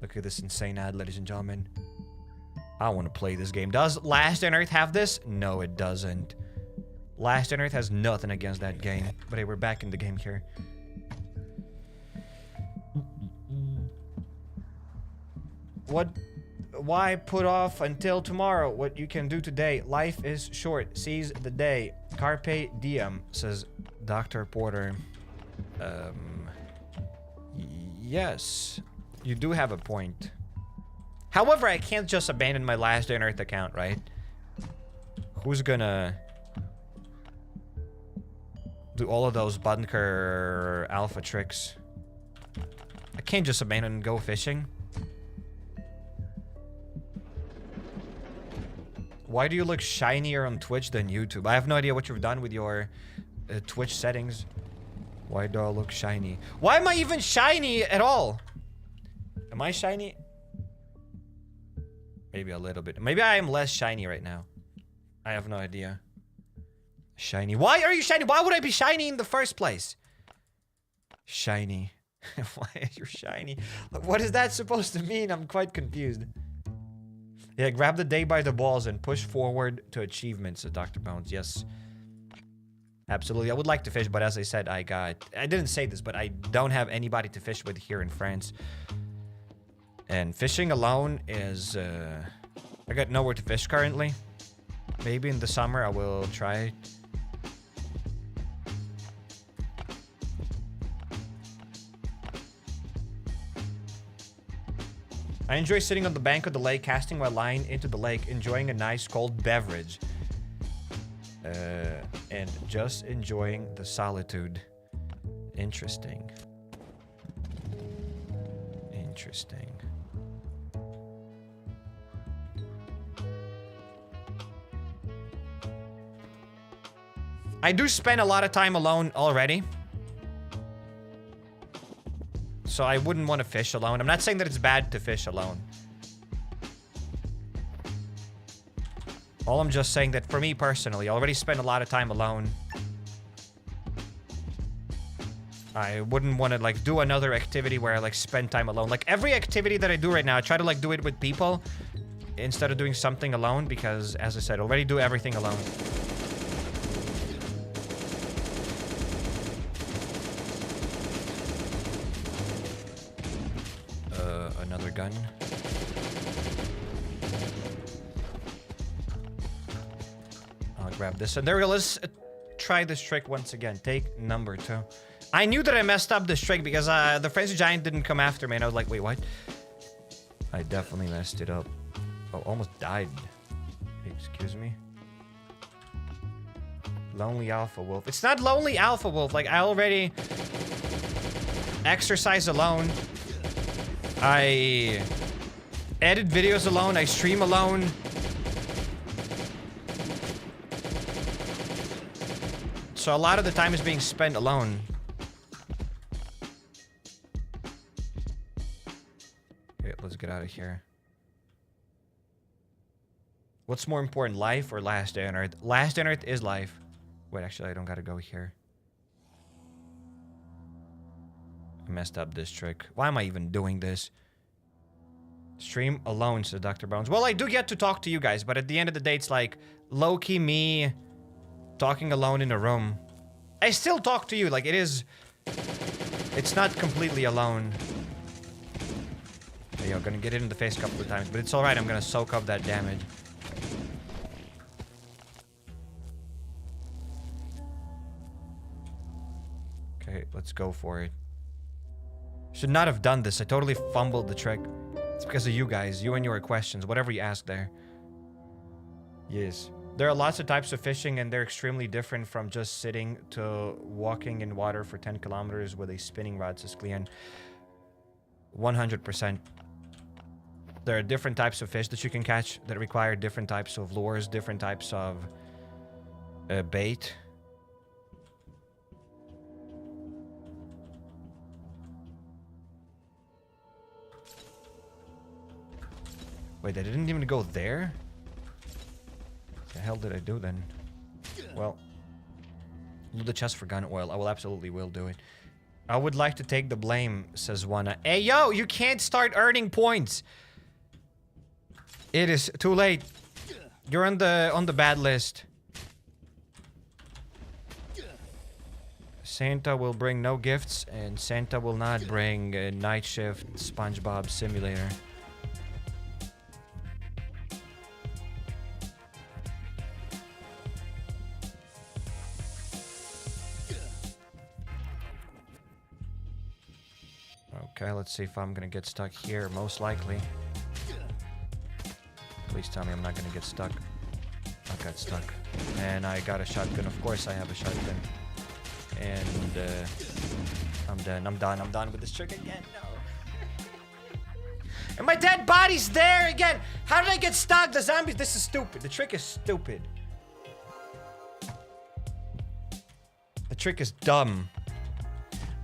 Look at this insane ad, ladies and gentlemen. I want to play this game. Does Last on Earth have this? No, it doesn't. Last on Earth has nothing against that game. But hey, we're back in the game here. What? Why put off until tomorrow what you can do today? Life is short. Seize the day. Carpe diem, says Dr. Porter. Yes. You do have a point. However, I can't just abandon my Last Day on Earth account, right? Who's gonna do all of those Bunker Alfa tricks? I can't just abandon and go fishing. Why do you look shinier on Twitch than YouTube? I have no idea what you've done with your Twitch settings. Why do I look shiny? Why am I even shiny at all? Am I shiny? Maybe a little bit. Maybe I am less shiny right now. I have no idea. Shiny. Why are you shiny? Why would I be shiny in the first place? Shiny. Why are you shiny? What is that supposed to mean? I'm quite confused. Yeah, grab the day by the balls and push forward to achievements, said Dr. Bones. Yes. Absolutely. I would like to fish, but as I said, I didn't say this, but I don't have anybody to fish with here in France. And fishing alone is, I got nowhere to fish currently. Maybe in the summer I will try. I enjoy sitting on the bank of the lake, casting my line into the lake, enjoying a nice cold beverage. And just enjoying the solitude. Interesting. Interesting. I do spend a lot of time alone already. So I wouldn't want to fish alone. I'm not saying that it's bad to fish alone. All I'm just saying that for me personally, I already spend a lot of time alone. I wouldn't want to like do another activity where I like spend time alone. Like every activity that I do right now, I try to like do it with people instead of doing something alone because, as I said, I already do everything alone. Another gun. I'll grab this. And there we go. Let's try this trick once again. Take number 2. I knew that I messed up this trick because the frenzy giant didn't come after me. And I was like, wait, what? I definitely messed it up. Oh, almost died. Excuse me. Lonely Alpha Wolf. It's not Lonely Alpha Wolf. Like, I already exercise alone. I edit videos alone. I stream alone. So a lot of the time is being spent alone. Okay, let's get out of here. What's more important, life or last day on Earth? Last day on Earth is life. Wait, actually, I don't gotta go here. I messed up this trick. Why am I even doing this? Stream alone, says Dr. Bones. Well, I do get to talk to you guys, but at the end of the day, it's like low-key me talking alone in a room. I still talk to you. Like, it's not completely alone. There you go. Gonna get it in the face a couple of times, but it's alright. I'm gonna soak up that damage. Okay, let's go for it. Should not have done this. I totally fumbled the trick. It's because of you guys. You and your questions. Whatever you ask there. Yes. There are lots of types of fishing and they're extremely different from just sitting to walking in water for 10 kilometers with a spinning rod, says Clean. 100%. There are different types of fish that you can catch that require different types of lures, different types of bait. Wait, I didn't even go there? What the hell did I do then? Well, loot the chest for gun oil. I will absolutely will do it. I would like to take the blame, says Wana. Hey, yo, you can't start earning points. It is too late. You're on the bad list. Santa will bring no gifts, and Santa will not bring a night shift SpongeBob simulator. Okay, let's see if I'm gonna get stuck here. Most likely. Please tell me I'm not gonna get stuck. I got stuck. And I got a shotgun. Of course I have a shotgun. And I'm done. I'm done with this trick again. No. And my dead body's there again. How did I get stuck? The zombies. This is stupid. The trick is stupid. The trick is dumb.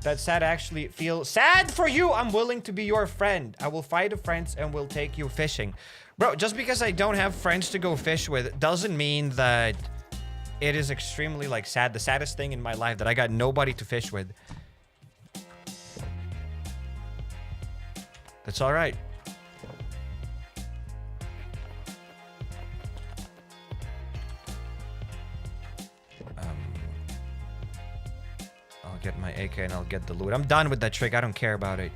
That's sad. Actually feel sad for you. I'm willing to be your friend. I will fight the friends and will take you fishing. Bro, just because I don't have friends to go fish with doesn't mean that it is extremely like sad. The saddest thing in my life that I got nobody to fish with. That's all right. I'll get my AK and I'll get the loot. I'm done with that trick. I don't care about it.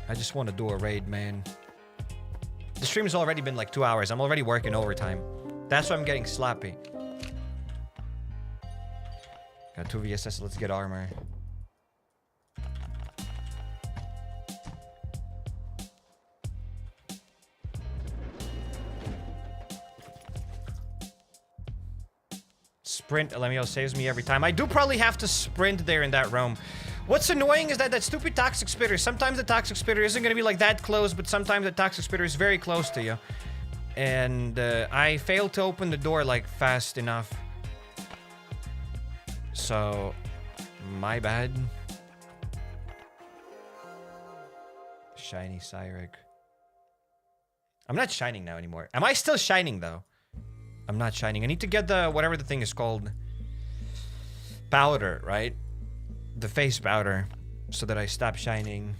I just want to do a raid, man. The stream has already been like 2 hours. I'm already working overtime. That's why I'm getting sloppy. Got 2 VSS, let's get armor. Sprint, LMAO saves me every time. I do probably have to sprint there in that room. What's annoying is that stupid toxic spitter. Sometimes the toxic spitter isn't going to be like that close, but sometimes the toxic spitter is very close to you. And I failed to open the door like fast enough. So, my bad. Shiny Cyrek. I'm not shining now anymore. Am I still shining though? I'm not shining. I need to get the, whatever the thing is called. Powder, right? The face powder. So that I stop shining.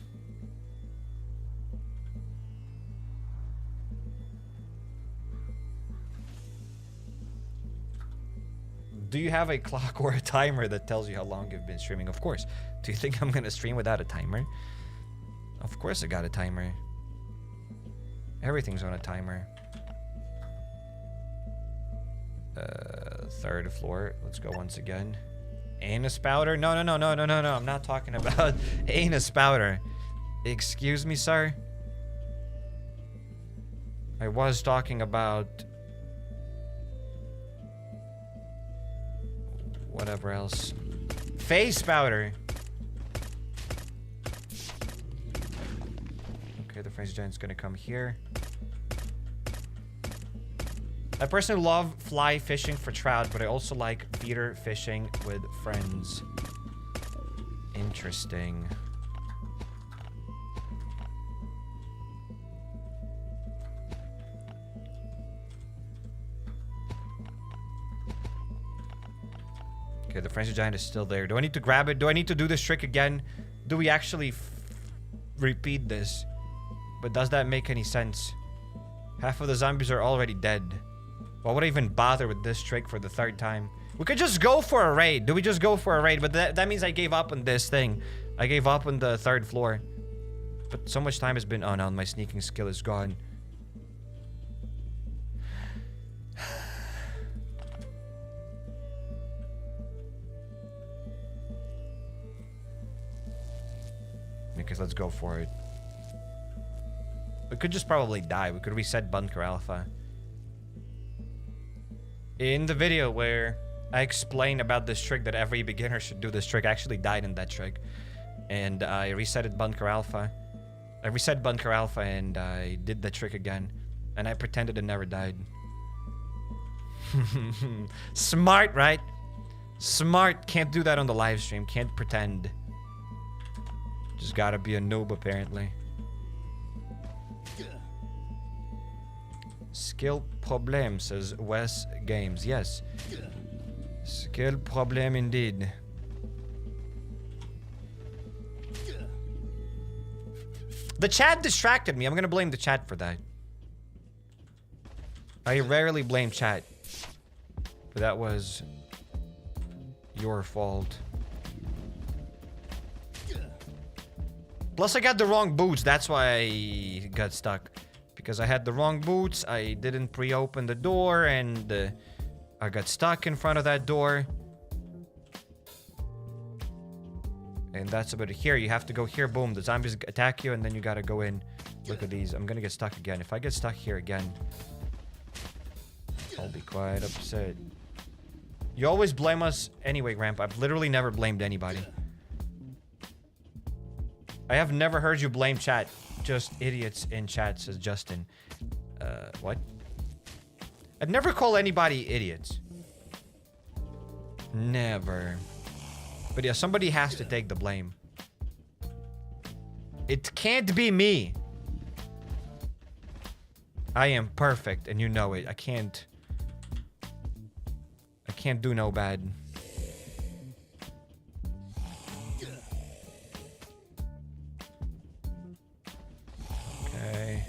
Do you have a clock or a timer that tells you how long you've been streaming? Of course. Do you think I'm gonna stream without a timer? Of course I got a timer. Everything's on a timer. 3rd floor. Let's go once again. Anus powder? No. I'm not talking about anus powder. Excuse me, sir. I was talking about whatever else. Face powder. Okay, the face giant's gonna come here. I personally love fly fishing for trout, but I also like feeder fishing with friends. Interesting. Okay, the frenzy giant is still there. Do I need to grab it? Do I need to do this trick again? Do we actually repeat this? But does that make any sense? Half of the zombies are already dead. Why would I even bother with this trick for the 3rd time? We could just go for a raid. Do we just go for a raid? But that means I gave up on this thing. I gave up on the 3rd floor. But so much time has been... Oh no, my sneaking skill is gone. Because let's go for it. We could just probably die. We could reset Bunker Alfa. In the video where I explain about this trick that every beginner should do this trick, I actually died in that trick. And I resetted Bunker Alfa. I reset Bunker Alfa and I did the trick again. And I pretended I never died. Smart, right? Smart. Can't do that on the live stream. Can't pretend. Just gotta be a noob, apparently. Skill problem, says Wes Games. Yes. Skill problem indeed. The chat distracted me. I'm gonna blame the chat for that. I rarely blame chat. But that was your fault. Plus, I got the wrong boots. That's why I got stuck. Because I had the wrong boots. I didn't pre-open the door. And I got stuck in front of that door. And that's about it. Here, you have to go here. Boom. The zombies attack you. And then you gotta go in. Look at these. I'm gonna get stuck again. If I get stuck here again, I'll be quite upset. You always blame us anyway, Ramp. I've literally never blamed anybody. I have never heard you blame chat. Just idiots in chat, says Justin. What? I'd never call anybody idiots. Never. But yeah, somebody has to take the blame. It can't be me. I am perfect, and you know it. I can't do no bad. Okay.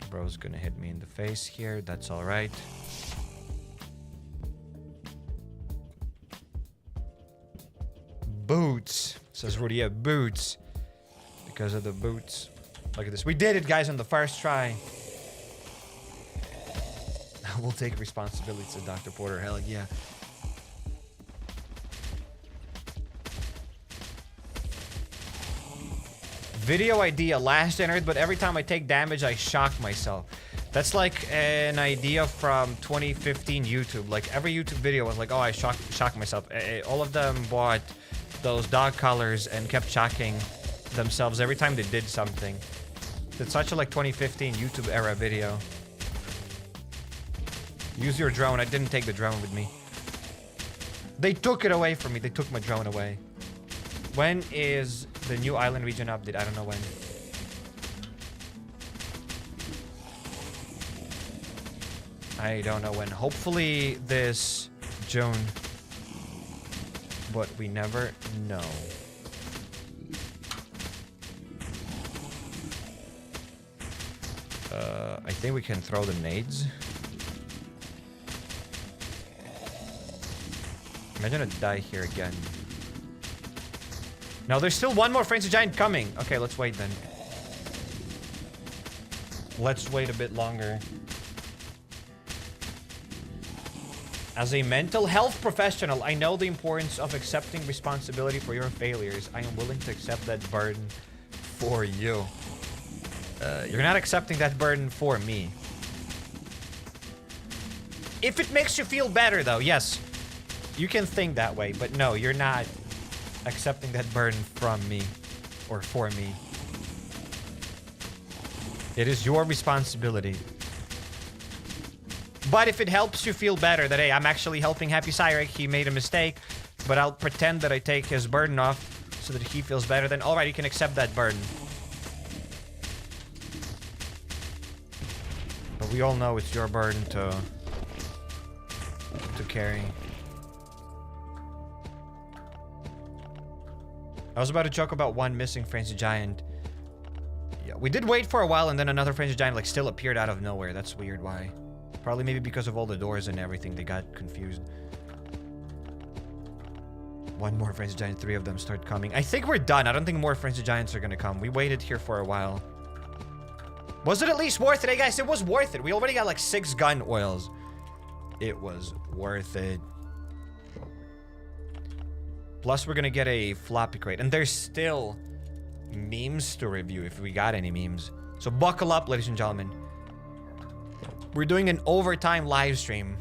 Bro's gonna hit me in the face here. That's all right. Boots, says Rudy. Yeah, boots. Because of the boots. Look at this. We did it, guys, on the first try. I will take responsibility, said Dr. Porter. Hell yeah. Video idea, last entered, but every time I take damage, I shock myself. That's like an idea from 2015 YouTube. Like every YouTube video was like, oh, I shock myself. All of them bought those dog collars and kept shocking themselves every time they did something. It's such a like 2015 YouTube era video. Use your drone. I didn't take the drone with me. They took it away from me. They took my drone away. When is the new island region update? I don't know when. I don't know when. Hopefully this June. But we never know. I think we can throw the nades. Imagine I die here again. No, there's still one more frenzy giant coming. Okay, let's wait then. Let's wait a bit longer. As a mental health professional, I know the importance of accepting responsibility for your failures. I am willing to accept that burden for you. You're not accepting that burden for me. If it makes you feel better, though, yes. You can think that way, but no, you're not accepting that burden from me or for me. It is your responsibility. But if it helps you feel better that, hey, I'm actually helping HappyCairek, he made a mistake, but I'll pretend that I take his burden off so that he feels better, then alright, you can accept that burden. But we all know it's your burden to carry. I was about to joke about one missing frenzy giant. Yeah, we did wait for a while and then another frenzy giant like still appeared out of nowhere. That's weird. Why? Probably maybe because of all the doors and everything. They got confused. One more frenzy giant. 3 of them start coming. I think we're done. I don't think more frenzy giants are gonna come. We waited here for a while. Was it at least worth it? Hey guys, it was worth it. We already got like 6 gun oils. It was worth it. Plus, we're gonna get a floppy crate. And there's still memes to review if we got any memes. So buckle up, ladies and gentlemen. We're doing an overtime live stream.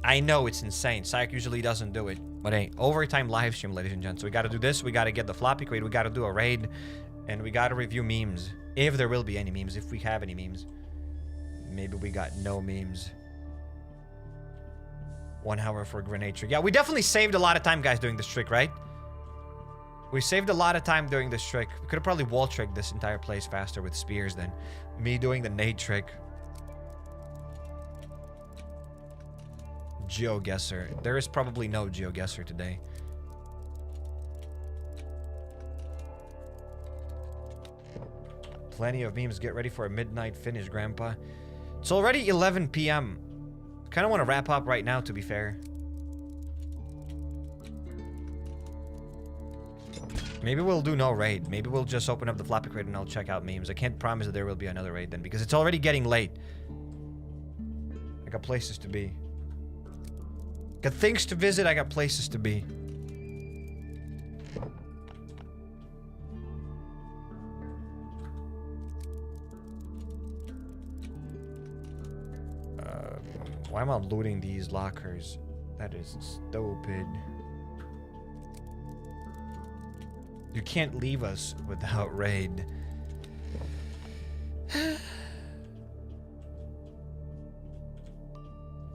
I know it's insane. Psych usually doesn't do it. But hey, overtime live stream, ladies and gents. So we gotta do this. We gotta get the floppy crate. We gotta do a raid. And we gotta review memes. If there will be any memes. If we have any memes. Maybe we got no memes. 1 hour for grenade trick. Yeah, we definitely saved a lot of time, guys, doing this trick, right? We saved a lot of time doing this trick. We could have probably wall tricked this entire place faster with spears than me doing the nade trick. GeoGuessr. There is probably no GeoGuessr today. Plenty of memes. Get ready for a midnight finish, Grandpa. It's already 11 p.m. Kind of want to wrap up right now, to be fair. Maybe we'll do no raid. Maybe we'll just open up the floppy crate and I'll check out memes. I can't promise that there will be another raid then, because it's already getting late. I got places to be. Got things to visit, I got places to be. Why am I looting these lockers? That is stupid. You can't leave us without raid.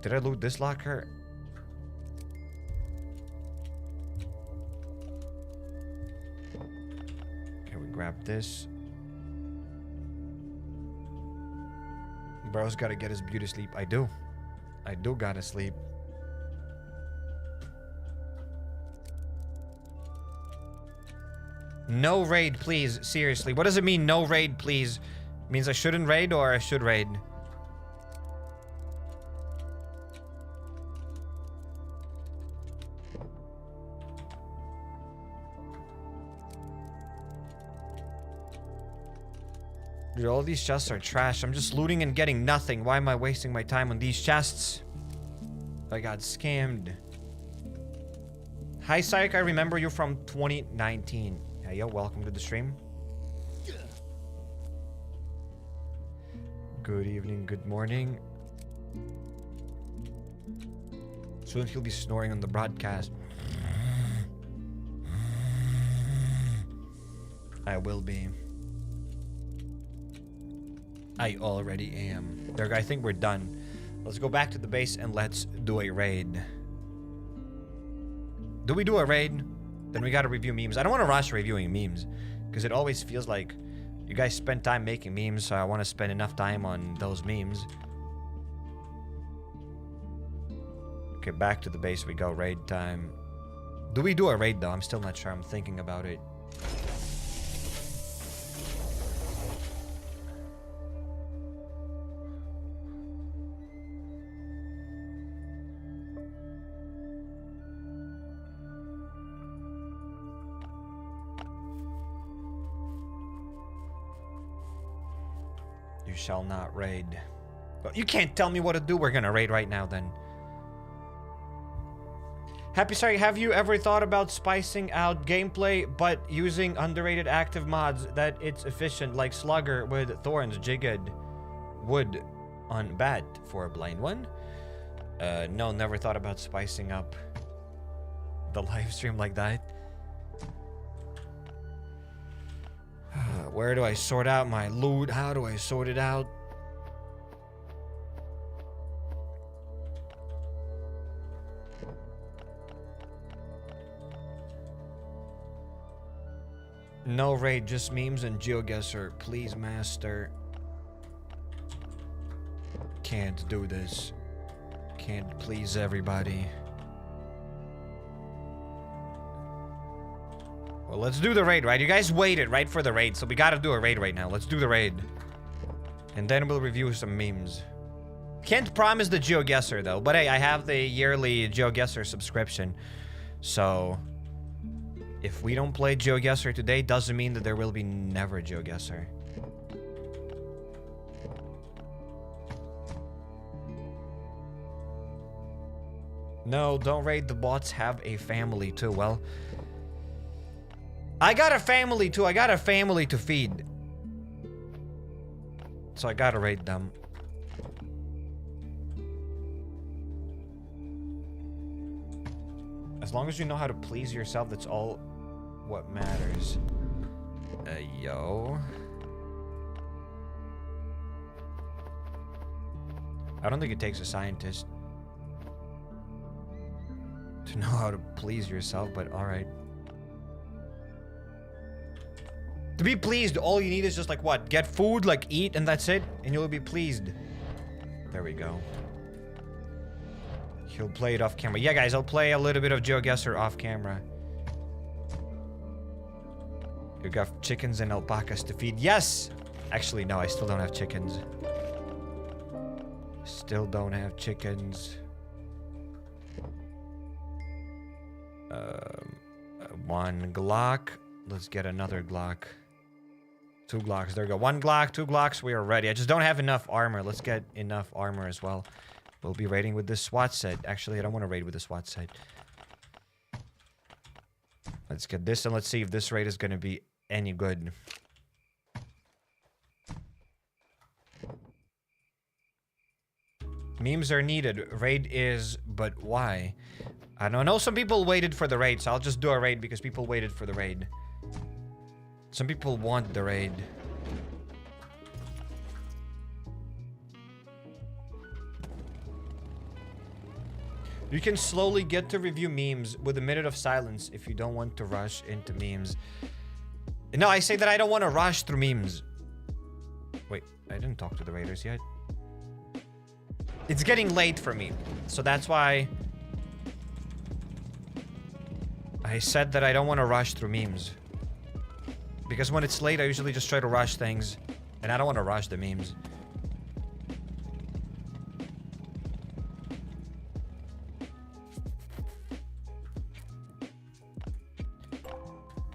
Did I loot this locker? Okay, we grab this. Bro's gotta get his beauty sleep. I do. I do gotta sleep. No raid, please. Seriously. What does it mean, no raid, please? It means I shouldn't raid or I should raid? Dude, all these chests are trash. I'm just looting and getting nothing. Why am I wasting my time on these chests? I got scammed. Hi, Psych. I remember you from 2019. Hey, yo, welcome to the stream. Good evening, good morning. Soon he'll be snoring on the broadcast. I will be. I already am. There, I think we're done. Let's go back to the base and let's do a raid. Do we do a raid? Then we gotta review memes. I don't want to rush reviewing memes because it always feels like you guys spend time making memes, so I want to spend enough time on those memes. Okay, back to the base we go. Raid time. Do we do a raid though? I'm still not sure. I'm thinking about it. You shall not raid. Well, you can't tell me what to do. We're gonna raid right now then. HappyCairek, have you ever thought about spicing out gameplay but using underrated active mods that it's efficient, like Slugger with thorns, jigged wood on bat for a blind one? No, never thought about spicing up the live stream like that. Where do I sort out my loot? How do I sort it out? No raid, just memes and GeoGuessr. Please, master. Can't do this. Can't please everybody. Well, let's do the raid, right? You guys waited, right, for the raid, so we gotta do a raid right now. Let's do the raid. And then we'll review some memes. Can't promise the GeoGuessr, though. But hey, I have the yearly GeoGuessr subscription. So, if we don't play GeoGuessr today, doesn't mean that there will be never GeoGuessr. No, don't raid. The bots have a family, too. Well, I got a family too. I got a family to feed. So I gotta raid them. As long as you know how to please yourself, that's all what matters. Yo. I don't think it takes a scientist to know how to please yourself, but alright. To be pleased, all you need is just like what? Get food, like eat, and that's it. And you'll be pleased. There we go. He'll play it off camera. Yeah, guys, I'll play a little bit of GeoGuessr off camera. You got chickens and alpacas to feed. Yes! Actually, no, I still don't have chickens. Still don't have chickens. One Glock. Let's get another Glock. 2 Glocks. There we go. 1 Glock, 2 Glocks. We are ready. I just don't have enough armor. Let's get enough armor as well. We'll be raiding with this SWAT set. Actually, I don't want to raid with the SWAT set. Let's get this and let's see if this raid is going to be any good. Memes are needed. Raid is, but why? I don't know. Some people waited for the raid, so I'll just do a raid because people waited for the raid. Some people want the raid. You can slowly get to review memes with a minute of silence if you don't want to rush into memes. No, I say that I don't want to rush through memes. Wait, I didn't talk to the raiders yet. It's getting late for me, so that's why I said that I don't want to rush through memes. Because when it's late, I usually just try to rush things. And I don't want to rush the memes.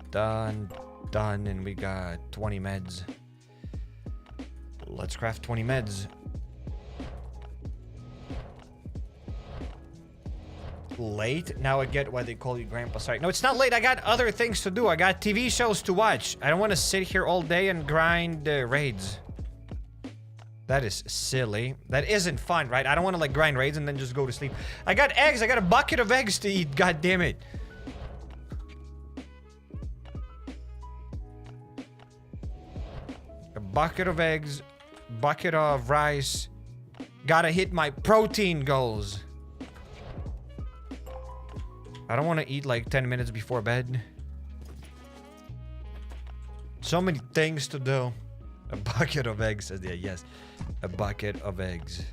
Done. And we got 20 meds. Let's craft 20 meds. Late? Now I get why they call you Grandpa. Sorry. No, it's not late. I got other things to do. I got TV shows to watch. I don't want to sit here all day and grind raids. That is silly. That isn't fun, right? I don't want to like grind raids and then just go to sleep. I got eggs. I got a bucket of eggs to eat. God damn it. A bucket of eggs. Bucket of rice. Gotta hit my protein goals. I don't want to eat like 10 minutes before bed. So many things to do. A bucket of eggs says, yeah, yes. A bucket of eggs.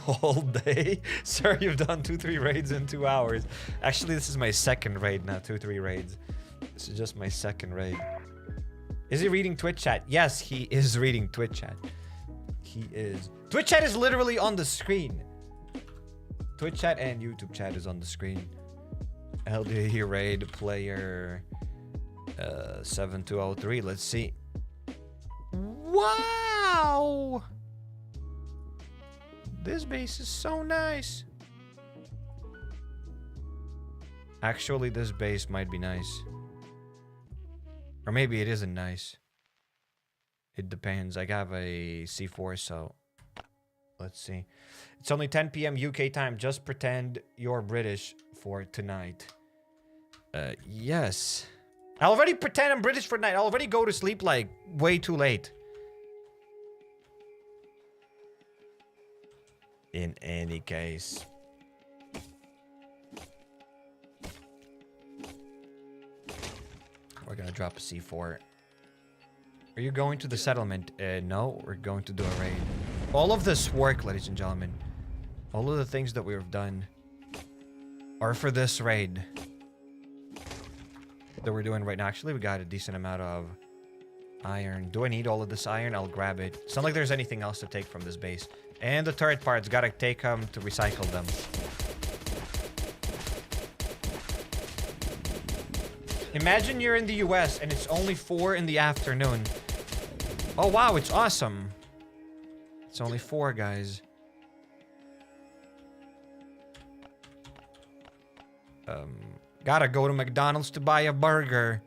All day? Sir, you've done 2-3 raids in 2 hours. Actually, this is my second raid, not 2-3 raids. This is just my second raid. Is he reading Twitch chat? Yes, he is reading Twitch chat. He is. Twitch chat is literally on the screen. Twitch chat and YouTube chat is on the screen. LDoE Raid player 7203. Let's see. Wow! This base is so nice. Actually, this base might be nice. Or maybe it isn't nice. It depends. I have a C4, so let's see. It's only 10 p.m. UK time. Just pretend you're British for tonight. Yes. I already pretend I'm British for tonight. I'll already go to sleep like way too late. In any case. We're gonna drop a C4. Are you going to the settlement? No, we're going to do a raid. All of this work, ladies and gentlemen, all of the things that we've done are for this raid that we're doing right now. Actually, we got a decent amount of iron. Do I need all of this iron? I'll grab it. It's not like there's anything else to take from this base. And the turret parts, gotta take them to recycle them. Imagine you're in the US and it's only 4 in the afternoon. Oh wow, it's awesome. It's only 4, guys. Gotta go to McDonald's to buy a burger.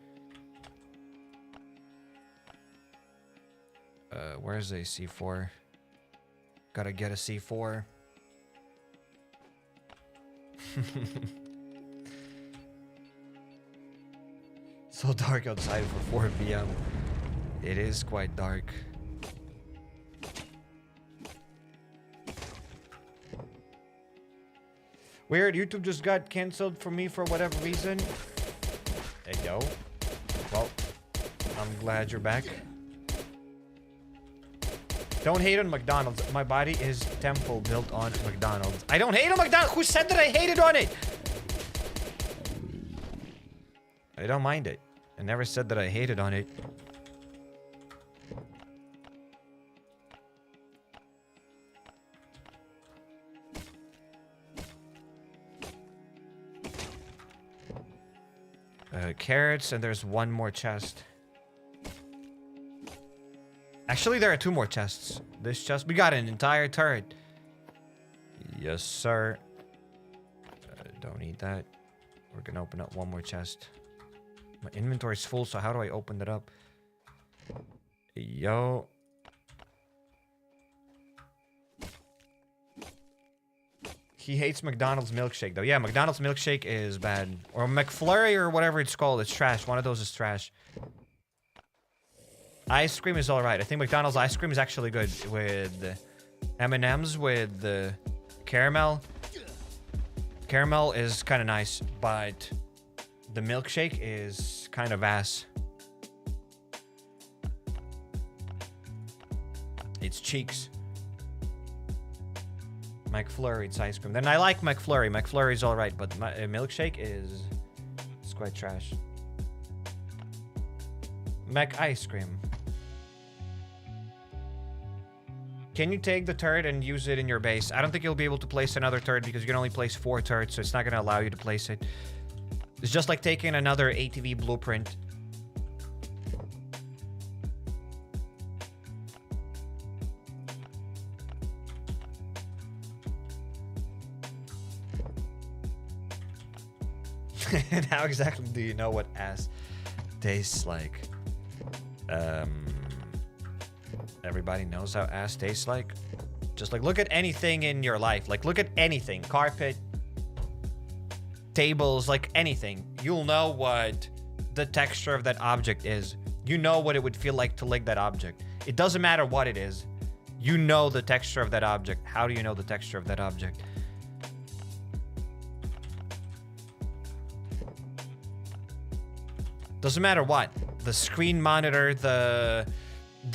Where's a C4? Gotta get a C4. So dark outside for 4 p.m. It is quite dark. Weird, YouTube just got cancelled for me for whatever reason. Hey, yo. Well, I'm glad you're back. Don't hate on McDonald's. My body is temple built on McDonald's. I don't hate on McDonald's. Who said that I hated on it? I don't mind it. I never said that I hated on it. Carrots, and there's 1 more chest. Actually, there are 2 more chests. This chest, we got an entire turret. Yes, sir. Don't need that. We're gonna open up 1 more chest. My inventory's full, so how do I open that up? Yo. He hates McDonald's milkshake, though. Yeah, McDonald's milkshake is bad. Or McFlurry or whatever it's called. It's trash. One of those is trash. Ice cream is alright. I think McDonald's ice cream is actually good. With M&M's, with the caramel. Caramel is kind of nice, but the milkshake is kind of ass. It's cheeks. McFlurry, it's ice cream. Then I like McFlurry. McFlurry's alright, but my milkshake is... it's quite trash. Mac ice cream. Can you take the turret and use it in your base? I don't think you'll be able to place another turret because you can only place 4 turrets, so it's not going to allow you to place it. It's just like taking another ATV blueprint How exactly do you know what ass tastes like? Everybody knows how ass tastes like. Just like look at anything in your life. Like look at anything. Carpet, tables, like anything. You'll know what the texture of that object is. You know what it would feel like to lick that object. It doesn't matter what it is. You know the texture of that object. How do you know the texture of that object? Doesn't matter what. The screen monitor, the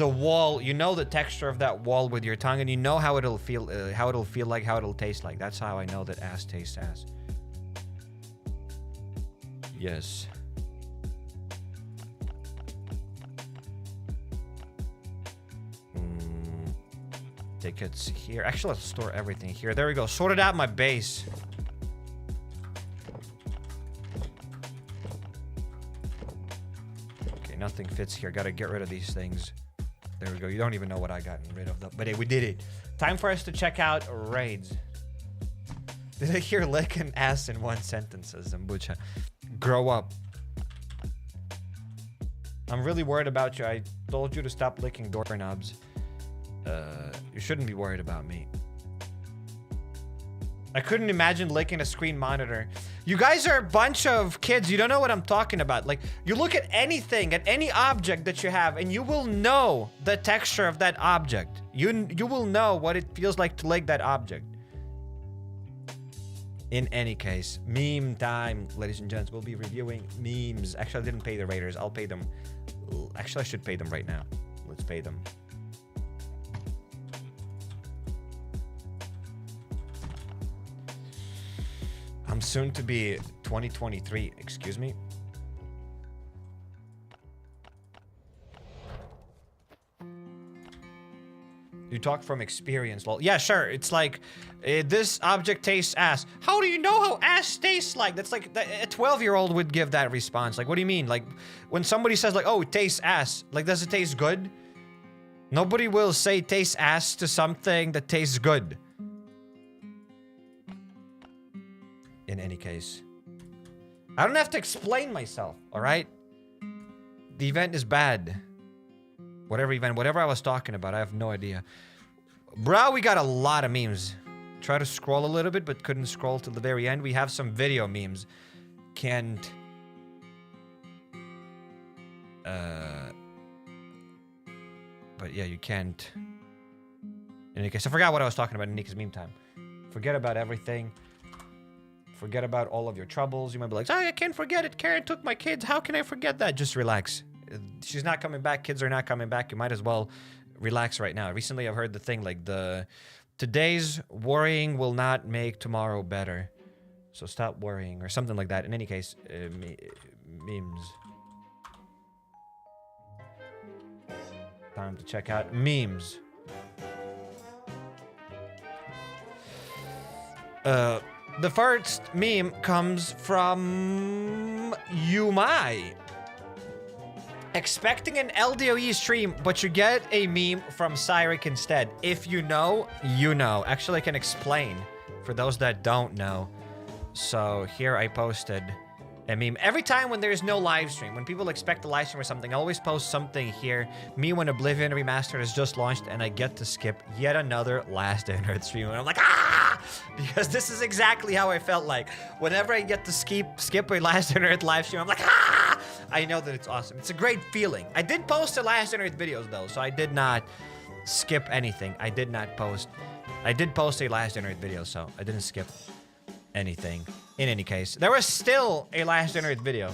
wall, you know the texture of that wall with your tongue, and you know how it'll feel like, how it'll taste like. That's how I know that ass tastes ass. Yes. Tickets here. Actually, let's store everything here. There we go. Sorted out my base. Okay, nothing fits here. Gotta get rid of these things. There we go. You don't even know what I got rid of, though. But hey, we did it. Time for us to check out raids. Did I hear lick and ass in one sentence, Zambucha? Grow up. I'm really worried about you. I told you to stop licking doorknobs. You shouldn't be worried about me. I couldn't imagine licking a screen monitor. You guys are a bunch of kids. You don't know what I'm talking about. Like, you look at anything, at any object that you have, and you will know the texture of that object. You will know what it feels like to lick that object. In any case, meme time, ladies and gents. We'll be reviewing memes. Actually, I didn't pay the raiders. I'll pay them. Actually, I should pay them right now. Let's pay them. I'm soon to be 2023. Excuse me. You talk from experience. Well, yeah, sure. It's like this object tastes ass. How do you know how ass tastes like? That's like a 12-year-old would give that response. Like, what do you mean? Like, when somebody says like, "Oh, it tastes ass," like, does it taste good? Nobody will say tastes ass to something that tastes good. In any case, I don't have to explain myself, all right? The event is bad. Whatever event, whatever I was talking about, I have no idea. Bro, we got a lot of memes. Try to scroll a little bit, but couldn't scroll to the very end. We have some video memes. Can't... But yeah, you can't... In any case, I forgot what I was talking about in Nika's meme time. Forget about everything. Forget about all of your troubles. You might be like, oh, I can't forget it. Karen took my kids. How can I forget that? Just relax. She's not coming back. Kids are not coming back. You might as well relax right now. Recently, I've heard the thing like today's worrying will not make tomorrow better. So stop worrying or something like that. In any case, memes. Time to check out memes. The first meme comes from Yumai. Expecting an LDoE stream, but you get a meme from HappyCairek instead. If you know, you know. Actually, I can explain for those that don't know. So here I posted a meme. Every time when there's no live stream, when people expect a live stream or something, I always post something here. Me when Oblivion Remastered has just launched and I get to skip yet another Last Earth stream. And I'm like, ah! Because this is exactly how I felt like. Whenever I get to skip a Last Earth live stream, I'm like, ah! I know that it's awesome. It's a great feeling. I did post the Last Earth videos though, so I did not skip anything. I did not post. I did post a Last Earth video, so I didn't skip anything. In any case, there was still a Last Earth video.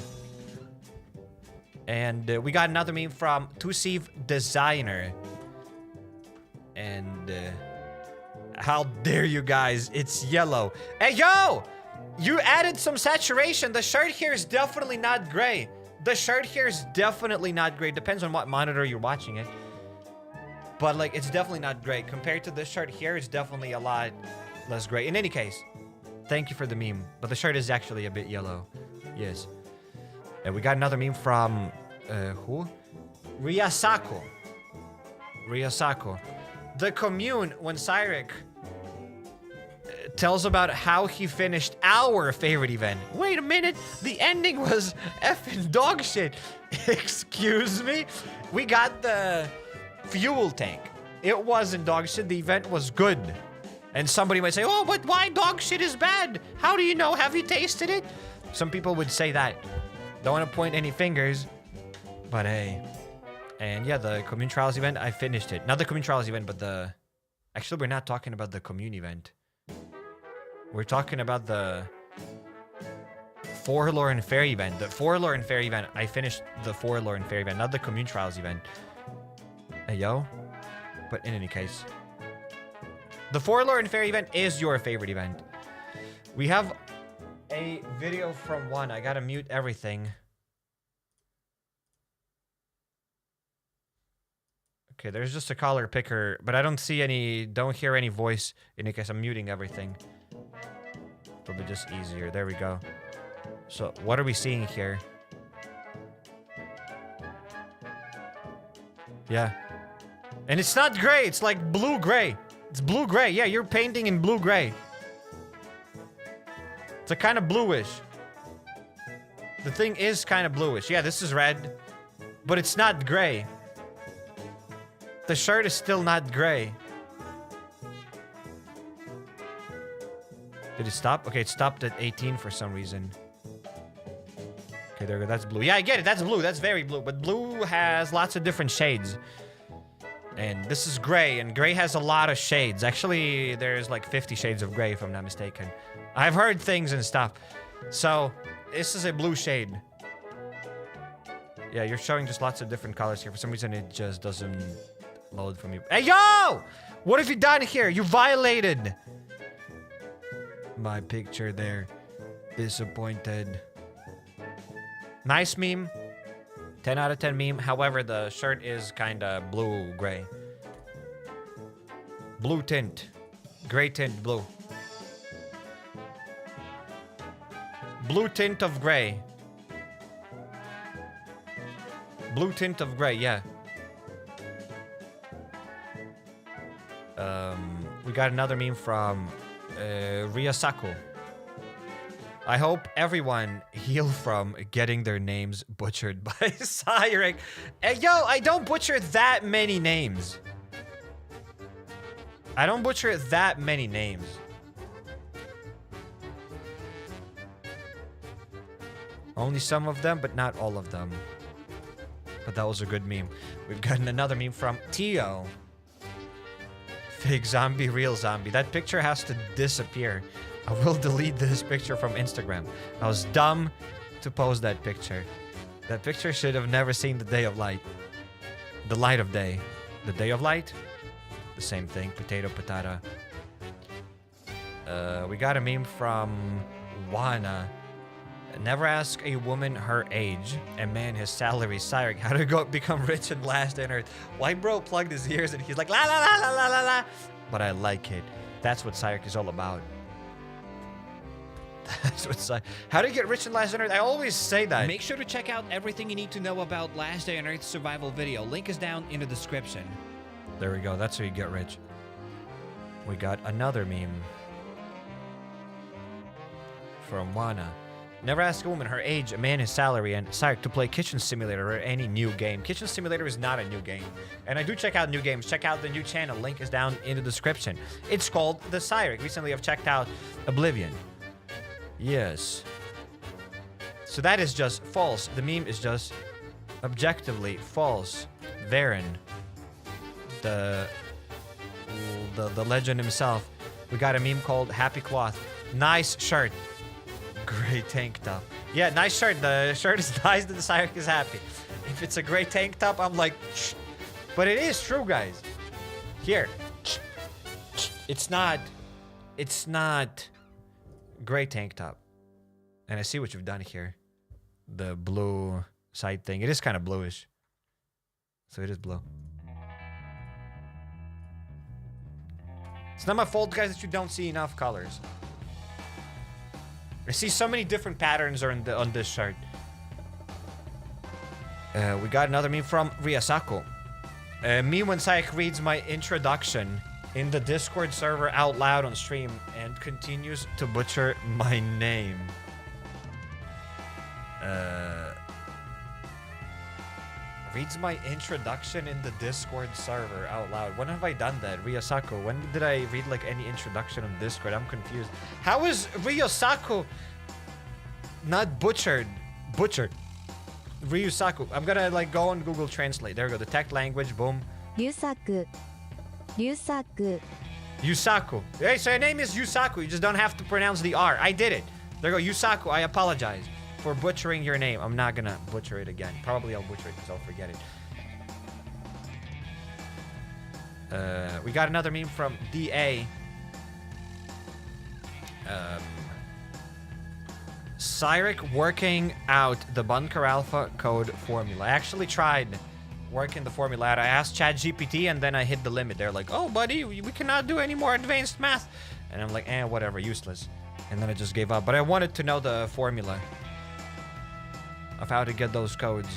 And we got another meme from Tusiv Designer. And how dare you guys, it's yellow. Hey, yo! You added some saturation. The shirt here is definitely not gray. The shirt here is definitely not gray. Depends on what monitor you're watching it. But like, it's definitely not gray. Compared to this shirt here, it's definitely a lot less gray. In any case, thank you for the meme. But the shirt is actually a bit yellow. Yes. And we got another meme from, who? Ryasako. Ryasako. The commune, when HappyCairek tells about how he finished our favorite event. Wait a minute, the ending was effing dog shit. Excuse me? We got the fuel tank. It wasn't dog shit, the event was good. And somebody might say, oh, but why dog shit is bad? How do you know? Have you tasted it? Some people would say that. Don't want to point any fingers, but hey. And yeah, the commune trials event, I finished it. Not the commune trials event, but the... Actually, we're not talking about the commune event. We're talking about the Forlorn Fair event. The Forlorn Fair event, I finished the Forlorn Fair event, not the commune trials event. Hey, yo. But in any case, the Forlorn Fair event is your favorite event. We have a video from one. I gotta mute everything. Okay, there's just a color picker, but I don't see any, don't hear any voice. In any case, I'm muting everything. It'll be just easier. There we go. So, what are we seeing here? Yeah. And it's not gray, it's like blue-gray. It's blue-gray. Yeah, you're painting in blue-gray. It's a kind of bluish. The thing is kind of bluish. Yeah, this is red, but it's not gray. The shirt is still not gray. Did it stop? Okay, it stopped at 18 for some reason. Okay, there we go. That's blue. Yeah, I get it. That's blue. That's very blue. But blue has lots of different shades. And this is gray, and gray has a lot of shades. Actually, there's like 50 shades of gray, if I'm not mistaken. I've heard things and stuff. So, this is a blue shade. Yeah, you're showing just lots of different colors here. For some reason, it just doesn't load for me. Hey, yo! What have you done here? You violated my picture there. Disappointed. Nice meme. 10 out of 10 meme. However, the shirt is kind of blue-gray. Blue tint. Gray tint blue. Blue tint of gray. Blue tint of gray, yeah. We got another meme from Ryasaku. I hope everyone heal from getting their names butchered by HappyCairek. Hey, yo, I don't butcher that many names. I don't butcher that many names. Only some of them, but not all of them. But that was a good meme. We've gotten another meme from Tio. Fake zombie, real zombie. That picture has to disappear. I will delete this picture from Instagram. I was dumb to post that picture. That picture should have never seen the day of light. The light of day. The day of light? The same thing. Potato, patata. We got a meme from Wana. Never ask a woman her age, a man his salary. HappyCairek, how to become rich and last on earth. White bro plugged his ears and he's like, la la la la la la la. But I like it. That's what HappyCairek is all about. That's what's like. How to get rich and last on Earth? I always say that. Make sure to check out everything you need to know about Last Day on Earth survival video. Link is down in the description. There we go. That's how you get rich. We got another meme from Wana. Never ask a woman her age, a man his salary, and HappyCairek to play Kitchen Simulator or any new game. Kitchen Simulator is not a new game. And I do check out new games. Check out the new channel. Link is down in the description. It's called the HappyCairek. Recently, I've checked out Oblivion. Yes. So that is just false. The meme is just objectively false. Varen. The legend himself. We got a meme called Happy Cloth. Nice shirt. Gray tank top. Yeah, nice shirt. The shirt is nice. The HappyCairek is happy. If it's a gray tank top, I'm like, shh. But it is true, guys. Here. It's not gray tank top. And I see what you've done here. The blue side thing. It is kind of bluish. So it is blue. It's not my fault, guys, that you don't see enough colors. I see so many different patterns on this shirt. We got another meme from Ryasaku. Me when HappyCairek reads my introduction in the Discord server out loud on stream and continues to butcher my name. Reads my introduction in the Discord server out loud. When have I done that? Ryosaku, when did I read like any introduction on Discord? I'm confused. How is Ryosaku not butchered? Butchered. Ryusaku. I'm gonna like go on Google Translate. There we go. Detect language. Boom. Ryusaku. Ryusaku. Yusaku. Hey, so your name is Yusaku. You just don't have to pronounce the R. I did it. There you go. Yusaku. I apologize for butchering your name. I'm not gonna butcher it again. Probably I'll butcher it because I'll forget it. We got another meme from DA. HappyCairek working out the Bunker Alfa code formula. I actually tried working the formula out. I asked ChatGPT and then I hit the limit. They're like, oh, buddy, we cannot do any more advanced math. And I'm like, whatever, useless. And then I just gave up. But I wanted to know the formula of how to get those codes.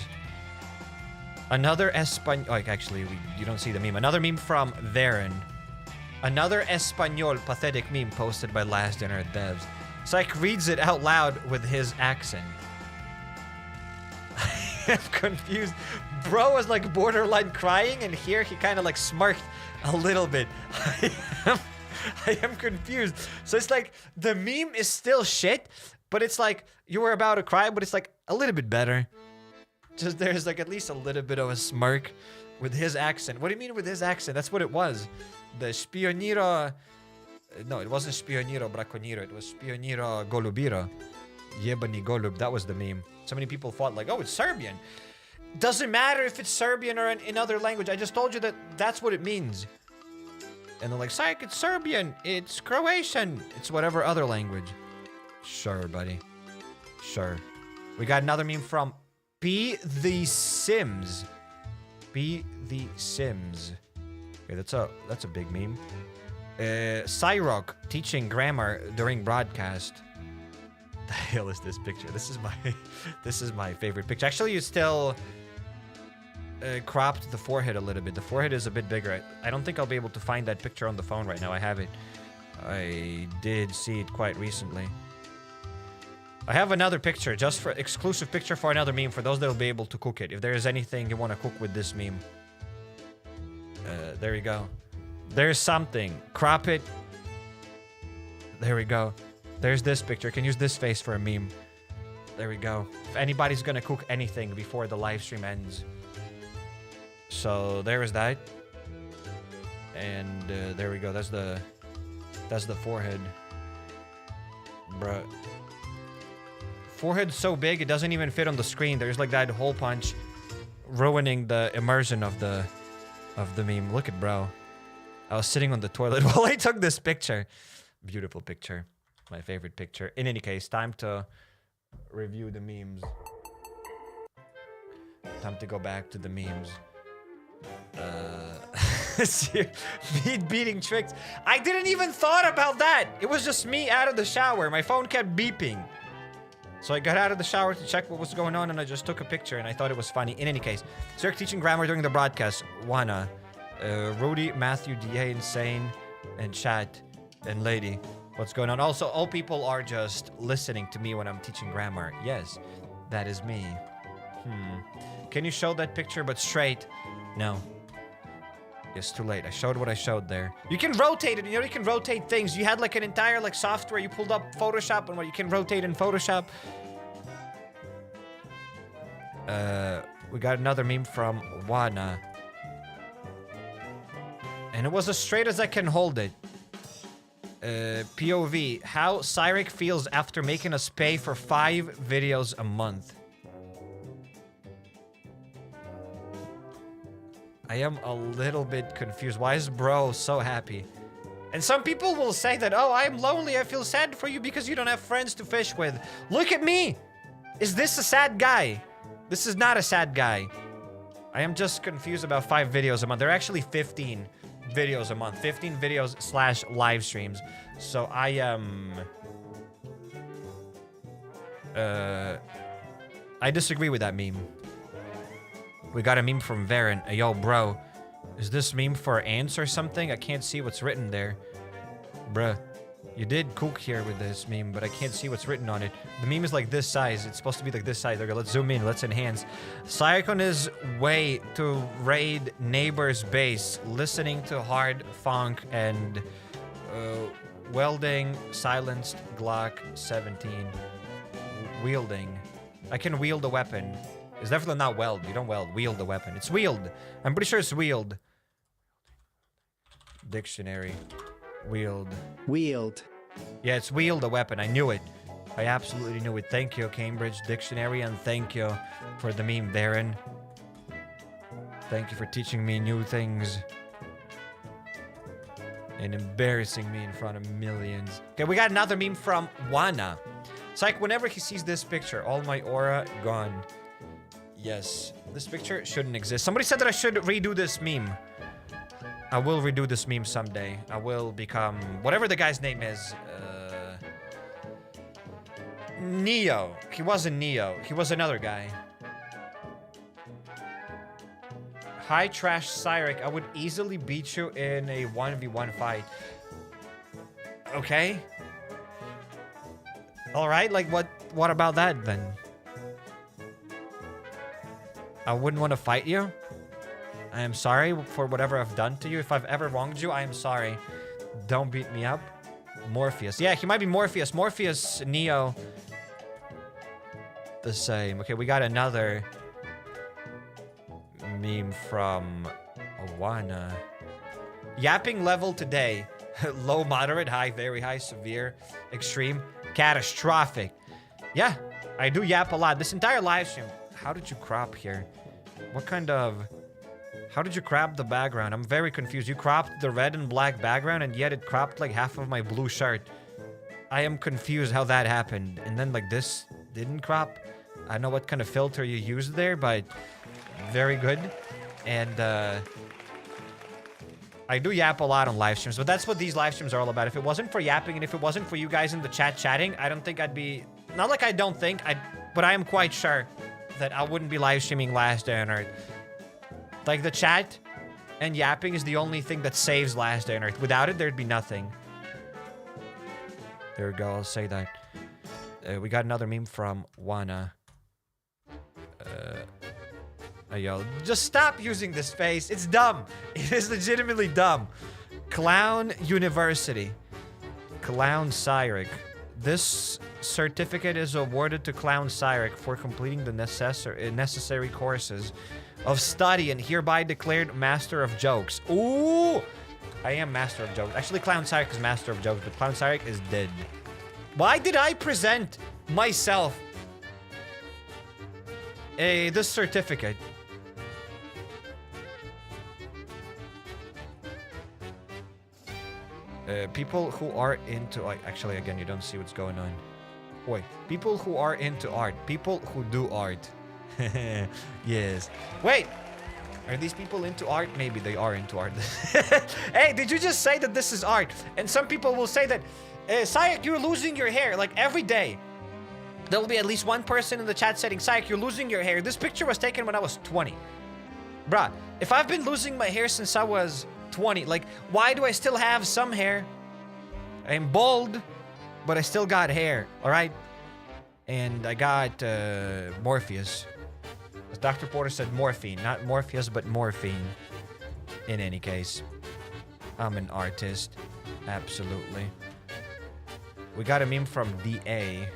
Another Espanol... Oh, actually, you don't see the meme. Another meme from Varen. Another Espanol pathetic meme posted by Last Dinner at Devs. Psych reads it out loud with his accent. I'm confused. Bro was like borderline crying, and here he kind of like smirked a little bit. I am confused. So it's like the meme is still shit, but it's like you were about to cry, but it's like a little bit better. Just there's like at least a little bit of a smirk with his accent. What do you mean with his accent? That's what it was. The Spioniro... No, it wasn't Spioniro Braconiero. It was Spioniro Golubiro. Jebani Golub. That was the meme. So many people thought like, oh, it's Serbian. Doesn't matter if it's Serbian or in other language. I just told you that that's what it means. And they're like, psych, it's Serbian. It's Croatian. It's whatever other language. Sure, buddy. Sure. We got another meme from P the Sims. P the Sims. Okay, that's a big meme. Cyrock teaching grammar during broadcast. The hell is this picture? This is my favorite picture. Actually, you still cropped the forehead a little bit. The forehead is a bit bigger. I don't think I'll be able to find that picture on the phone right now. I have it. I did see it quite recently. I have another picture, just for exclusive picture for another meme for those that will be able to cook it. If there is anything you want to cook with this meme. There you go. There's something. Crop it. There we go. There's this picture. Can use this face for a meme. There we go. If anybody's gonna cook anything before the live stream ends. So there is that. And there we go. That's the forehead. Bruh. Forehead's so big it doesn't even fit on the screen. There's like that hole punch ruining the immersion of the meme. Look at bro. I was sitting on the toilet while I took this picture. Beautiful picture. My favorite picture. In any case, time to review the memes. Time to go back to the memes. Meat beating tricks. I didn't even thought about that. It was just me out of the shower. My phone kept beeping. So I got out of the shower to check what was going on, and I just took a picture, and I thought it was funny. In any case, Zerk teaching grammar during the broadcast. Wana. Rudy, Matthew, DA, Insane, and Chat, and Lady. What's going on? Also, all people are just listening to me when I'm teaching grammar. Yes, that is me. Can you show that picture but straight? No. It's too late. I showed what I showed there. You can rotate it. You know, you can rotate things. You had like an entire like software. You pulled up Photoshop and what you can rotate in Photoshop. We got another meme from Wana. And it was as straight as I can hold it. POV. How HappyCairek feels after making us pay for 5 videos a month. I am a little bit confused. Why is bro so happy? And some people will say that, oh, I'm lonely. I feel sad for you because you don't have friends to fish with. Look at me. Is this a sad guy? This is not a sad guy. I am just confused about 5 videos a month. There are actually 15 videos a month. 15 videos / live streams. So I am... I disagree with that meme. We got a meme from Varen. Yo, bro. Is this meme for ants or something? I can't see what's written there. Bruh. You did cook here with this meme, but I can't see what's written on it. The meme is like this size. It's supposed to be like this size. Okay, let's zoom in. Let's enhance. Cyric on his way to raid neighbor's base, listening to hard funk and welding silenced Glock 17. Wielding. I can wield a weapon. It's definitely not weld. You don't weld. Wield a weapon. It's wield. I'm pretty sure it's wield. Dictionary. Wield. Wield. Yeah, it's wield a weapon. I knew it. I absolutely knew it. Thank you, Cambridge Dictionary, and thank you for the meme, Darren. Thank you for teaching me new things. And embarrassing me in front of millions. Okay, we got another meme from Wana. It's like whenever he sees this picture, all my aura gone. Yes, this picture shouldn't exist. Somebody said that I should redo this meme. I will redo this meme someday. I will become whatever the guy's name is. Neo. He wasn't Neo. He was another guy. Hi, Trash Cyric. I would easily beat you in a 1v1 fight. Okay. All right. Like what about that then? I wouldn't want to fight you. I am sorry for whatever I've done to you. If I've ever wronged you, I am sorry. Don't beat me up. Morpheus. Yeah, he might be Morpheus. Morpheus, Neo. The same. Okay, we got another meme from Awana. Yapping level today. Low, moderate, high, very high, severe, extreme, catastrophic. Yeah, I do yap a lot. This entire live stream. How did you crop here? What kind of... How did you crop the background? I'm very confused. You cropped the red and black background, and yet it cropped like half of my blue shirt. I am confused how that happened. And then like this didn't crop. I don't know what kind of filter you used there, but very good. And I do yap a lot on live streams, but that's what these live streams are all about. If it wasn't for yapping and if it wasn't for you guys in the chat chatting, I don't think I'd be... Not like I don't think, but I am quite sure that I wouldn't be live streaming Last Day on Earth. Like, the chat and yapping is the only thing that saves Last Day on Earth. Without it, there'd be nothing. There we go, I'll say that. We got another meme from Wana. Yo, just stop using this face. It's dumb. It is legitimately dumb. Clown University. Clown Cyric. This certificate is awarded to Clown Cyric for completing the necessary courses of study and hereby declared Master of Jokes. Ooh! I am Master of Jokes. Actually, Clown Cyric is Master of Jokes, but Clown Cyric is dead. Why did I present myself this certificate? People who are into... Actually, again, you don't see what's going on. Wait. People who are into art. People who do art. Yes. Wait. Are these people into art? Maybe they are into art. Hey, did you just say that this is art? And some people will say that, Sayek, you're losing your hair. Like, every day. There will be at least one person in the chat saying, Sayek, you're losing your hair. This picture was taken when I was 20. Bruh, if I've been losing my hair since I was 20, like, why do I still have some hair? I'm bald, but I still got hair, alright? And I got Morpheus. As Dr. Porter said, morphine. Not Morpheus, but morphine. In any case. I'm an artist. Absolutely. We got a meme from DA.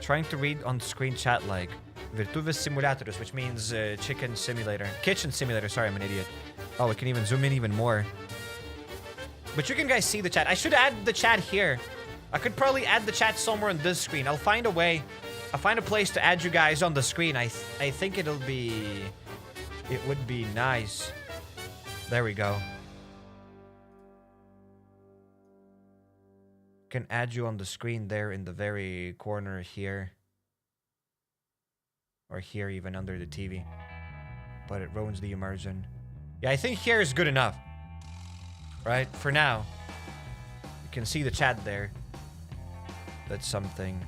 Trying to read on screen chat like Virtuves Simulatorus, which means chicken simulator. Kitchen simulator. Sorry, I'm an idiot. Oh, we can even zoom in even more. But you can guys see the chat. I should add the chat here. I could probably add the chat somewhere on this screen. I'll find a way. I'll find a place to add you guys on the screen. I think it'll be... It would be nice. There we go. Can add you on the screen there in the very corner here. Or here, even under the TV. But it ruins the immersion. Yeah, I think here is good enough. Right? For now. You can see the chat there. That's something.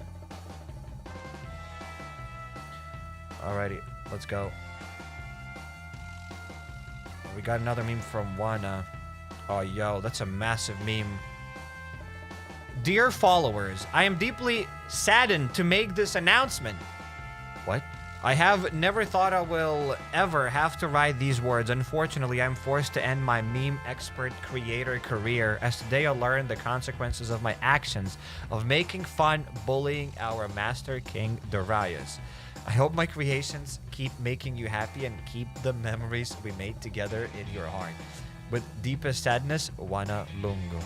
Alrighty, let's go. We got another meme from Wana. Oh, yo, that's a massive meme. Dear followers, I am deeply saddened to make this announcement. What? I have never thought I will ever have to write these words. Unfortunately, I'm forced to end my meme expert creator career, as today I learned the consequences of my actions of making fun, bullying our master king Darius. I hope my creations keep making you happy and keep the memories we made together in your heart. With deepest sadness, Wana Lungo.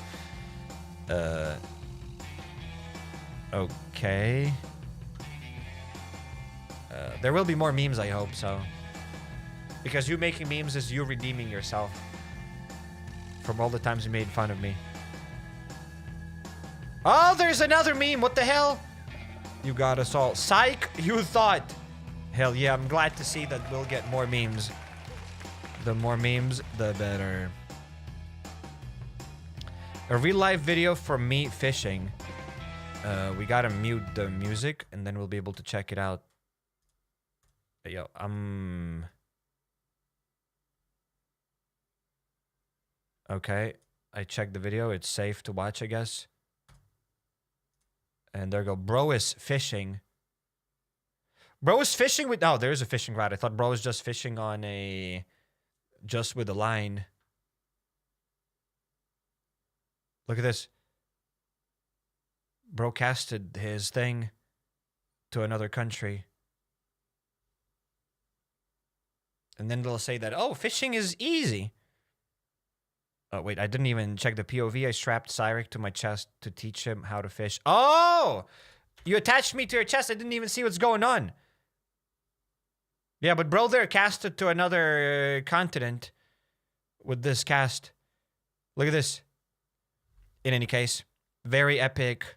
Okay. There will be more memes, I hope so. Because you making memes is you redeeming yourself from all the times you made fun of me. Oh, there's another meme. What the hell? You got us all. Psych, you thought. Hell yeah, I'm glad to see that we'll get more memes. The more memes, the better. A real life video from me fishing. We gotta mute the music and then we'll be able to check it out. Yo, okay, I checked the video. It's safe to watch, I guess. And there you go. Bro is fishing. Bro is fishing with... Oh, there's a fishing rod. I thought bro was just fishing on a... Just with a line. Look at this. Bro casted his thing to another country. And then they'll say that, oh, fishing is easy. Oh, wait, I didn't even check the POV. I strapped CairekK to my chest to teach him how to fish. Oh! You attached me to your chest. I didn't even see what's going on. Yeah, but bro there casted to another continent with this cast. Look at this. In any case, very epic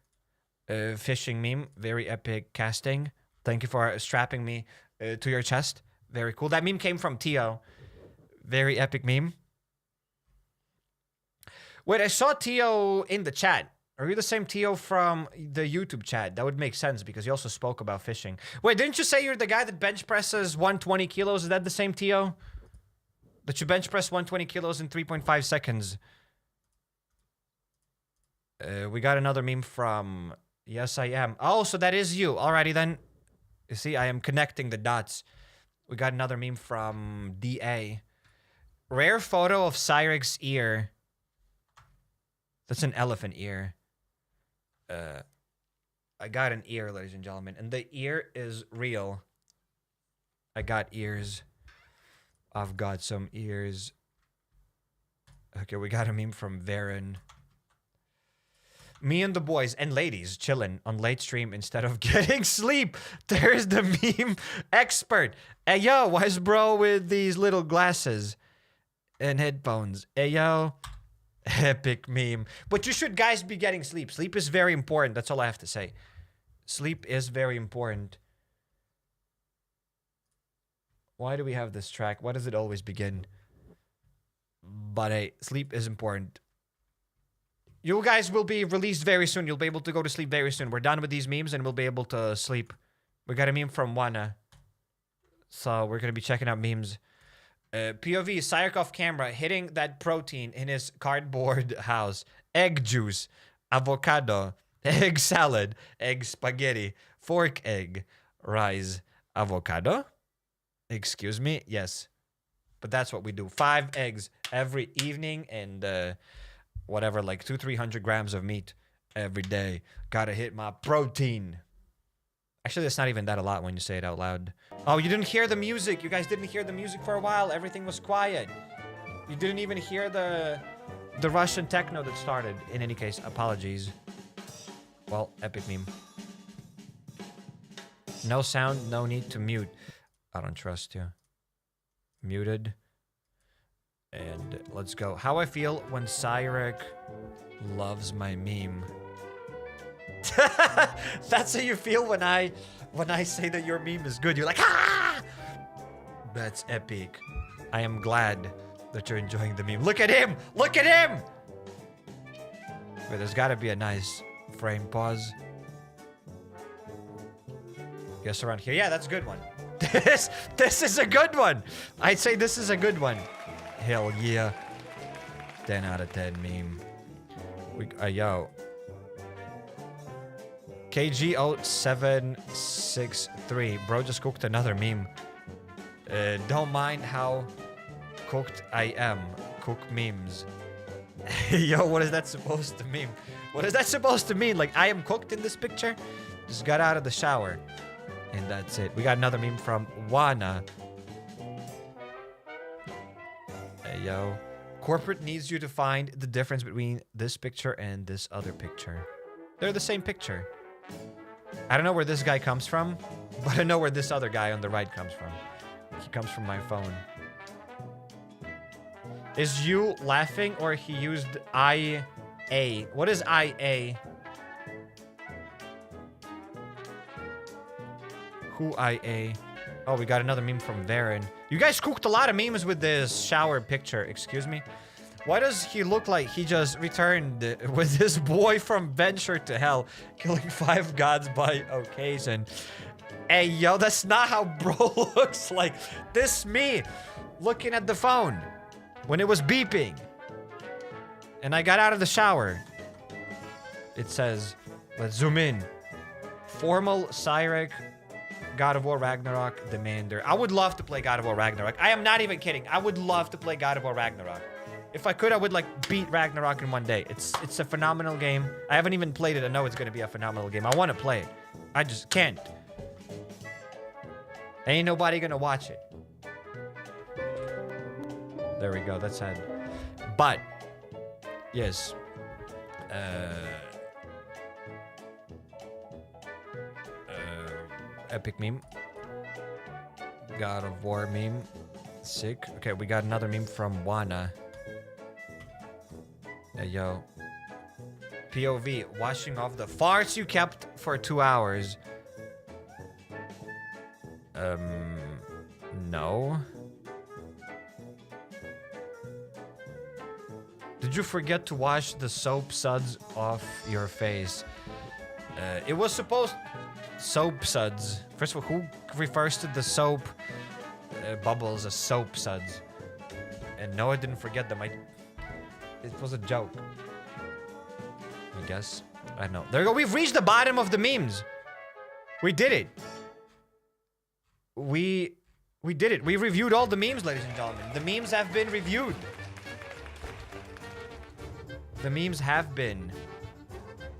fishing meme. Very epic casting. Thank you for strapping me to your chest. Very cool. That meme came from Tio. Very epic meme. Wait, I saw Tio in the chat. Are you the same Tio from the YouTube chat? That would make sense because you also spoke about fishing. Wait, didn't you say you're the guy that bench presses 120 kilos? Is that the same Tio? That you bench press 120 kilos in 3.5 seconds. We got another meme from... Yes, I am. Oh, so that is you. Alrighty then. You see, I am connecting the dots. We got another meme from DA. Rare photo of CairekK's ear. That's an elephant ear. I got an ear, ladies and gentlemen. And the ear is real. I got ears. I've got some ears. Okay, we got a meme from Varen. Me and the boys and ladies chilling on late stream instead of getting sleep. There's the meme expert. Hey, yo, why's bro with these little glasses and headphones? Hey, yo, epic meme. But you should, guys, be getting sleep. Sleep is very important. That's all I have to say. Sleep is very important. Why do we have this track? Why does it always begin? But hey, sleep is important. You guys will be released very soon. You'll be able to go to sleep very soon. We're done with these memes and we'll be able to sleep. We got a meme from Wana. So we're going to be checking out memes. POV, CairekK off camera, hitting that protein in his cardboard house. Egg juice, avocado, egg salad, egg spaghetti, fork egg, rice, avocado. Excuse me? Yes. But that's what we do. 5 eggs every evening and... whatever, like 200-300 grams of meat every day. Gotta hit my protein. Actually, that's not even that a lot when you say it out loud. Oh, you didn't hear the music. You guys didn't hear the music for a while. Everything was quiet. You didn't even hear the Russian techno that started. In any case, apologies. Well, epic meme. No sound, no need to mute. I don't trust you. Muted. And let's go. How I feel when CairekK loves my meme. That's how you feel when I say that your meme is good. You're like, ah! That's epic. I am glad that you're enjoying the meme. Look at him! Look at him! Wait, there's gotta be a nice frame pause. Guess around here. Yeah, that's a good one. This is a good one. I'd say this is a good one. Hell yeah. 10 out of 10 meme. Yo. KG0763. Bro just cooked another meme. Don't mind how cooked I am. Cook memes. Yo, what is that supposed to mean? What is that supposed to mean? Like, I am cooked in this picture? Just got out of the shower. And that's it. We got another meme from Wana. Hey, yo. Corporate needs you to find the difference between this picture and this other picture. They're the same picture. I don't know where this guy comes from, but I know where this other guy on the right comes from. He comes from my phone. Is you laughing or he used IA? What is IA? Who IA? Oh, we got another meme from Varen. You guys cooked a lot of memes with this shower picture. Excuse me. Why does he look like he just returned with this boy from Venture to Hell, killing 5 gods by occasion? Hey, yo, that's not how bro looks like. This me looking at the phone when it was beeping. And I got out of the shower. It says, let's zoom in. Formal Cyrek, God of War Ragnarok, Demander. I would love to play God of War Ragnarok. I am not even kidding. I would love to play God of War Ragnarok. If I could, I would like beat Ragnarok in one day. It's a phenomenal game. I haven't even played it. I know it's going to be a phenomenal game. I want to play it. I just can't. Ain't nobody going to watch it. There we go. That's sad. But, yes. Epic meme. God of War meme. Sick. Okay, we got another meme from Wana. Hey, yo. POV, washing off the farts you kept for 2 hours. No. Did you forget to wash the soap suds off your face? It was supposed... Soap suds. First of all, who refers to the soap bubbles as soap suds? And no, I didn't forget them. It was a joke. I guess. I don't know. There we go. We've reached the bottom of the memes. We did it. We did it. We reviewed all the memes, ladies and gentlemen. The memes have been reviewed. The memes have been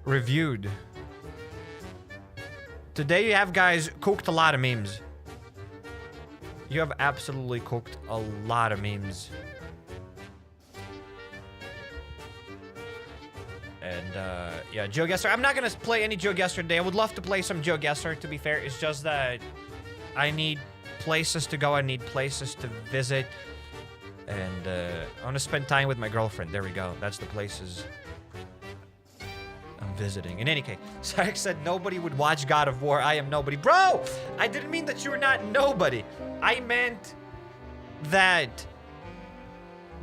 reviewed. Today you have guys cooked a lot of memes. You have absolutely cooked a lot of memes. And yeah, GeoGuessr. I'm not gonna play any GeoGuessr today. I would love to play some GeoGuessr, to be fair. It's just that I need places to go. I need places to visit. And I want to spend time with my girlfriend. There we go. That's the places I'm visiting. In any case, Cyrek said nobody would watch God of War. I am nobody. Bro, I didn't mean that you were not nobody. I meant that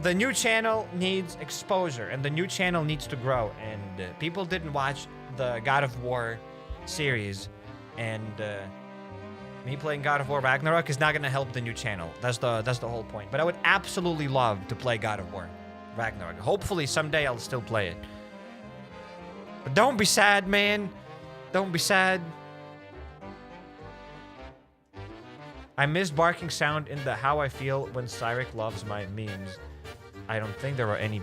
the new channel needs exposure and the new channel needs to grow. And people didn't watch the God of War series. And me playing God of War Ragnarok is not going to help the new channel. That's the whole point. But I would absolutely love to play God of War Ragnarok. Hopefully someday I'll still play it. But don't be sad, man. Don't be sad. I missed barking sound in the how I feel when Cyrek loves my memes. I don't think there were any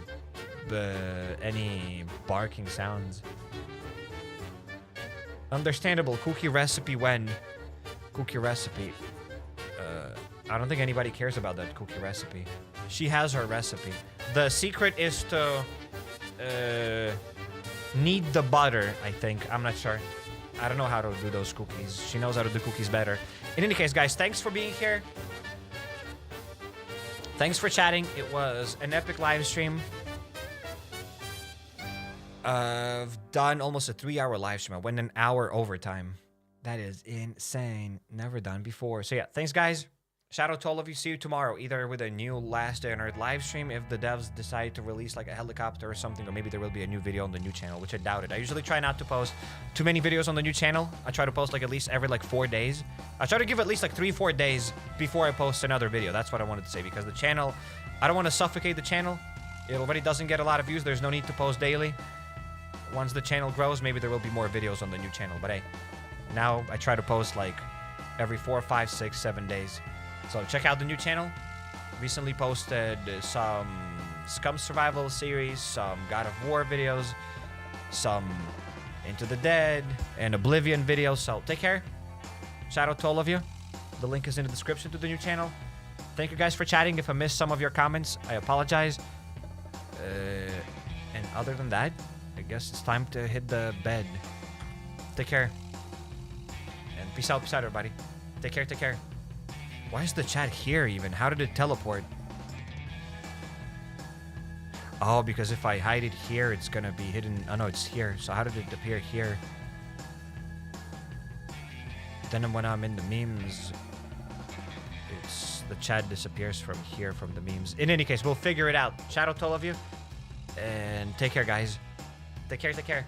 barking sounds. Understandable. Cookie recipe when? Cookie recipe. I don't think anybody cares about that cookie recipe. She has her recipe. The secret is to knead the butter, I think. I'm not sure. I don't know how to do those cookies. She knows how to do cookies better. In any case, guys, thanks for being here. Thanks for chatting. It was an epic live stream. I've done almost a 3-hour live stream. I went an hour overtime. That is insane. Never done before. So yeah, thanks, guys. Shout out to all of you. See you tomorrow, either with a new Last Day on Earth live stream if the devs decide to release like a helicopter or something, or maybe there will be a new video on the new channel, which I doubt it. I usually try not to post too many videos on the new channel. I try to post like at least every like 4 days. I try to give at least like 3-4 days before I post another video. That's what I wanted to say, because the channel, I don't want to suffocate the channel. It already doesn't get a lot of views. There's no need to post daily. Once the channel grows, maybe there will be more videos on the new channel. But hey, now I try to post like every 4, 5, 6, 7 days. So check out the new channel. Recently posted some Scum Survival series, some God of War videos, some Into the Dead, and Oblivion videos. So take care. Shout out to all of you. The link is in the description to the new channel. Thank you guys for chatting. If I missed some of your comments, I apologize. And other than that, I guess it's time to hit the bed. Take care. And peace out, everybody. Take care, take care. Why is the chat here even? How did it teleport? Oh, because if I hide it here, it's gonna be hidden. Oh no, it's here. So how did it appear here? Then when I'm in the memes, the chat disappears from here from the memes. In any case, we'll figure it out. Shout out to all of you. And take care, guys. Take care, take care.